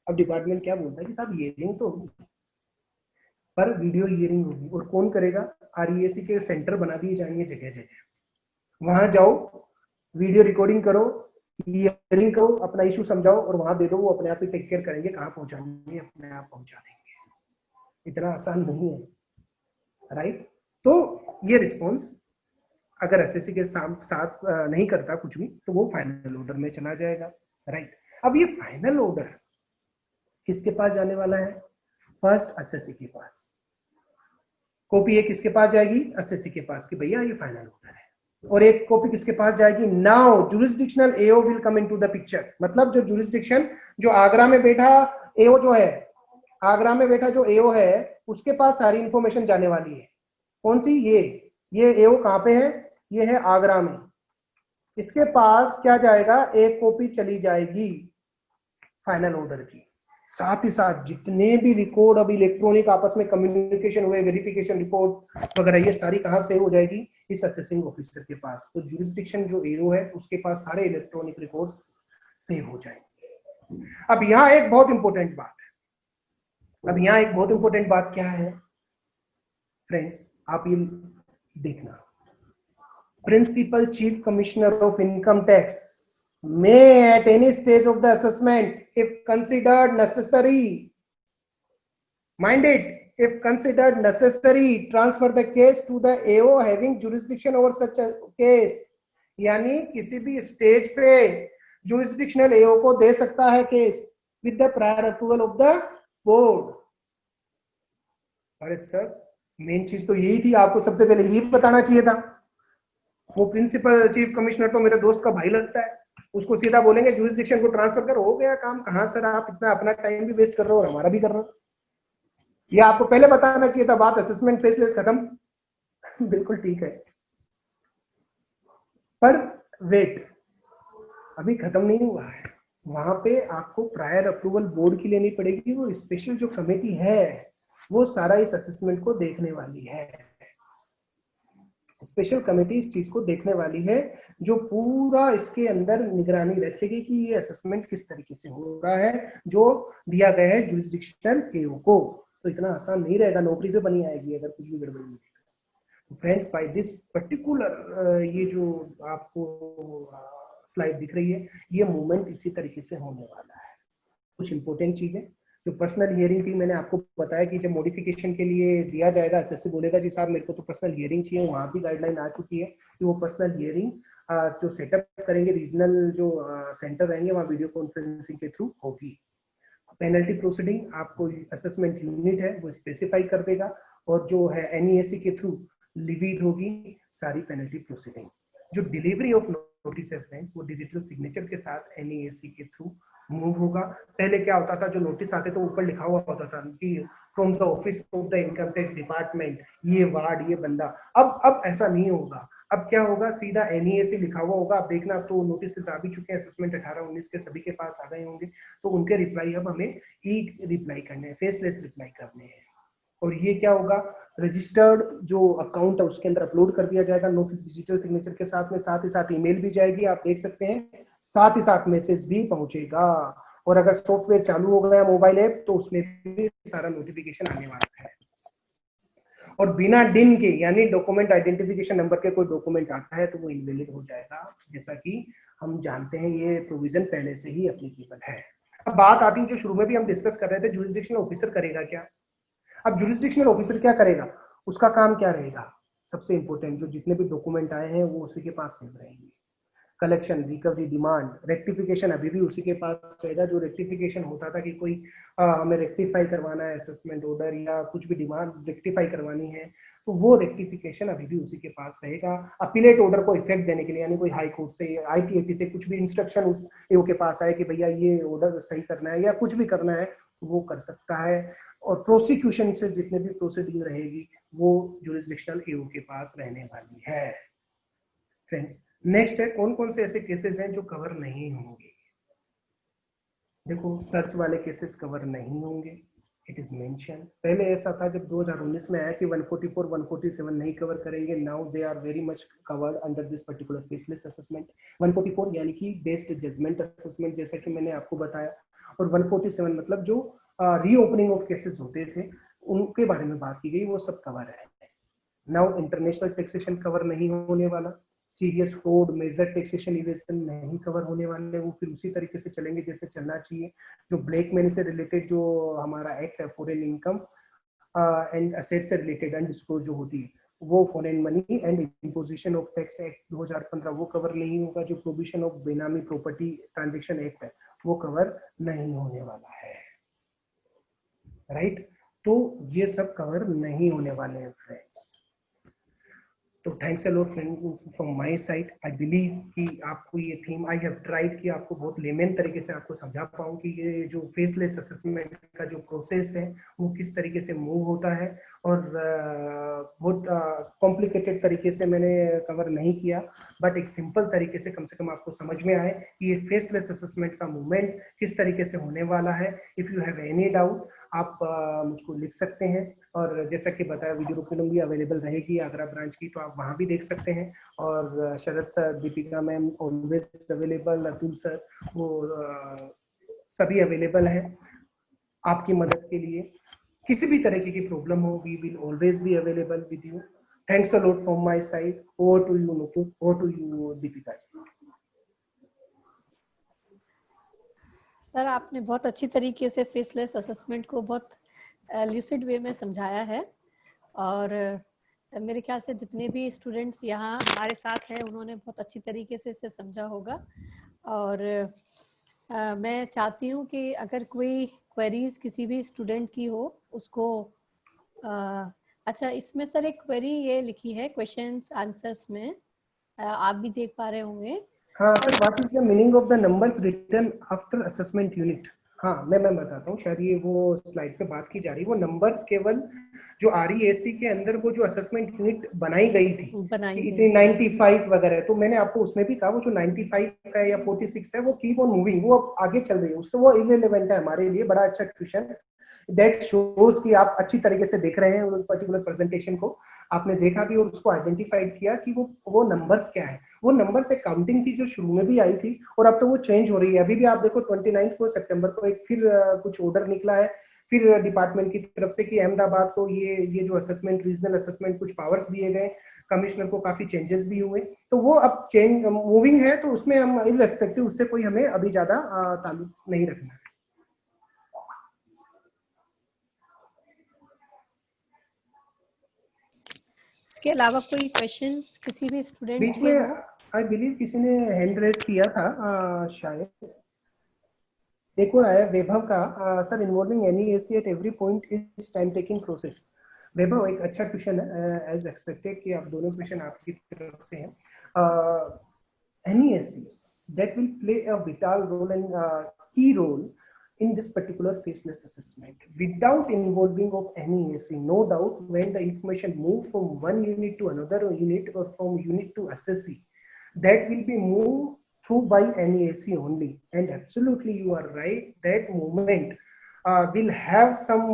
अब डिपार्टमेंट क्या बोलता है कि साहब हियरिंग तो होगी पर वीडियो हियरिंग होगी, और कौन करेगा, आरईएसी के सेंटर बना दिए जाएंगे जगह जगह, वहां जाओ, वीडियो रिकॉर्डिंग करो, हियरिंग करो, अपना इशू समझाओ और वहां दे दो, वो अपने आप ही टेक केयर करेंगे, कहाँ पहुंचानी है अपने आप पहुंचा देंगे। इतना आसान नहीं है, राइट। तो ये रिस्पॉन्स अगर एसएससी के साथ नहीं करता कुछ भी, तो वो फाइनल ऑर्डर में चला जाएगा, राइट। अब ये फाइनल ऑर्डर किसके पास जाने वाला है, फर्स्ट एसएससी के पास, कॉपी एक किसके पास जाएगी, एसएससी के पास कि भैया ये फाइनल ऑर्डर है, और एक कॉपी किसके पास जाएगी, now jurisdictional AO will come into the picture. मतलब जो जुरिस्डिक्शन, जो आगरा में बैठा एओ जो है, आगरा में बैठा जो एओ है, उसके पास सारी इंफॉर्मेशन जाने वाली है। कौन सी, ये एओ कहाँ पे है, ये है आगरा में, इसके पास क्या जाएगा, एक कॉपी चली जाएगी फाइनल ऑर्डर की, साथ ही साथ जितने भी रिकॉर्ड अभी इलेक्ट्रॉनिक आपस में कम्युनिकेशन हुए, वेरिफिकेशन रिपोर्ट वगैरह, ये सारी कहाँ सेव हो जाएगी, इस असेसिंग ऑफिसर के पास। तो जुरिस्डिक्शन जो एओ है उसके पास सारे इलेक्ट्रॉनिक रिकॉर्ड्स सेव हो जाएंगे। अब यहाँ एक बहुत इंपॉर्टेंट बात क्या है फ्रेंड्स, आप ये देखना, principal chief commissioner of income tax may at any stage of the assessment, if considered necessary, mind it, if considered necessary, transfer the case to the AO having jurisdiction over such a case। यानी किसी भी stage पे jurisdictional AO को दे सकता है case with the prior approval of the board। अरे sir main चीज तो यही थी, आपको सबसे पहले यही बताना चाहिए था। वो प्रिंसिपल चीफ कमिश्नर तो मेरे दोस्त का भाई लगता है, उसको सीधा बोलेंगे जुरिस्डिक्शन को ट्रांसफर कर, हो गया काम। कहां सर आप इतना अपना टाइम भी वेस्ट कर रहे हो और हमारा भी कर रहे हो। ये आपको पहले बताना चाहिए था, बात असेसमेंट फेसलेस खत्म। बिल्कुल ठीक है, पर वेट, अभी खत्म नहीं हुआ है। वहां पे आपको प्रायर अप्रूवल बोर्ड की लेनी पड़ेगी। वो स्पेशल जो कमेटी है वो सारा इस असेसमेंट को देखने वाली है। स्पेशल कमेटी इस चीज को देखने वाली है, जो पूरा इसके अंदर निगरानी रखेगी कि ये असेसमेंट किस तरीके से हो रहा है जो दिया गया है जुरिस्डिक्शनल एओ को। तो इतना आसान नहीं रहेगा, नौकरी पे बनी आएगी अगर कुछ भी गड़बड़ी नहीं। तो फ्रेंड्स, बाय दिस पर्टिकुलर ये जो आपको स्लाइड दिख रही है, ये मूवमेंट इसी तरीके से होने वाला है। कुछ इंपॉर्टेंट चीजें जो पर्सनल हियरिंग थी, मैंने आपको बताया कि जब मॉडिफिकेशन के लिए दिया जाएगा, एसएससी बोलेगा जी साहब मेरे को तो पर्सनल हियरिंग चाहिए, वहाँ भी गाइडलाइन आ चुकी है कि वो पर्सनल हियरिंग जो सेटअप करेंगे, रीजनल जो सेंटर रहेंगे वहाँ वीडियो कॉन्फ्रेंसिंग के थ्रू होगी। पेनल्टी प्रोसीडिंग आपको असेसमेंट यूनिट है वो स्पेसिफाई कर देगा, और जो है एनईएसी के थ्रू लिविड होगी सारी पेनल्टी प्रोसीडिंग। जो डिलीवरी ऑफ नोटिस है फ्रेंड्स, वो डिजिटल सिग्नेचर के साथ एनईएसी के थ्रू मूव होगा। पहले क्या होता था, जो नोटिस आते तो ऊपर लिखा हुआ होता था कि from the office of the income tax department, ये वार्ड, ये बंदा। अब ऐसा नहीं होगा। अब क्या होगा, सीधा एनईएसी लिखा हुआ होगा। आप देखना, तो नोटिस आ भी चुके हैं, असेसमेंट 18-19 के सभी के पास आ गए होंगे, तो उनके रिप्लाई अब हमें ई रिप्लाई करने हैं, फेसलेस रिप्लाई करने हैं। और ये क्या होगा, रजिस्टर्ड जो अकाउंट है उसके अंदर अपलोड कर दिया जाएगा नोटिस डिजिटल सिग्नेचर के साथ में। साथ ही साथ ईमेल भी जाएगी, आप देख सकते हैं, साथ ही साथ मैसेज भी पहुंचेगा। और अगर सॉफ्टवेयर चालू हो गया मोबाइल ऐप, तो उसमें भी सारा नोटिफिकेशन आने वाला है। और बिना डिन के, यानी डॉक्यूमेंट आइडेंटिफिकेशन नंबर के कोई डॉक्यूमेंट आता है तो वो इनवैलिड हो जाएगा, जैसा कि हम जानते हैं ये प्रोविजन पहले से ही एप्लीकेबल है। अब बात आती है जो शुरू में भी हम डिस्कस कर रहे थे, जुरिस्डिक्शनल ऑफिसर करेगा क्या। अब जुरिस्डिक्शनल ऑफिसर क्या करेगा, उसका काम क्या रहेगा, सबसे इंपॉर्टेंट जो जितने भी डॉक्यूमेंट आए हैं वो उसी के पास सेव रहेंगे। कलेक्शन, रिकवरी, डिमांड, रेक्टिफिकेशन अभी भी उसी के पास रहेगा। जो रेक्टिफिकेशन होता था कि कोई हमें रेक्टिफाई करवाना है असेसमेंट ऑर्डर या कुछ भी डिमांड रेक्टिफाई करवानी है, तो वो रेक्टिफिकेशन अभी भी उसी के पास रहेगा। अपीलेट ऑर्डर को इफेक्ट देने के लिए, यानी कोई हाई कोर्ट से, आईटीएटी से कुछ भी इंस्ट्रक्शन उस एओ के पास आए कि भैया ये ऑर्डर सही करना है या कुछ भी करना है, वो कर सकता है। और प्रोसिक्यूशन से जितने भी प्रोसीडिंग रहेगी वो जुरिस्डिक्शनल एओ के पास रहने वाली है। फ्रेंड्स, नेक्स्ट है कौन कौन से ऐसे केसेस हैं जो कवर नहीं होंगे। देखो, सर्च वाले केसेस कवर नहीं होंगे, इट इज मेंशन। पहले ऐसा था जब 2019 में आया कि 144, 147 नहीं कवर करेंगे। Now they are very much covered under this particular faceless assessment. 144 यानी कि बेस्ड जजमेंट असेसमेंट, जैसा कि मैंने आपको बताया, और 147 मतलब जो रीओपनिंग ऑफ केसेस होते थे उनके बारे में बात की गई, वो सब कवर है। नाउ इंटरनेशनल टैक्सेशन कवर नहीं होने वाला, serious fraud, major taxation evasion नहीं कवर होने वाले, वो फिर उसी तरीके से चलेंगे जैसे चलना चाहिए। जो ब्लैक मनी से रिलेटेड जो हमारा एक्ट है, फॉरेन इनकम एंड असेट से रिलेटेड अनडिस्क्लोज जो होती है, वो foreign money and imposition of tax act 2015 वो कवर नहीं होगा। जो प्रोविजन ऑफ बेनामी प्रॉपर्टी ट्रांजेक्शन एक्ट है वो कवर नहीं होने वाला है, राइट। तो ये सब कवर नहीं होने वाले हैं फ्रेंड्स। तो thanks a lot from my side. I believe कि आपको ये थीम, आई हैव ट्राइड कि आपको बहुत लेमन तरीके से आपको समझा पाऊँ कि ये जो फेसलेस असेसमेंट का जो प्रोसेस है वो किस तरीके से मूव होता है। और बहुत कॉम्प्लिकेटेड तरीके से मैंने कवर नहीं किया, बट एक सिंपल तरीके से कम आपको समझ में आए कि ये फेसलेस असेसमेंट का मूवमेंट किस तरीके से होने वाला है। If you have any doubt आप मुझको लिख सकते हैं। और जैसा कि बताया वीडियो रिकॉर्डिंग भी अवेलेबल रहेगी आगरा ब्रांच की, तो आप वहाँ भी देख सकते हैं। और Sharad sir, Deepika ma'am always available, Atul sir वो सभी अवेलेबल हैं आपकी मदद के लिए। किसी भी तरह की प्रॉब्लम हो, we will always be available with you. Thanks a lot from my side. Over to you Nupur, over to you Deepika. Sir आपने बहुत अच्छी तरीके से फेसलेस असेसमेंट को बहुत ल्यूसिड वे में समझाया है, और मेरे ख्याल से जितने भी स्टूडेंट्स यहाँ हमारे साथ हैं उन्होंने बहुत अच्छी तरीके से इसे समझा होगा। और मैं चाहती हूँ कि अगर कोई क्वेरीज किसी भी स्टूडेंट की हो उसको अच्छा, इसमें सर एक क्वेरी ये लिखी है क्वेश्चंस आंसर्स में, आप भी देख पा रहे होंगे। हाँ sir, what is the meaning of the numbers written after assessment unit? हाँ मैं बताता हूँ, शायद ये वो स्लाइड पे बात की जा रही है। वो नंबर्स केवल जो REAC के अंदर वो जो असेसमेंट यूनिट बनाई गई थी कि इतनी 95 वगैरह, तो मैंने आपको उसमें भी कहा वो जो 95 है या 46 है वो कीप ऑन मूविंग, वो अब आगे चल रही है, उससे वो इररिलेवेंट है हमारे लिए। बड़ा अच्छा क्वेश्चन दैट शोज कि आप अच्छी तरीके से देख रहे हैं उस पर्टिकुलर प्रेजेंटेशन को, आपने देखा भी और उसको आइडेंटिफाइड किया कि वो नंबर्स क्या है। वो नंबर्स एक काउंटिंग थी जो शुरू में भी आई थी और अब तो वो चेंज हो रही है। अभी भी आप देखो 29 को सितंबर को एक फिर कुछ ऑर्डर निकला है फिर डिपार्टमेंट की तरफ से कि अहमदाबाद को ये जो असेसमेंट, रीजनल असेसमेंट कुछ पावर्स दिए गए, कमिश्नर को काफी चेंजेस भी हुए, तो वो अब चेंज मूविंग है, तो उसमें हम इररेस्पेक्टिव उससे कोई हमें अभी ज्यादा ताल्लुक नहीं रखना है। इसके अलावा कोई क्वेश्चंस किसी भी स्टूडेंट बीच के में हो? आई बिलीव किसी ने हैंड रेज किया था, शायद एक और आया वैभव का, sir involving NEAC at every point is time taking process. Vaibhav एक अच्छा क्वेश्चन है, एज एक्सपेक्टेड कि आप दोनों क्वेश्चन आपकी तरफ से हैं। NEAC that will play a vital role and key role in this particular faceless assessment. Without involving of NEAC, no doubt when the information move from one unit to another unit or from unit to assessee, that will be moved through by NEAC only. And absolutely you are right, that movement will have some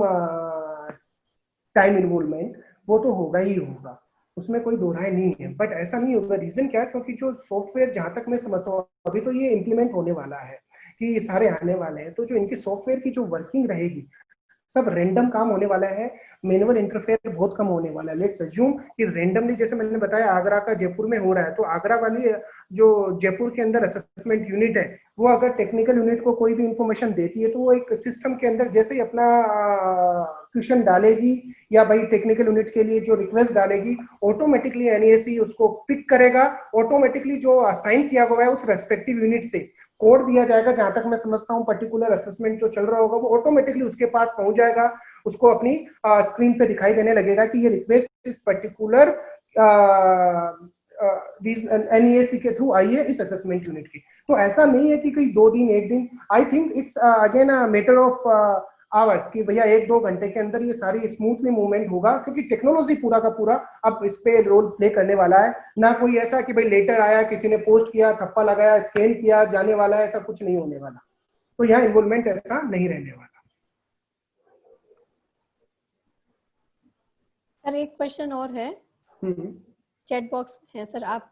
time involvement, वो तो होगा ही होगा, उसमें कोई दो राय नहीं है। But ऐसा नहीं होगा, रीजन क्या है, क्योंकि जो सॉफ्टवेयर जहां तक मैं समझता हूँ अभी तो ये इम्प्लीमेंट होने वाला है कि ये सारे आने वाले हैं, तो जो इनकी सॉफ्टवेयर की जो वर्किंग रहेगी सब रैंडम काम होने वाला है, मैनुअल इंटरफेयर बहुत कम होने वाला है। लेट्स अज्यूम कि रैंडमली, जैसे मैंने बताया आगरा का जयपुर में हो रहा है, तो आगरा वाली जो जयपुर के अंदर असेसमेंट यूनिट है वो अगर टेक्निकल यूनिट को कोई भी इंफॉर्मेशन देती है तो वो एक सिस्टम के अंदर जैसे ही अपना क्वेश्चन डालेगी या भाई टेक्निकल यूनिट के लिए जो रिक्वेस्ट डालेगी, ऑटोमेटिकली NEAC उसको पिक करेगा, ऑटोमेटिकली जो असाइन किया हुआ है उस रेस्पेक्टिव यूनिट से कोड दिया जाएगा, जहां तक मैं समझता हूं पर्टिकुलर असेसमेंट जो चल रहा होगा वो ऑटोमेटिकली उसके पास पहुंच जाएगा, उसको अपनी स्क्रीन पे दिखाई देने लगेगा कि ये रिक्वेस्ट इस पर्टिकुलर NEAC के थ्रू आई है इस असेसमेंट यूनिट की। तो ऐसा नहीं है कि कोई 2 दिन 1 दिन, I think it's again a matter of hours कि भैया 1-2 घंटे के अंदर ये सारी स्मूथली मूवमेंट होगा, क्योंकि टेक्नोलॉजी पूरा का पूरा अब इस पे रोल प्ले करने वाला है। ना कोई ऐसा कि भाई लेटर आया, किसी ने पोस्ट किया, थप्पा लगाया, स्कैन किया, जाने वाला है, ऐसा कुछ नहीं होने वाला। तो यहाँ इन्वॉल्वमेंट ऐसा नहीं रहने वाला। सर एक क्वेश्चन और है, चैट बॉक्स में है सर, आप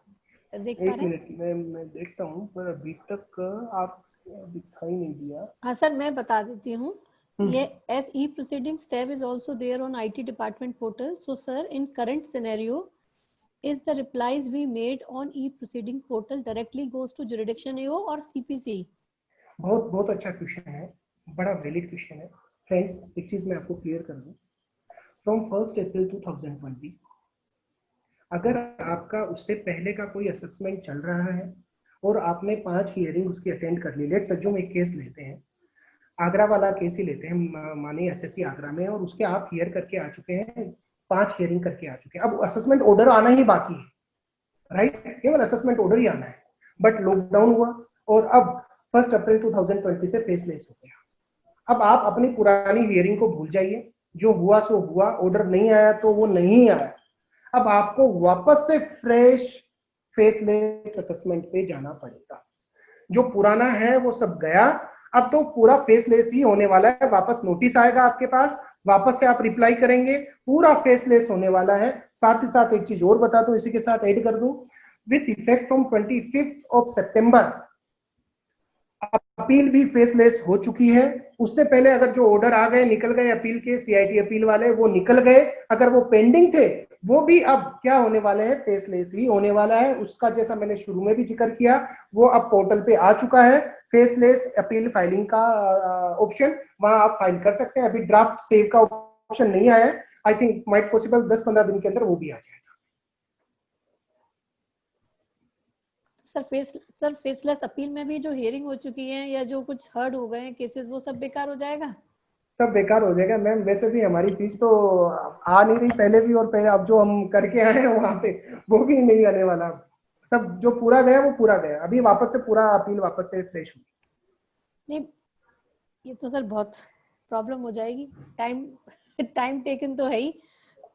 देख पा रहे हैं? एक मिनट मैं देखता हूँ, पर अभी तक आप दिखाई नहीं दिया। हाँ सर, मैं बता देती हूँ। ये as e-proceedings tab is also there on IT department portal. So sir, in current scenario, is the replies we made on e-proceedings portal directly goes to jurisdiction AO or CPC? बहुत अच्छा question है, बड़ा valid question है। Friends एक चीज मैं आपको clear कर दूं, फ्रॉम 1 अप्रैल 2020 अगर आपका उससे पहले का कोई असेसमेंट चल रहा है और आपने 5 हियरिंग उसकी अटेंड कर ली, लेट्स अज्यूम एक केस लेते हैं, आगरा वाला केस ही लेते हैं, मानिए SSC आगरा में, और उसके आप हियर करके आ चुके हैं, 5 हियरिंग करके आ चुके हैं, अब असेसमेंट ऑर्डर आना ही बाकी है, राइट, केवल असेसमेंट ऑर्डर ही आना है। बट लॉकडाउन हुआ और अब 1 अप्रैल 2020 से फेसलेस हो गया। अब आप अपनी पुरानी हियरिंग को भूल जाइए, जो हुआ सो हुआ, ऑर्डर नहीं आया तो वो नहीं आया, अब आपको वापस से फ्रेश फेसलेस असेसमेंट पे जाना पड़ेगा। जो पुराना है वो सब गया, अब तो पूरा फेसलेस ही होने वाला है, वापस नोटिस आएगा आपके पास, वापस से आप रिप्लाई करेंगे, पूरा फेसलेस होने वाला है। साथ ही साथ एक चीज और बता दूं, इसी के साथ ऐड कर दूं, with effect from 25 September appeal भी फेसलेस हो चुकी है। उससे पहले अगर जो ऑर्डर आ गए, निकल गए अपील के, सीआईटी अपील वाले वो निकल गए, अगर वो पेंडिंग थे वो भी अब क्या होने वाले हैं, फेसलेस ही होने वाला है। उसका जैसा मैंने शुरू में भी जिक्र किया, वो अब पोर्टल पे आ चुका है, फेसलेस अपील फाइलिंग का ऑप्शन, वहां आप फाइल कर सकते हैं। अभी ड्राफ्ट सेव का ऑप्शन नहीं आया है, आई थिंक माइट पॉसिबल 10-15 दिन के अंदर वो भी आ जाएगा। सर फेसलेस अपील में भी जो हियरिंग हो चुकी है या जो कुछ हर्ड हो गए हैं केसेस, वो सब बेकार हो जाएगा? सब बेकार हो जाएगा मैम। वैसे भी हमारी फीस तो आ नहीं रही पहले भी, और पहले अब जो हम करके आए हैं वहां पे वो भी नहीं आने वाला। सब जो पूरा गया वो पूरा गया, अभी वापस से पूरा अपील वापस से फ्रेश होगी। नहीं, ये तो सर बहुत प्रॉब्लम हो जाएगी। टाइम टेकन तो है ही,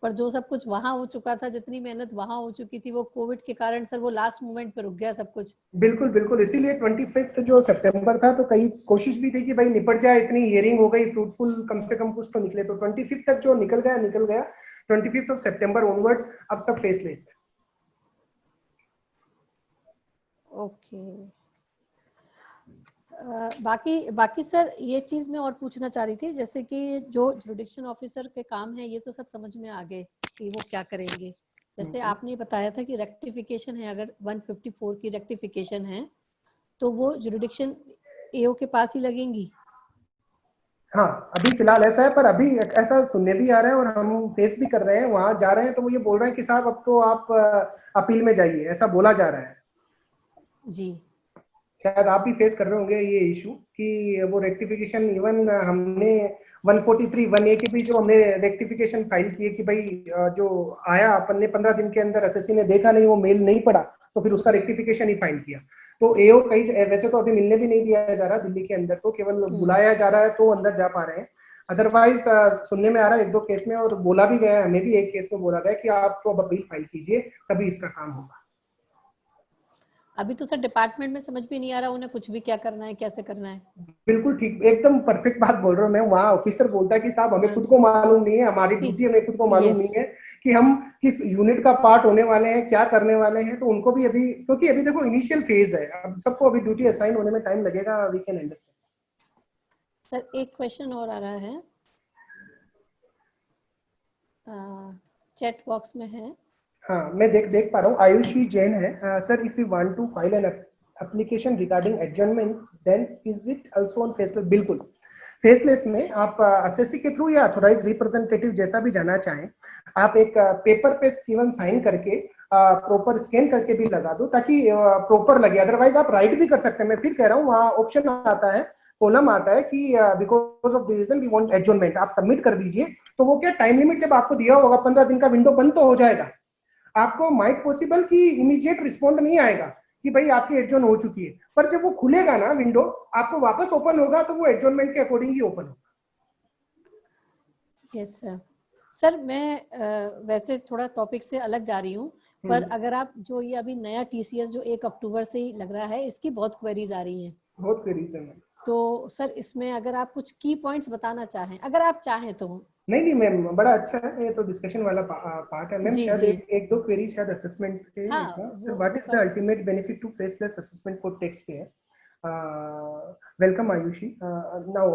पर जो सब कुछ वहां हो चुका था, जितनी मेहनत वहां हो चुकी थी, वो कोविड के कारण सर वो लास्ट मोमेंट पे रुक गया सब कुछ। बिल्कुल बिल्कुल, इसीलिए 25 जो सितंबर था तो कई कोशिश भी थी कि भाई निपट जाए, इतनी हियरिंग हो गई फ्रूटफुल, कम से कम कुछ तो निकले। तो 25 तक जो निकल गया निकल गया। 25 सितंबर ऑनवर्ड्स अब सब फेसलेस है। ओके। बाकी सर ये चीज मैं और पूछना चाह रही थी, जैसे कि जो जुरिडिक्शन ऑफिसर के काम है ये तो सब समझ में आ गए कि वो क्या करेंगे। जैसे आपने बताया था कि रेक्टिफिकेशन है, अगर 154 की रेक्टिफिकेशन है तो वो जुरिडिक्शन एओ के पास ही लगेंगी। हाँ अभी फिलहाल ऐसा है, पर अभी ऐसा सुनने भी आ रहा है और हम फेस भी कर रहे हैं, वहां जा रहे हैं तो वो ये बोल रहे हैं कि साहब अब तो आप अपील में जाइए, ऐसा बोला जा रहा है। जी, शायद आप भी फेस कर रहे होंगे ये इशू कि वो रेक्टिफिकेशन, इवन हमने 143 1A के भी जो हमने रेक्टिफिकेशन फाइल किए कि भाई जो आया अपन ने 15 दिन के अंदर एसएससी ने देखा नहीं, वो मेल नहीं पड़ा, तो फिर उसका रेक्टिफिकेशन ही फाइल किया। तो एओ कहीं वैसे तो अभी मिलने भी नहीं दिया जा रहा दिल्ली के अंदर, तो केवल बुलाया जा रहा है तो अंदर जा पा रहे हैं। अदरवाइज सुनने में आ रहा है 1-2 केस में, और बोला भी गया है, हमें भी एक केस में बोला गया कि आप तो अब अपील फाइल कीजिए तभी इसका काम होगा। अभी तो सर डिपार्टमेंट में समझ भी नहीं आ रहा उन्हें कुछ भी क्या करना है, कैसे करना है। बिल्कुल ठीक, एकदम परफेक्ट बात बोल रहा हूँ मैं। वहाँ ऑफिसर बोलता है कि साहब हमें खुद को मालूम नहीं है, हमारी ड्यूटी हमें खुद को मालूम नहीं है कि हम किस यूनिट का पार्ट होने वाले हैं, क्या करने वाले हैं। तो उनको भी अभी, क्योंकि अभी देखो इनिशियल फेज है, अब सबको अभी ड्यूटी असाइन होने में टाइम लगेगा, वी कैन अंडरस्टैंड। सर एक क्वेश्चन और आ रहा है, चैट बॉक्स में है। हाँ मैं देख पा रहा हूँ, आयुषी जैन है। Sir if you want to file an application regarding adjournment then is it also on faceless? बिल्कुल, फेसलेस में आप एसएससी के थ्रू या ऑथोराइज रिप्रेजेंटेटिव जैसा भी जाना चाहें, आप एक पेपर पे केवल साइन करके प्रॉपर स्कैन करके भी लगा दो ताकि प्रॉपर लगे। अदरवाइज आप राइट भी कर सकते हैं। मैं फिर कह रहा हूँ, वहाँ ऑप्शन आता है, कॉलम आता है कि because of the reason we want adjournment, आप सबमिट कर दीजिए। तो वो क्या टाइम लिमिट जब आपको दिया होगा 15 दिन का विंडो बंद तो हो जाएगा, आपको माइट पॉसिबल कि इमीडिएट रिस्पॉन्ड नहीं आएगा कि भाई आपकी एडजॉर्न हो चुकी है, पर जब वो खुलेगा ना विंडो, आपको वापस ओपन होगा तो वो एडजॉर्नमेंट के अकॉर्डिंग ही ओपन होगा। Yes sir. सर मैं वैसे थोड़ा टॉपिक से अलग जा रही हूँ, पर अगर आप जो ये अभी नया टीसीएस जो 1 अक्टूबर से ही लग रहा है, इसकी बहुत क्वेरीज आ रही हैं। बहुत क्वेरीज है। तो सर इसमें अगर आप कुछ की पॉइंट्स बताना चाहें, अगर आप चाहें तो। नहीं मैम, बड़ा अच्छा है, ये तो डिस्कशन वाला पार्ट है मैम। शायद एक दो क्वेरी शायद असेसमेंट के, sir what is the ultimate benefit to faceless assessment for text पे है। वेलकम आयुषी। नाउ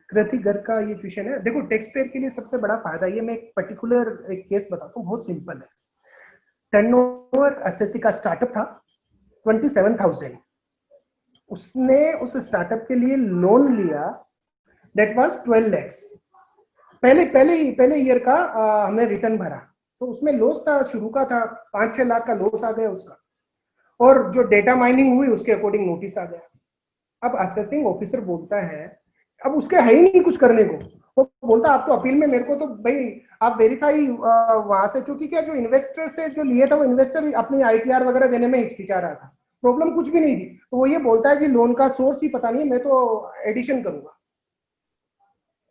कृति गर्ग का ये क्वेश्चन है। देखो टेक्स्ट पेयर के लिए सबसे बड़ा फायदा ये, मैं एक पर्टिकुलर एक केस बताता हूँ, बहुत सिंपल है। टर्नओवर एसएससी का स्टार्टअप था 27,000, उसने उस स्टार्टअप के लिए लोन लिया, दैट वाज 12 lakhs। पहले ईयर का हमने रिटर्न भरा, तो उसमें लॉस था, शुरू का था 5-6 लाख का लॉस आ गया उसका, और जो डेटा माइनिंग हुई उसके अकॉर्डिंग नोटिस आ गया। अब असेसिंग ऑफिसर बोलता है, अब उसके है ही नहीं कुछ करने को, वो बोलता आप तो अपील में, मेरे को तो भाई आप वेरीफाई वहां से, क्योंकि क्या जो इन्वेस्टर से जो लिए था वो इन्वेस्टर अपनी आईटीआर वगैरह देने में हिचकिचा रहा था, प्रॉब्लम कुछ भी नहीं थी। तो वो ये बोलता है कि लोन का सोर्स ही पता नहीं, मैं तो एडिशन करूंगा।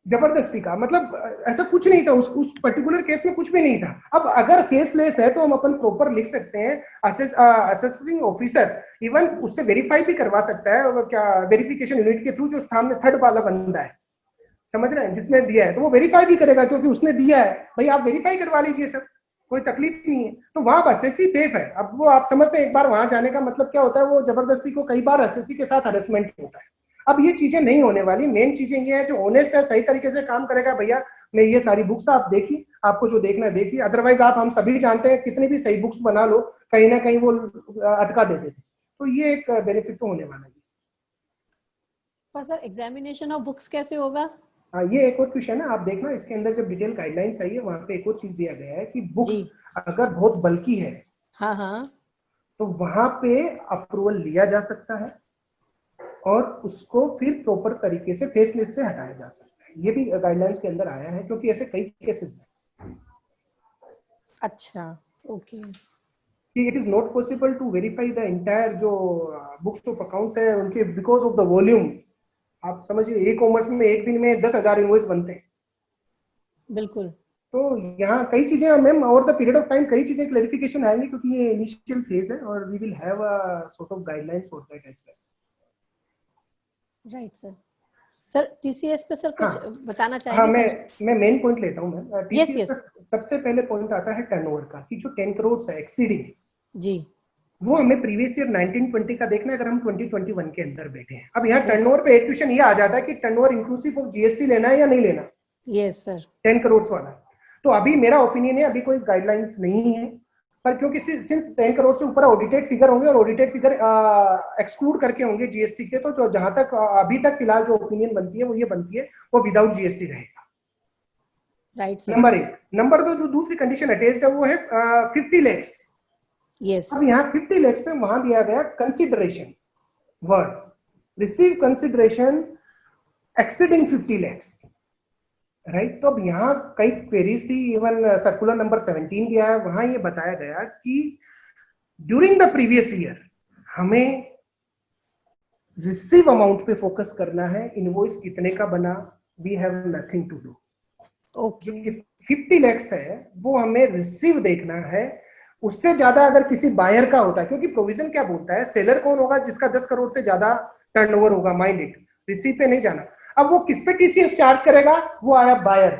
जबरदस्ती का मतलब ऐसा कुछ नहीं था, उस पर्टिकुलर केस में कुछ भी नहीं था। अब अगर फेसलेस है तो हम अपन प्रॉपर लिख सकते हैं, असेसिंग ऑफिसर इवन उससे वेरीफाई भी करवा सकता है, और क्या वेरिफिकेशन यूनिट के थ्रू जो सामने थर्ड वाला बंदा है, समझ रहे हैं, जिसने दिया है, तो वो वेरीफाई भी करेगा क्योंकि उसने दिया है, भाई आप वेरीफाई करवा लीजिए सर, कोई तकलीफ नहीं है। तो वहां असेसी सेफ है। अब वो आप समझते हैं एक बार वहां जाने का मतलब क्या होता है, वो जबरदस्ती को कई बार असेसी के साथ हरेसमेंट होता है। अब ये चीजें नहीं होने वाली। मेन चीजें ये है जो ऑनेस्ट है, सही तरीके से काम करेगा, भैया मैं ये सारी बुक्स आप देखिए, आपको जो देखना है देखिए, अदरवाइज आप हम सभी जानते हैं कितनी भी सही बुक्स बना लो कहीं ना कहीं वो अटका देते थे। तो ये एक बेनिफिट तो होने वाला है। पर सर एग्जामिनेशन ऑफ बुक्स कैसे होगा? ये एक और क्वेश्चन है, आप देखना इसके अंदर जब डिटेल गाइडलाइंस आई है वहां पे एक और चीज दिया गया है कि बुक्स अगर बहुत बल्कि है हाँ हाँ, तो वहां पे अप्रूवल लिया जा सकता है और उसको फिर प्रॉपर तरीके से फेस लिस्ट से हटाया जा सकता है। ये भी गाइडलाइंस के अंदर आया है क्योंकि ऐसे कई केसेस हैं। अच्छा, okay. It is not possible to verify the entire जो बुक्स ऑफ अकाउंट्स है उनके बिकॉज ऑफ द वॉल्यूम। आप समझिए ई कॉमर्स में एक दिन में 10,000 इनवॉइस बनते हैं। बिल्कुल। तो यहाँ कई चीजें ma'am over the period of time कई चीजें क्लैरिफिकेशन आएंगी क्योंकि ये इनिशियल फेज है और we will have a sort of guidelines for that as well. Right sir. Sir TCS पे सर कुछ बताना हाँ, चाहेंगे सर? मैं मेन पॉइंट लेता हूँ मैम। यस टीसीएस का सबसे पहले पॉइंट आता है टर्नओवर का, कि जो 10 करोड़ है एक्सीडिंग, जी, वो हमें प्रीवियस ईयर 1920 का देखना है अगर हम 2021 के अंदर बैठे हैं। अब यहाँ टर्नओवर पे एक क्वेश्चन ये आ जाता है कि टर्नओवर इंक्लूसिव ऑफ जीएसटी लेना है या नहीं लेना। Yes sir. 10 करोड़ वाला। तो अभी मेरा ओपिनियन है अभी कोई गाइडलाइंस नहीं है, पर क्योंकि सिंस 10 करोड़ से ऊपर ऑडिटेड फिगर होंगे और ऑडिटेड फिगर एक्सक्लूड करके होंगे जीएसटी के, तो जो जहां तक अभी तक फिलहाल जो ओपिनियन बनती है वो ये बनती है वो विदाउट जीएसटी रहेगा। Right sir. नंबर 1। नंबर 2 जो दूसरी कंडीशन अटैच्ड है वो है 50 lakhs। यस। अब यहाँ 50 lakhs पे वहां दिया गया consideration word, receive consideration exceeding 50 lakhs, right. तो अब यहाँ कई क्वेरीज थी, इवन सर्कुलर नंबर 17 गया है, वहां ये बताया गया कि ड्यूरिंग द प्रीवियस ईयर हमें रिसीव अमाउंट पे फोकस करना है, इनवॉइस कितने का बना we have nothing to do. Okay. 50 lakhs है वो हमें रिसीव देखना है, उससे ज्यादा अगर किसी बायर का होता है, क्योंकि प्रोविजन क्या बोलता है, सेलर कौन होगा जिसका 10 करोड़ से ज्यादा टर्नओवर होगा, माइंड इट, रिसीव पे नहीं जाना। अब वो किस पे टीसीएस चार्ज करेगा, वो आया बायर।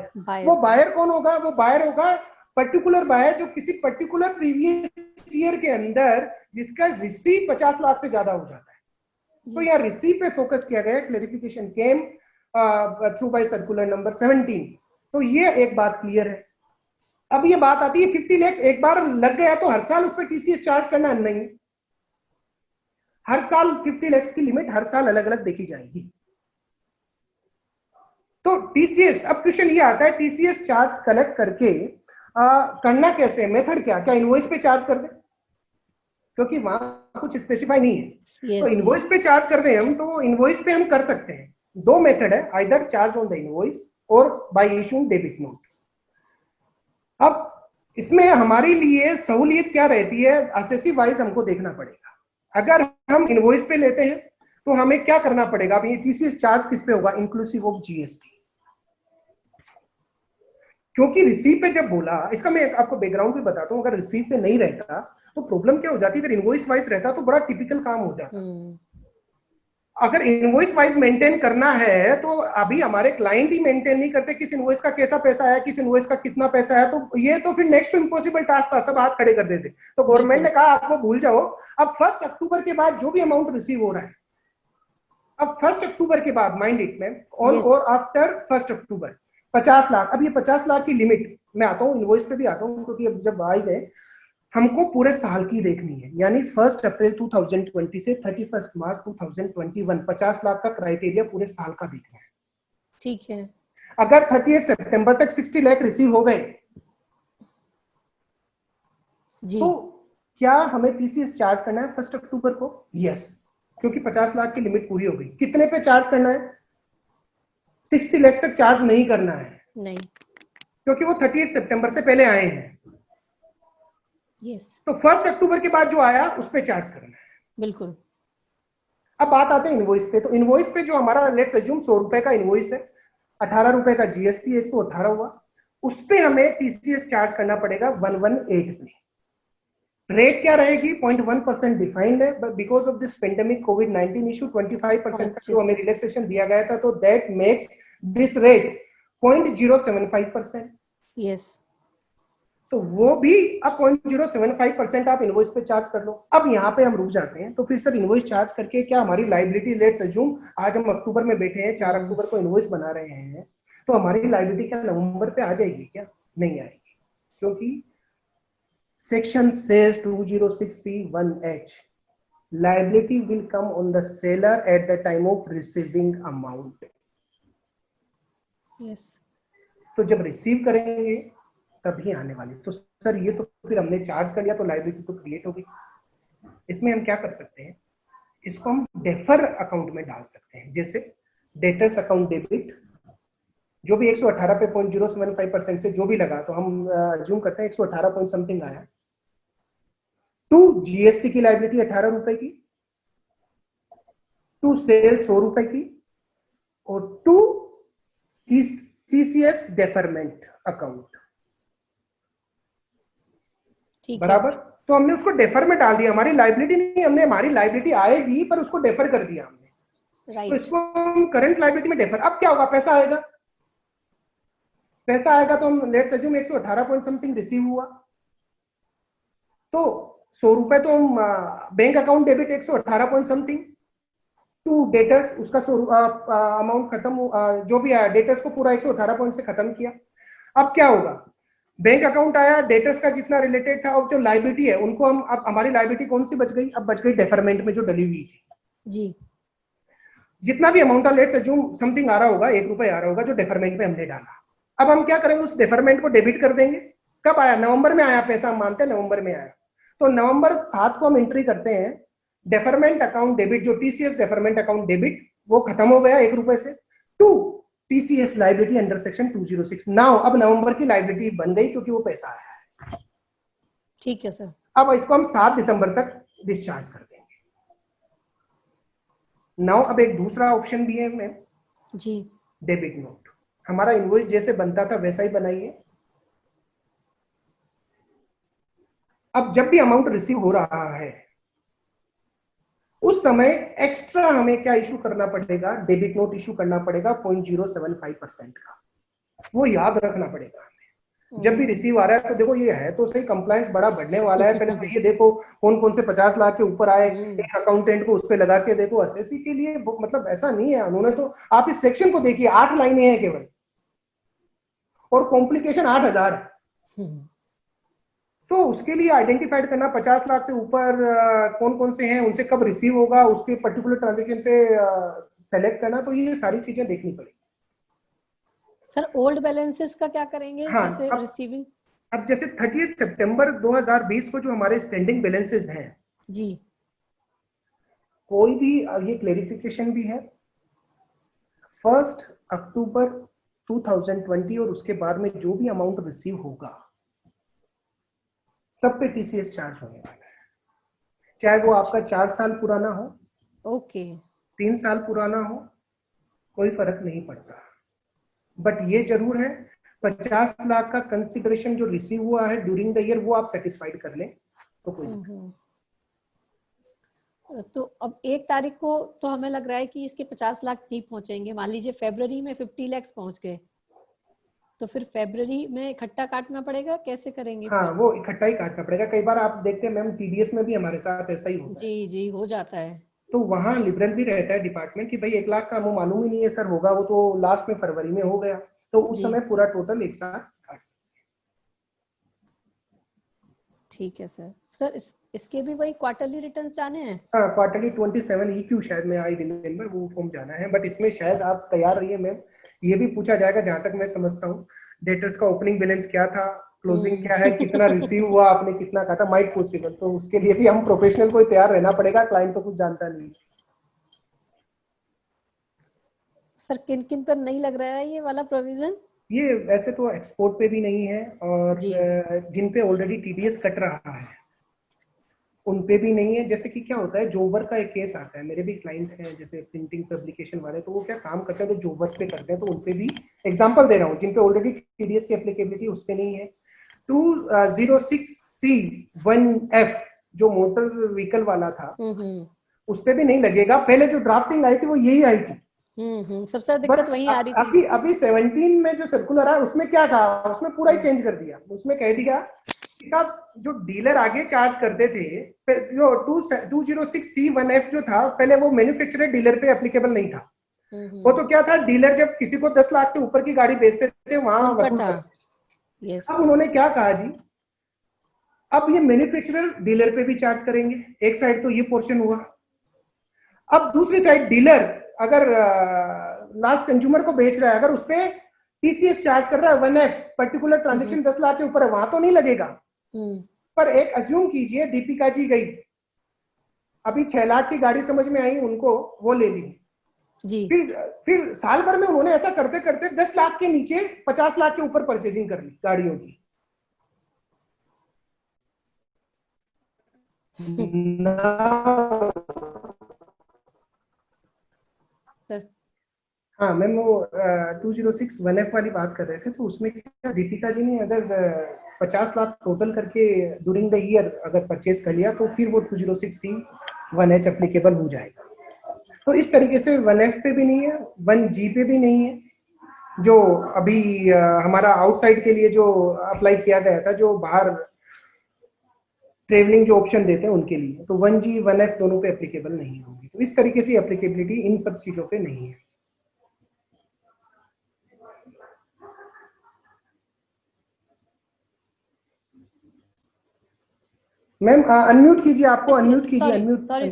वो बायर कौन होगा, वो बायर होगा पर्टिकुलर बायर जो किसी पर्टिकुलर प्रीवियस ईयर के अंदर जिसका रिसीव 50 लाख से ज्यादा हो जाता है। तो यहाँ रिसीव पे फोकस किया गया, clarification came through by circular number 17। तो ये एक बात क्लियर है। अब ये बात आती है 50 lakhs एक बार लग गया तो हर साल उस पर टीसीएस चार्ज करना नहीं, हर साल 50 lakhs की लिमिट हर साल अलग अलग देखी जाएगी। तो टीसीएस, अब क्वेश्चन ये आता है टीसीएस चार्ज कलेक्ट करके करना कैसे, मेथड क्या इनवॉइस पे चार्ज कर दे, क्योंकि वहां कुछ स्पेसिफाई नहीं है। तो इनवॉइस पे चार्ज कर दे हम, तो इनवॉइस पे हम कर सकते हैं। दो मेथड है, either charge on the invoice और बाय इशूइंग डेबिट नोट। अब इसमें हमारे लिए सहूलियत क्या रहती है, असेसी वाइज हमको देखना पड़ेगा। अगर हम इनवॉइस पे लेते हैं तो हमें क्या करना पड़ेगा, अब ये टीसीएस चार्ज किस पे होगा, इंक्लूसिव ऑफ जीएसटी। क्योंकि रिसीव पे जब बोला, इसका मैं आपको बैकग्राउंड भी बताता हूँ, अगर रिसीव पे नहीं रहता तो प्रॉब्लम क्या हो जाती, अगर इनवॉइस वाइज रहता तो बड़ा टिपिकल काम हो जाता। अगर इनवॉइस वाइज मेंटेन करना है तो अभी हमारे क्लाइंट ही मेंटेन नहीं करते किस इनवॉइस का कैसा पैसा है, किस इनवॉइस का कितना पैसा है, तो ये तो फिर नेक्स्ट टू इम्पॉसिबल टास्क था, सब हाथ खड़े कर देते। तो गवर्नमेंट ने कहा आपको भूल जाओ, अब 1 अक्टूबर के बाद जो भी अमाउंट रिसीव हो रहा है, अब 1 अक्टूबर के बाद, माइंड इट मैम, ऑन और आफ्टर 1 अक्टूबर 50 लाख। अब ये 50 लाख की लिमिट, मैं आता हूँ इनवॉइस पे भी आता हूँ, क्योंकि अब जब आई गए हमको पूरे साल की देखनी है, यानी 1 अप्रैल 2020 से 31 मार्च 2021, 50 लाख का क्राइटेरिया पूरे साल का देखना है। ठीक है। अगर 30 सितंबर तक 60 लाख रिसीव हो गए जी, तो क्या हमें टीसीएस चार्ज करना है 1 अक्टूबर को? यस, क्योंकि 50 लाख की लिमिट पूरी हो गई। कितने पे चार्ज करना है? 60 लाख तक चार्ज नहीं करना है, नहीं, क्योंकि वो 30 सितंबर से पहले आए हैं। यस, तो 1 अक्टूबर के बाद जो आया उस पे चार्ज करना है। बिल्कुल। अब बात आते हैं इनवॉइस पे। तो इनवॉइस पे जो हमारा लेट्स अज्यूम 100 रुपए का इनवॉइस है, 18 रुपए का जीएसटी 118 हुआ, उस पे हमें टीसीएस चार्ज करना पड़ेगा 118 पे। रेट क्या रहेगी? 0.1% डिफाइंड है, but because of this pandemic covid issue 25% का जो हमें रिलैक्सेशन दिया गया था, तो that makes this rate 0.075%। Yes, तो वो भी अब 0.075% आप इनवॉइस पे चार्ज कर लो। अब यहाँ पे हम रुक जाते हैं, तो फिर सर इनवॉइस चार्ज करके क्या हमारी लाइबिलिटी, लेट्स अज्यूम आज हम अक्टूबर में बैठे हैं, 4 अक्टूबर को इनवॉइस बना रहे हैं, तो हमारी लाइबिलिटी क्या नवंबर पे आ जाएगी क्या? नहीं आएगी, क्योंकि section says 206C1H liability will come on the seller at the time of receiving amount। Yes, तो जब रिसीव करेंगे तभी आने वाली। तो सर ये तो फिर हमने चार्ज कर लिया, तो लाइबिलिटी तो क्रिएट हो गई। इसमें हम क्या कर सकते हैं? इसको हम डेफर अकाउंट में डाल सकते हैं, जैसे डेटर्स अकाउंट डेबिट, जो भी 118 पे 0.075% से जो भी लगा, तो हम अज्यूम करते हैं 118 पॉइंट समथिंग आया, टू जीएसटी की लाइबिलिटी 18 रुपए की, टू सेल 100 रुपए की, और टू टीसीएस डेफरमेंट अकाउंट। ठीक है, बराबर। तो हमने उसको डेफर में डाल दिया, हमारी लाइबिलिटी नहीं, हमने हमारी लाइबिलिटी आएगी पर उसको डेफर कर दिया हमने। तो राइट, इसको हम करंट लाइबिलिटी में डेफर। अब क्या होगा? पैसा आएगा, पैसा आएगा तो हम let's assume 118 point something receive हुआ, तो 100 रुपए तो हम bank account debit 118 point something to debtors, उसका अमाउंट खत्म, जो भी आया डेटर्स को पूरा 118 पॉइंट से खत्म किया। अब क्या होगा? बैंक अकाउंट आया, डेटर्स का जितना रिलेटेड था, और जो लाइबिलिटी है उनको हम, अब हमारी लाइबिलिटी कौन सी बच गई? अब बच गई डेफरमेंट में जो डली हुई थी। जी, जितना भी अमाउंट लेट्स अज्यूम समथिंग आ रहा होगा, 1 रुपए आ रहा होगा, जो डेफरमेंट में हमने डाला। अब हम क्या करेंगे? उस डेफरमेंट को डेबिट कर देंगे। कब आया? नवंबर में आया पैसा, हम मानते हैं नवंबर में आया, तो नवंबर 7 को हम एंट्री करते हैं, डेफरमेंट अकाउंट डेबिट, जो टीसीएस डेफरमेंट अकाउंट डेबिट वो खत्म हो गया 1 रुपए से, to TCS liability under section 206। Now अब नवंबर की लाइबिलिटी बन गई क्योंकि वो पैसा आया है। ठीक है सर। अब इसको हम 7 दिसंबर तक डिस्चार्ज कर देंगे। नाउ अब एक दूसरा ऑप्शन भी है मैम, जी, डेबिट नोट। हमारा इनवॉइस जैसे बनता था वैसा ही बनाइए। अब जब भी अमाउंट रिसीव हो रहा है उस समय एक्स्ट्रा हमें क्या इशू करना पड़ेगा? डेबिट नोट इशू करना पड़ेगा 0.075% का, वो याद रखना पड़ेगा हमें। जब भी रिसीव आ रहा है तो देखो ये है तो सही, कंप्लायंस बड़ा बढ़ने वाला है। पहले तो ये देखो कौन कौन से 50 लाख के ऊपर आए, एक अकाउंटेंट को उस पर लगा के देखो। एसएससी के लिए मतलब ऐसा नहीं है, उन्होंने तो, आप इस सेक्शन को देखिए 8 लाइनें हैं केवल, और कॉम्प्लिकेशन 8000 है। तो उसके लिए आइडेंटिफाइड करना 50 लाख से ऊपर कौन कौन से हैं, उनसे कब रिसीव होगा, उसके पर्टिकुलर ट्रांजेक्शन पे सेलेक्ट करना, तो ये सारी चीजें देखनी पड़ेगी। सर ओल्ड बैलेंसेस का क्या करेंगे? हाँ, जैसे अब रिसीविंग, अब जैसे 30 सितंबर 2020 को जो हमारे स्टैंडिंग बैलेंसेस हैं, जी, कोई भी ये क्लेरिफिकेशन भी है, 1 अक्टूबर 2020 और उसके बाद में जो भी अमाउंट रिसीव होगा सब पे टीसीएस चार्ज होने वाला है, चाहे वो आपका 4 साल पुराना हो, ओके, 3 साल पुराना हो, कोई फर्क नहीं पड़ता। बट ये जरूर है 50 लाख का कंसिडरेशन जो रिसीव हुआ है ड्यूरिंग द ईयर वो आप सेटिस्फाइड कर लें तो कोई तो अब 1 तारीख को तो हमें लग रहा है कि इसके 50 लाख नहीं पहुंचेंगे। मान लीजिए फरवरी में 50 लाख पहुंच गए, तो फिर फरवरी में इकट्ठा काटना पड़ेगा, कैसे करेंगे? हाँ, वो इकट्ठा ही काटना पड़ेगा। कई बार आप देखते हैं मैम टीडीएस में भी हमारे साथ ऐसा ही होता है। जी जी, हो जाता है। तो वहाँ लिबरल भी रहता है डिपार्टमेंट कि भाई 1 लाख का वो मालूम ही नहीं है सर, होगा वो तो लास्ट में फरवरी में हो गया, तो उस समय पूरा टोटल एक साथ काट सकते। ठीक है सर। सर इसके भी वही क्वार्टरली रिटर्न्स जाने हैं? हाँ, क्वार्टरली 27 EQ शायद में आई रिमेम्बर वो फॉर्म जाना है, बट इसमें शायद आप तैयार रहिए मैम, ये भी पूछा जाएगा जहां तक मैं समझता हूँ, डेटर्स का ओपनिंग बैलेंस क्या था, क्लोजिंग क्या है, कितना रिसीव हुआ, आपने कितना काटा, माइट पॉसिबल। तो उसके लिए भी हम प्रोफेशनल को तैयार रहना पड़ेगा, क्लाइंट तो कुछ जानता नहीं। सर किन किन पर नहीं लग रहा है ये वाला प्रोविजन? ये वैसे तो एक्सपोर्ट पे भी नहीं है, और जिन पे ऑलरेडी टीडीएस कट रहा है उन पे भी नहीं है। जैसे कि क्या होता है, जॉब वर्क का एक केस आता है, मेरे भी क्लाइंट हैं जैसे प्रिंटिंग पब्लिकेशन वाले, तो वो क्या काम करते हैं तो जॉब वर्क पे करते हैं, तो उन पे भी एग्जांपल दे रहा हूँ जिन पे ऑलरेडी टीडीएस की एप्लीकेबिलिटी उस पे नहीं है। 206C1F जो मोटर व्हीकल वाला था उस पे भी नहीं लगेगा। पहले जो ड्राफ्टिंग आई थी वो यही आई थी। सबसे ज्यादा दिक्कत वही आ रही थी। अभी 17 में जो सर्कुलर आया उसमें क्या कहा, उसमें पूरा ही चेंज कर दिया। उसमें कह दिया कि साहब जो डीलर आगे चार्ज करते थे, जो 206C1F जो था पहले वो मैन्युफैक्चरर डीलर पे एप्लीकेबल नहीं था। वो तो क्या था, डीलर जब किसी को 10 लाख से ऊपर की गाड़ी बेचते थे वहां वसूल था। अब उन्होंने क्या कहा जी, अब ये मैन्युफैक्चरर डीलर पे भी चार्ज करेंगे। एक साइड तो ये पोर्शन हुआ। अब दूसरी साइड डीलर अगर लास्ट कंज्यूमर को बेच रहा है, अगर उसपे टीसीएस चार्ज कर रहा है 1F, पर्टिकुलर ट्रांजेक्शन 10 लाख के ऊपर है, वहां तो नहीं लगेगा। पर एक अज्यूम कीजिए दीपिका जी गई, अभी 6 लाख की गाड़ी समझ में आई उनको, वो ले ली जी। फिर साल भर में उन्होंने ऐसा करते करते 10 लाख के नीचे 50 लाख के ऊपर परचेजिंग कर ली गाड़ियों की। हाँ मैम, वो 206(1F) वाली बात कर रहे थे, तो उसमें क्या दीपिका जी ने अगर 50 लाख टोटल करके ड्यूरिंग द ईयर अगर परचेज कर लिया तो फिर वो 206C1H एप्लीकेबल हो जाएगा। तो इस तरीके से 1F पे भी नहीं है, 1G पे भी नहीं है, जो अभी हमारा आउटसाइड के लिए जो अप्लाई किया गया था, जो बाहर ट्रेवलिंग जो ऑप्शन देते हैं उनके लिए, तो 1G 1F दोनों पे एप्लीकेबल नहीं होगी। तो इस तरीके से एप्लीकेबिलिटी इन सब चीजों पे नहीं है। मैम अनम्यूट कीजिए, आपको अनम्यूट कीजिए। अनम्यूट सॉरी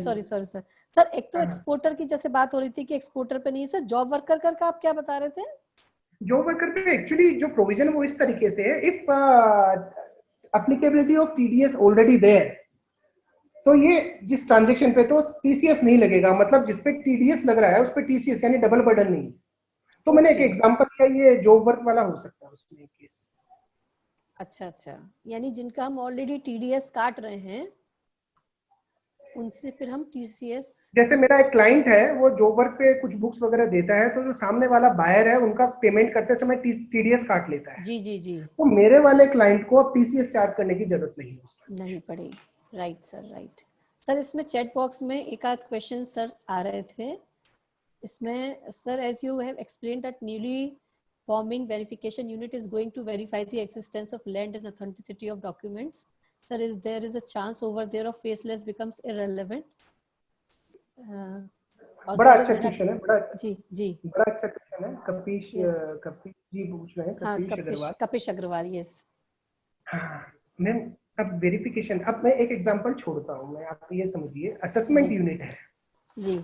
सर, एक तो एक्सपोर्टर की जैसे बात हो रही थी कि एक्सपोर्टर पे नहीं है सर, जॉब वर्कर का आप क्या बता रहे थे? जॉब वर्कर पे एक्चुअली जो प्रोविजन वो इस तरीके से है, if applicability of TDS already there, तो ये जिस ट्रांजेक्शन पे तो टीसीएस नहीं लगेगा, मतलब जिस पे टीडीएस लग रहा है उस पे टीसीएस यानी डबल बर्डन नहीं। तो मैंने एक एग्जांपल दिया, ये जॉब वर्क वाला हो सकता है उसमें एक केस। अच्छा, यानी जिनका हम ऑलरेडी टीडीएस काट रहे हैं उनसे फिर हम टीसीएस, जैसे मेरा एक क्लाइंट है वो जॉब वर्क पे कुछ बुक्स वगैरह देता है, तो जो सामने वाला बायर है उनका पेमेंट करते समय टीडीएस काट लेता है। जी। तो मेरे वाले क्लाइंट को अब टीसीएस चार्ज करने की जरूरत नहीं पड़ेगी। राइट सर, इसमें चैट बॉक्स में एक आध क्वेश्चन सर आ रहे थे। इसमें sir, as you have explained that newly forming verification unit is going to verify the existence of land and authenticity of documents. Sir, there is a chance over there of faceless becomes irrelevant? बड़ा अच्छा question है, बड़ा अच्छा question है। कपीश जी पूछ रहे हैं, Kapish Agarwal, yes. Ma'am अब वेरिफिकेशन, अब मैं एक एग्जांपल छोड़ता हूँ, मैं आप ये समझिए असेसमेंट यूनिट है जी।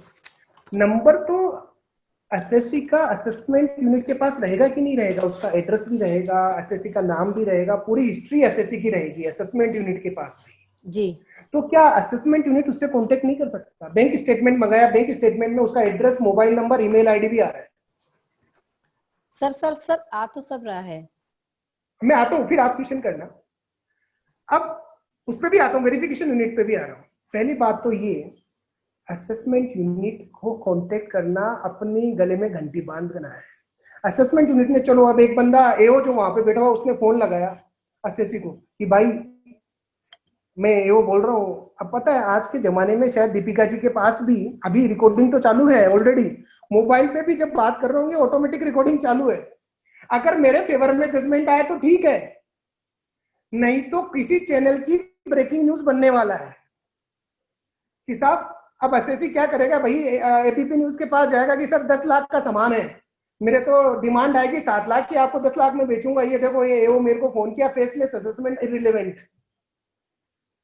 नंबर तो एसएससी का असेसमेंट यूनिट के पास रहेगा कि नहीं रहेगा, उसका एड्रेस भी रहेगा, एसएससी का नाम भी रहेगा, पूरी हिस्ट्री एसएससी की रहेगी असेसमेंट यूनिट के पास जी। तो क्या असेसमेंट यूनिट उससे कांटेक्ट नहीं कर सकता? बैंक स्टेटमेंट मंगाया, बैंक स्टेटमेंट में उसका address, mobile number, email ID भी आ रहा है। सर आ तो सब रहा है, मैं आता हूँ, फिर आप क्वेश्चन करना। अब उस पर भी आता हूँ, वेरिफिकेशन यूनिट पे भी आ रहा हूँ। पहली बात तो ये, असेसमेंट यूनिट को कांटेक्ट करना अपनी गले में घंटी बांधना है। असेसमेंट यूनिट ने, चलो अब एक बंदा एओ जो वहां पे बैठा हुआ उसने फोन लगाया एसएससी को कि भाई मैं एओ बोल रहा हूँ। अब पता है आज के जमाने में शायद दीपिका जी के पास भी अभी रिकॉर्डिंग तो चालू है ऑलरेडी, मोबाइल पे भी जब बात कर रहे होंगे ऑटोमेटिक रिकॉर्डिंग चालू है। अगर मेरे फेवर में जजमेंट आए तो ठीक है, नहीं तो किसी चैनल की ब्रेकिंग न्यूज बनने वाला है कि साहब अब एसएससी क्या करेगा भाई, एपीपी न्यूज के पास जाएगा कि सर 10 लाख का सामान है, मेरे तो डिमांड आएगी 7 लाख की, आपको 10 लाख में बेचूंगा, ये देखो ये एओ मेरे को फोन किया, फेसलेस असेसमेंट इररिलेवेंट।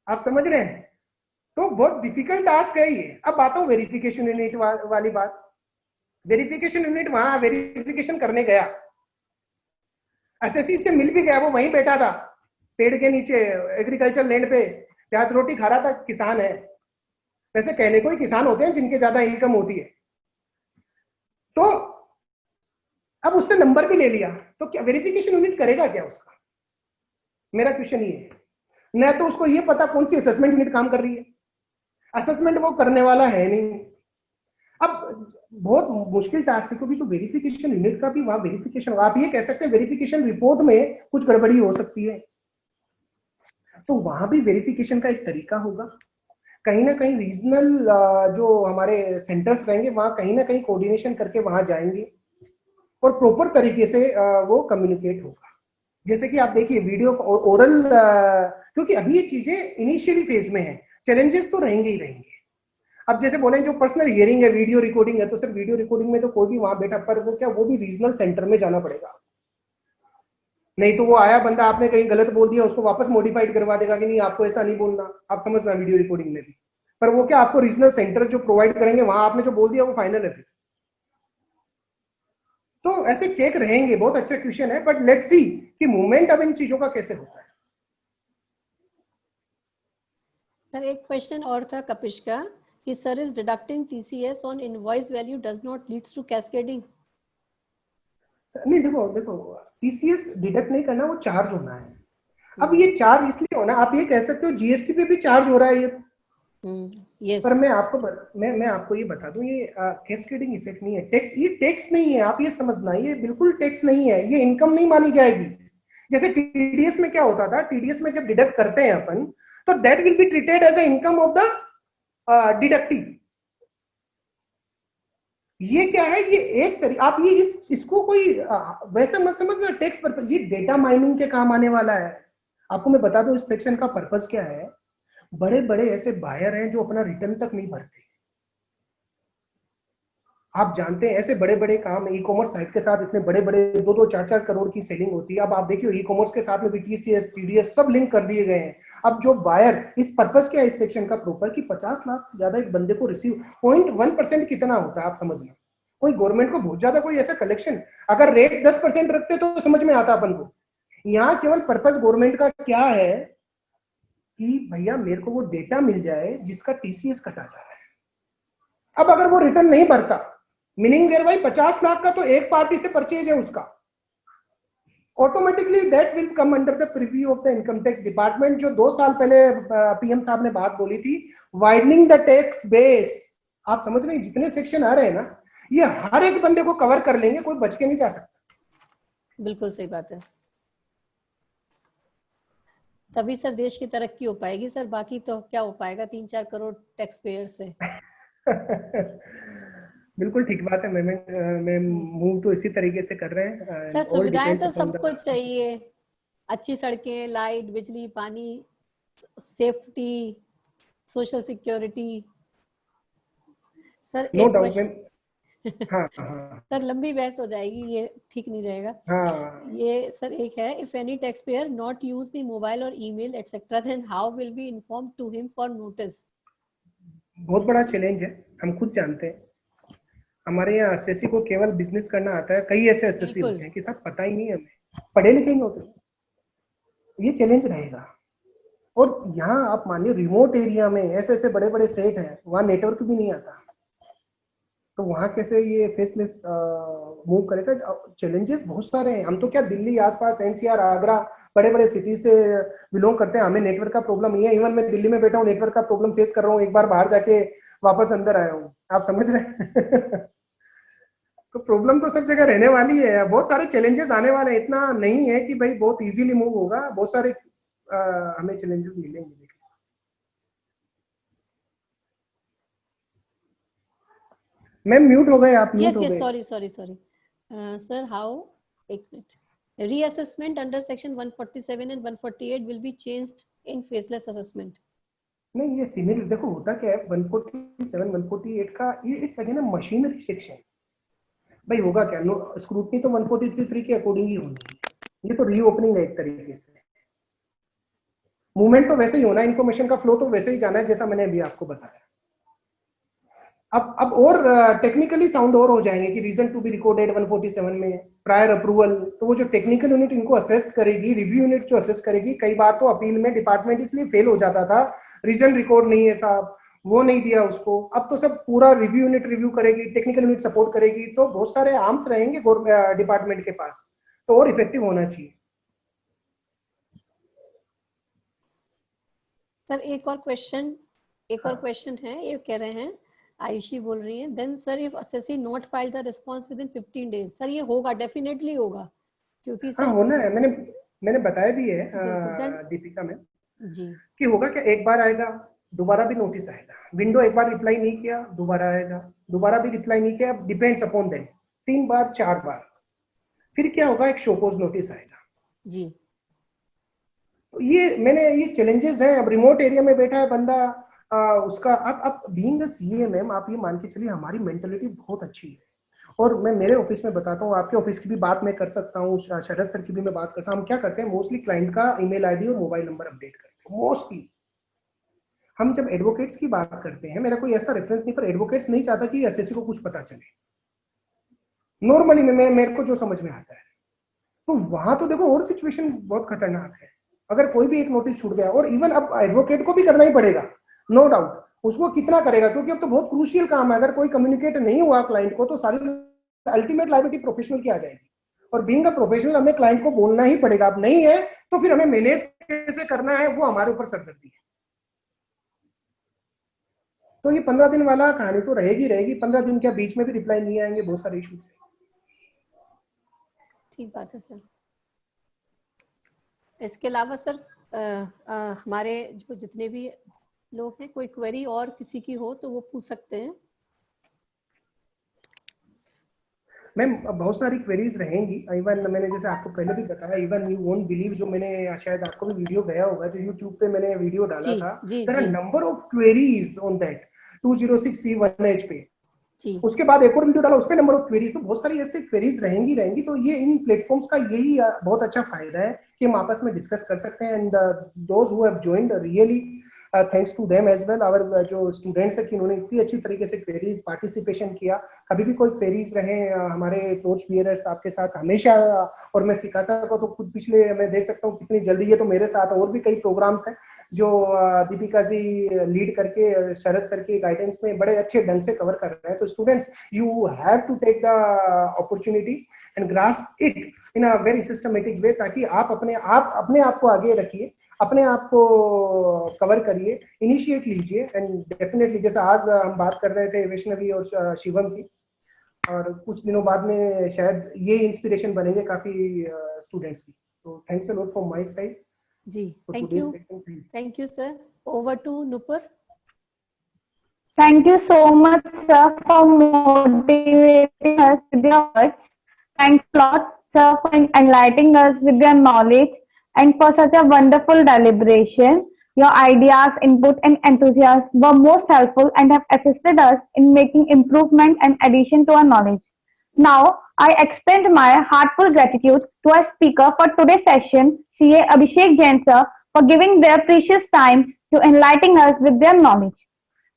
आप समझ रहे हैं? तो बहुत डिफिकल्ट टास्क है ये। अब आता हूं वेरिफिकेशन यूनिट वाली बात। वेरिफिकेशन यूनिट वहां वेरिफिकेशन करने गया, एसएससी से मिल भी गया, वो वहीं बैठा था पेड़ के नीचे एग्रीकल्चर लैंड पे, प्याज रोटी खा रहा था, किसान है। वैसे कहने को ही किसान होते हैं जिनके ज्यादा इनकम होती है। तो अब उससे नंबर भी ले लिया, तो क्या वेरिफिकेशन यूनिट करेगा क्या उसका? मेरा क्वेश्चन ये है। न तो उसको ये पता कौन सी असेसमेंट यूनिट काम कर रही है, असेसमेंट वो करने वाला है नहीं। अब बहुत मुश्किल टास्क है, क्योंकि जो वेरिफिकेशन यूनिट का भी वहां वेरिफिकेशन, आप ये कह सकते हैं वेरिफिकेशन रिपोर्ट में कुछ गड़बड़ी हो सकती है, तो वहां भी वेरिफिकेशन का एक तरीका होगा। कहीं ना कहीं रीजनल जो हमारे सेंटर्स रहेंगे वहां कहीं ना कहीं कोऑर्डिनेशन करके वहां जाएंगे और प्रॉपर तरीके से वो कम्युनिकेट होगा। जैसे कि आप देखिए वीडियो ओरल, क्योंकि अभी ये चीजें इनिशियली फेज में है, चैलेंजेस तो रहेंगे ही रहेंगे। अब जैसे बोले जो पर्सनल हियरिंग है, वीडियो रिकॉर्डिंग है, तो सर वीडियो रिकॉर्डिंग में तो कोई भी वहां बैठा, पर वो क्या, वो भी रीजनल सेंटर में जाना पड़ेगा, नहीं तो वो आया बंदा, आपने कहीं गलत बोल दिया, उसको वापस मॉडिफाइड करवा देगा कि नहीं आपको ऐसा नहीं बोलना, आप समझना वीडियो रिकॉर्डिंग में भी। पर वो क्या, आपको रीजनल सेंटर जो प्रोवाइड करेंगे वहां आपने जो बोल दिया वो फाइनल है फिर। तो ऐसे चेक रहेंगे, बहुत अच्छा क्वेश्चन है, बट लेट्स सी कि मूवमेंट अब इन चीजों का कैसे होता है। सर एक क्वेश्चन और था कपिश का कि sir is deducting TCS on invoice value does not leads to cascading. नहीं देखो देखो, टीसीएस डिडक्ट नहीं करना, वो चार्ज होना है। अब ये चार्ज इसलिए होना, आप ये कह सकते हो जीएसटी पे भी चार्ज हो रहा है ये, यस पर मैं आपको ये बता दूं, ये कैस्केडिंग इफेक्ट नहीं है, टैक्स, ये टैक्स नहीं है, आप ये समझना, ये बिल्कुल टैक्स नहीं है, ये इनकम नहीं मानी जाएगी। जैसे टीडीएस में क्या होता था, टीडीएस में जब डिडक्ट करते हैं अपन, तो that will be treated as a income of the deductive. ये क्या है, ये एक तरीका, आप ये इसको कोई वैसे मत समझना टैक्स पर्पज, ये डेटा माइनिंग के काम आने वाला है। आपको मैं बता दूं इस सेक्शन का पर्पज क्या है। बड़े बड़े ऐसे बायर हैं जो अपना रिटर्न तक नहीं भरते, आप जानते हैं, ऐसे बड़े बड़े काम ई कॉमर्स साइट के साथ इतने बड़े बड़े 2-2, 4-4 करोड़ की सेलिंग होती है। अब आप देखिए ई कॉमर्स के साथ में भी टीसीएस, टीडीएस सब लिंक कर दिए गए हैं। अब जो बायर, इस पर्पस क्या है इस सेक्शन का प्रॉपर कि 50 लाख से ज्यादा एक बंदे को रिसीव, 0.1% कितना होता है आप समझना। कोई गवर्नमेंट को बहुत ज्यादा कोई ऐसा कलेक्शन, अगर रेट 10% रखते तो समझ में आता अपन को। यहाँ केवल पर्पस गवर्नमेंट का क्या है कि भैया मेरे को वो डेटा मिल जाए जिसका टीसीएस कटा जा रहा है। अब अगर वो रिटर्न नहीं भरता, मीनिंग देयर भाई 50 लाख का तो एक पार्टी से परचेज है उसका, automatically that will come under the preview of the income tax department. जो 2 साल पहले पीएम साहब ने बात बोली थी, वाइडनिंग द टैक्स बेस, आप समझ रहे हैं जितने सेक्शन आ रहे हैं ना, ये हर एक बंदे को कवर कर लेंगे, कोई बच के नहीं जा सकता। बिल्कुल सही बात है, तभी सर देश की तरक्की हो पाएगी सर, बाकी तो क्या हो पाएगा 3-4 करोड़ टैक्स पेयर से। बिल्कुल ठीक बात है, मैं मूव तो इसी तरीके से कर रहे हैं। सर सुविधाएं तो सब कुछ चाहिए, अच्छी सड़कें, लाइट, बिजली, पानी, safety, social security. Sir no एक डाउट क्वेश्चन, हाँ हाँ सर लंबी बहस हो जाएगी, ये ठीक नहीं रहेगा। हाँ, ये सर एक है, if any tax payer not use the mobile और email etcetera then how will be inform to him for notice. बहुत बड़ा चैलेंज है, हम खुद जानते हैं। हमारे यहाँ एसएससी को केवल बिजनेस करना आता है, कई ऐसे एसएससी होते हैं कि सब पता ही नहीं हमें, पढ़े लिखे नहीं होते। ये चैलेंज रहेगा। और यहाँ आप मानिए रिमोट एरिया में ऐसे ऐसे बड़े बड़े सेट हैं, वहाँ नेटवर्क भी नहीं आता, तो वहाँ कैसे ये फेसलेस मूव करेगा। चैलेंजेस बहुत सारे हैं। हम तो क्या दिल्ली आसपास एनसीआर, आगरा, बड़े बड़े सिटी से बिलोंग करते हैं, हमें नेटवर्क का प्रॉब्लम नहीं है। इवन मैं दिल्ली में बैठा हूँ, नेटवर्क का प्रॉब्लम फेस कर रहा हूँ, एक बार बाहर जाके वापस अंदर आया हूँ, आप समझ रहे हैं। तो प्रॉब्लम तो सब जगह रहने वाली है, बहुत सारे चैलेंजेस आने वाले हैं, इतना नहीं है कि भाई बहुत इजीली मूव होगा, बहुत सारे हमें चैलेंजेस मिलेंगे। मैम म्यूट हो गए आप, म्यूट यस हो यस, गए। Sorry sorry sorry sir, how, एक minute, reassessment under section 147 and 148 will be changed in faceless assessment. नहीं, ये सिमिलर देखो होता क्या है, 147 148 का ये it's again a machinery section. भाई होगा क्या, स्क्रूटनी तो 143 के अकॉर्डिंग ही होनी है, ये तो रीओपनिंग है एक तरीके से। मूवमेंट तो वैसे ही होना है, इन्फॉर्मेशन का फ्लो तो वैसे ही जाना है जैसा मैंने अभी आपको बताया। अब और टेक्निकली साउंड और हो जाएंगे कि रीजन टू बी रिकॉर्डेड 147 में प्रायर अप्रूवल, तो वो जो टेक्निकल यूनिट इनको असेस करेगी, रिव्यू यूनिट जो असेस करेगी, कई बार तो अपील में डिपार्टमेंट इसलिए फेल हो जाता था, रीजन रिकॉर्ड नहीं है साहब, वो नहीं दिया उसको। अब तो सब पूरा रिव्यू यूनिट रिव्यू करेगी, टेक्निकल यूनिट सपोर्ट करेगी, तो बहुत सारे आर्म्स रहेंगे डिपार्टमेंट के पास, तो और इफेक्टिव होना चाहिए। सर एक और क्वेश्चन एक और क्वेश्चन है, ये कह रहे हैं, आयुषी बोल रही है, then sir if SSC not file the response with in 15 days, sir ये होगा, डेफिनेटली होगा, क्योंकि हाँ सर होना है, मैंने बताया भी है बिल्कुल, then- दीपिका में जी कि होगा क्या, एक बार आएगा, दोबारा भी नोटिस आएगा, विंडो एक बार रिप्लाई नहीं किया दोबारा आएगा, दोबारा भी रिप्लाई नहीं किया, डिपेंड्स अपॉन देम, 3 बार 4 बार, फिर क्या होगा, एक शोकोज नोटिस आएगा। जी तो ये चैलेंजेस हैं। अब रिमोट एरिया में बैठा है बंदा, उसका अब बीइंग अ सीए मैम, आप ये मान के चलिए हमारी मेंटेलिटी बहुत अच्छी है, और मैं मेरे ऑफिस में बताता हूँ, आपके ऑफिस की भी बात मैं कर सकता हूँ, शरद सर की भी मैं बात कर सकता हूँ। हम क्या करते हैं, मोस्टली क्लाइंट का ईमेल आईडी और मोबाइल नंबर अपडेट करते हैं मोस्टली। हम जब एडवोकेट्स की बात करते हैं, मेरा कोई ऐसा रेफरेंस नहीं, पर एडवोकेट्स नहीं चाहता कि एसएससी को कुछ पता चले, नॉर्मली मेरे को जो समझ में आता है। तो वहां तो देखो और सिचुएशन बहुत खतरनाक है, अगर कोई भी एक नोटिस छूट गया, और इवन अब एडवोकेट को भी करना ही पड़ेगा, नो डाउट, उसको कितना करेगा, क्योंकि अब तो बहुत क्रूशियल काम है, अगर कोई कम्युनिकेट नहीं हुआ क्लाइंट को तो सारी अल्टीमेट लायबिलिटी प्रोफेशनल की आ जाएगी, और बीइंग अ प्रोफेशनल हमें क्लाइंट को बोलना ही पड़ेगा। अब नहीं है तो फिर हमें मैनेज कैसे करना है, वो हमारे ऊपर सरदर्दी है। तो ये 15 दिन वाला कहानी तो रहेगी। 15 दिन के बीच में भी रिप्लाई नहीं आएंगे, बहुत सारे इश्यूज। ठीक बात है सर। इसके अलावा सर हमारे जो जितने भी लोग हैं, कोई क्वेरी और किसी की हो तो वो पूछ सकते हैं। मैम बहुत सारी क्वेरीज रहेंगी, इवन मैंने जैसे आपको पहले भी बताया, इवन यू वोंट बिलीव, जो मैंने शायद आपको भी वीडियो गया होगा, जो यूट्यूब पे मैंने वीडियो डाला जी था, जी देयर आर जी number of queries on that 206C1H पे। जी उसके बाद एक और वीडियो डाला, उस पे नंबर ऑफ क्वेरीज, तो बहुत सारी ऐसे क्वेरीज रहेंगी। तो ये इन प्लेटफॉर्म्स का यही बहुत अच्छा फायदा है कि हम आपस में डिस्कस कर सकते हैं, and those who have joined really thanks to them as well. Our जो स्टूडेंट्स है कि उन्होंने इतनी अच्छी तरीके से क्वेरीज पार्टिसिपेशन किया। कभी भी कोई क्वेरीज रहे, हमारे टॉर्च बियरर्स आपके साथ हमेशा, और मैं सिकासा को तो खुद पिछले मैं देख सकता हूँ कितनी जल्दी, ये तो मेरे साथ और भी कई प्रोग्राम्स हैं जो दीपिका जी लीड करके शरद सर की गाइडेंस में बड़े अच्छे ढंग से कवर कर रहे हैं। तो students, you have to take the opportunity and grasp it in a very systematic way, ताकि आप अपने आप को आगे रखिए, अपने आप को कवर करिए, इनिशिएट लीजिए। एंड डेफिनेटली जैसे आज हम बात कर रहे थे वैष्णवी और शिवम की, और कुछ दिनों बाद में शायद ये इंस्पिरेशन बनेंगे काफी स्टूडेंट्स की। तो thanks a lot from my side. जी, thank you sir. Over to Nupur. Thank you so much, sir, for motivating us with your words. Thanks a lot, sir, for enlightening us with your knowledge and for such a wonderful deliberation. Your ideas, input, and enthusiasm were most helpful and have assisted us in making improvement and addition to our knowledge. Now, I extend my heartfelt gratitude to our speaker for today's session, CA Abhishek Jain sir, for giving their precious time to enlightening us with their knowledge.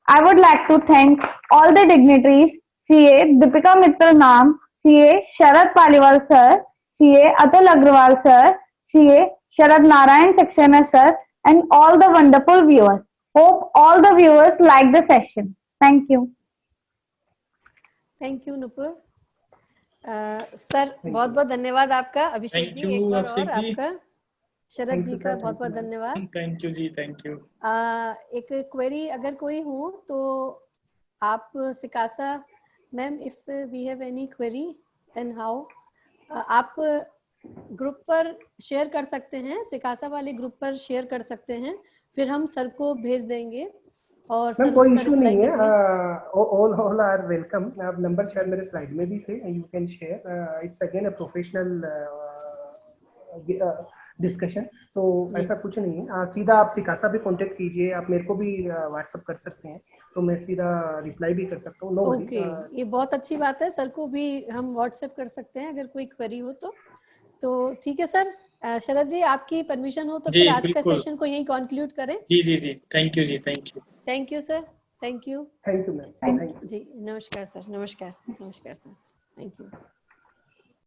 I would like to thank all the dignitaries, CA Deepika Mittal ma'am, CA Sharad Paliwal sir, CA Atul Agrawal sir, CA Sharad Narayan Saxena sir, and all the wonderful viewers. Hope all the viewers like the session. Thank you. Thank you Nupur. Sir बहुत बहुत धन्यवाद आपका। अभिषेक Thank ji you, एक बार और अभिषेक जी। आपका, शरद जी का बहुत बहुत धन्यवाद। थैंक यू जी, थैंक यू। एक क्वेरी अगर कोई हो तो आप सिकासा ma'am, if we have any query then how, आप ग्रुप पर शेयर कर सकते हैं, सिकासा वाले ग्रुप पर शेयर कर सकते हैं, फिर हम सर को भेज देंगे और मैम सर कोई उसका इशू रिप्लाई नहीं है, करेंगे। All are welcome. आप नंबर शायद मेरे स्लाइड में भी थे, you can share, it's again a professional discussion, तो ऐसा कुछ नहीं है। सीधा आप सिकासा भी कांटेक्ट कीजिए, आप मेरे को भी व्हाट्सअप कर सकते हैं, तो मैं सीधा रिप्लाई भी कर सकता हूँ, नो वरी। ओके, ये बहुत अच्छी बात है, सर को भी हम व्हाट्सएप कर सकते हैं अगर कोई क्वेरी हो तो ठीक है सर। शरद जी आपकी परमिशन हो तो जी, फिर आज का बिल्कुल। सेशन को यहीं कंक्लूड करें। जी जी जी, थैंक यू जी, thank you. Thank you sir, thank you. Thank you ma'am, thank you जी नमस्कार सर, नमस्कार सर, थैंक यू।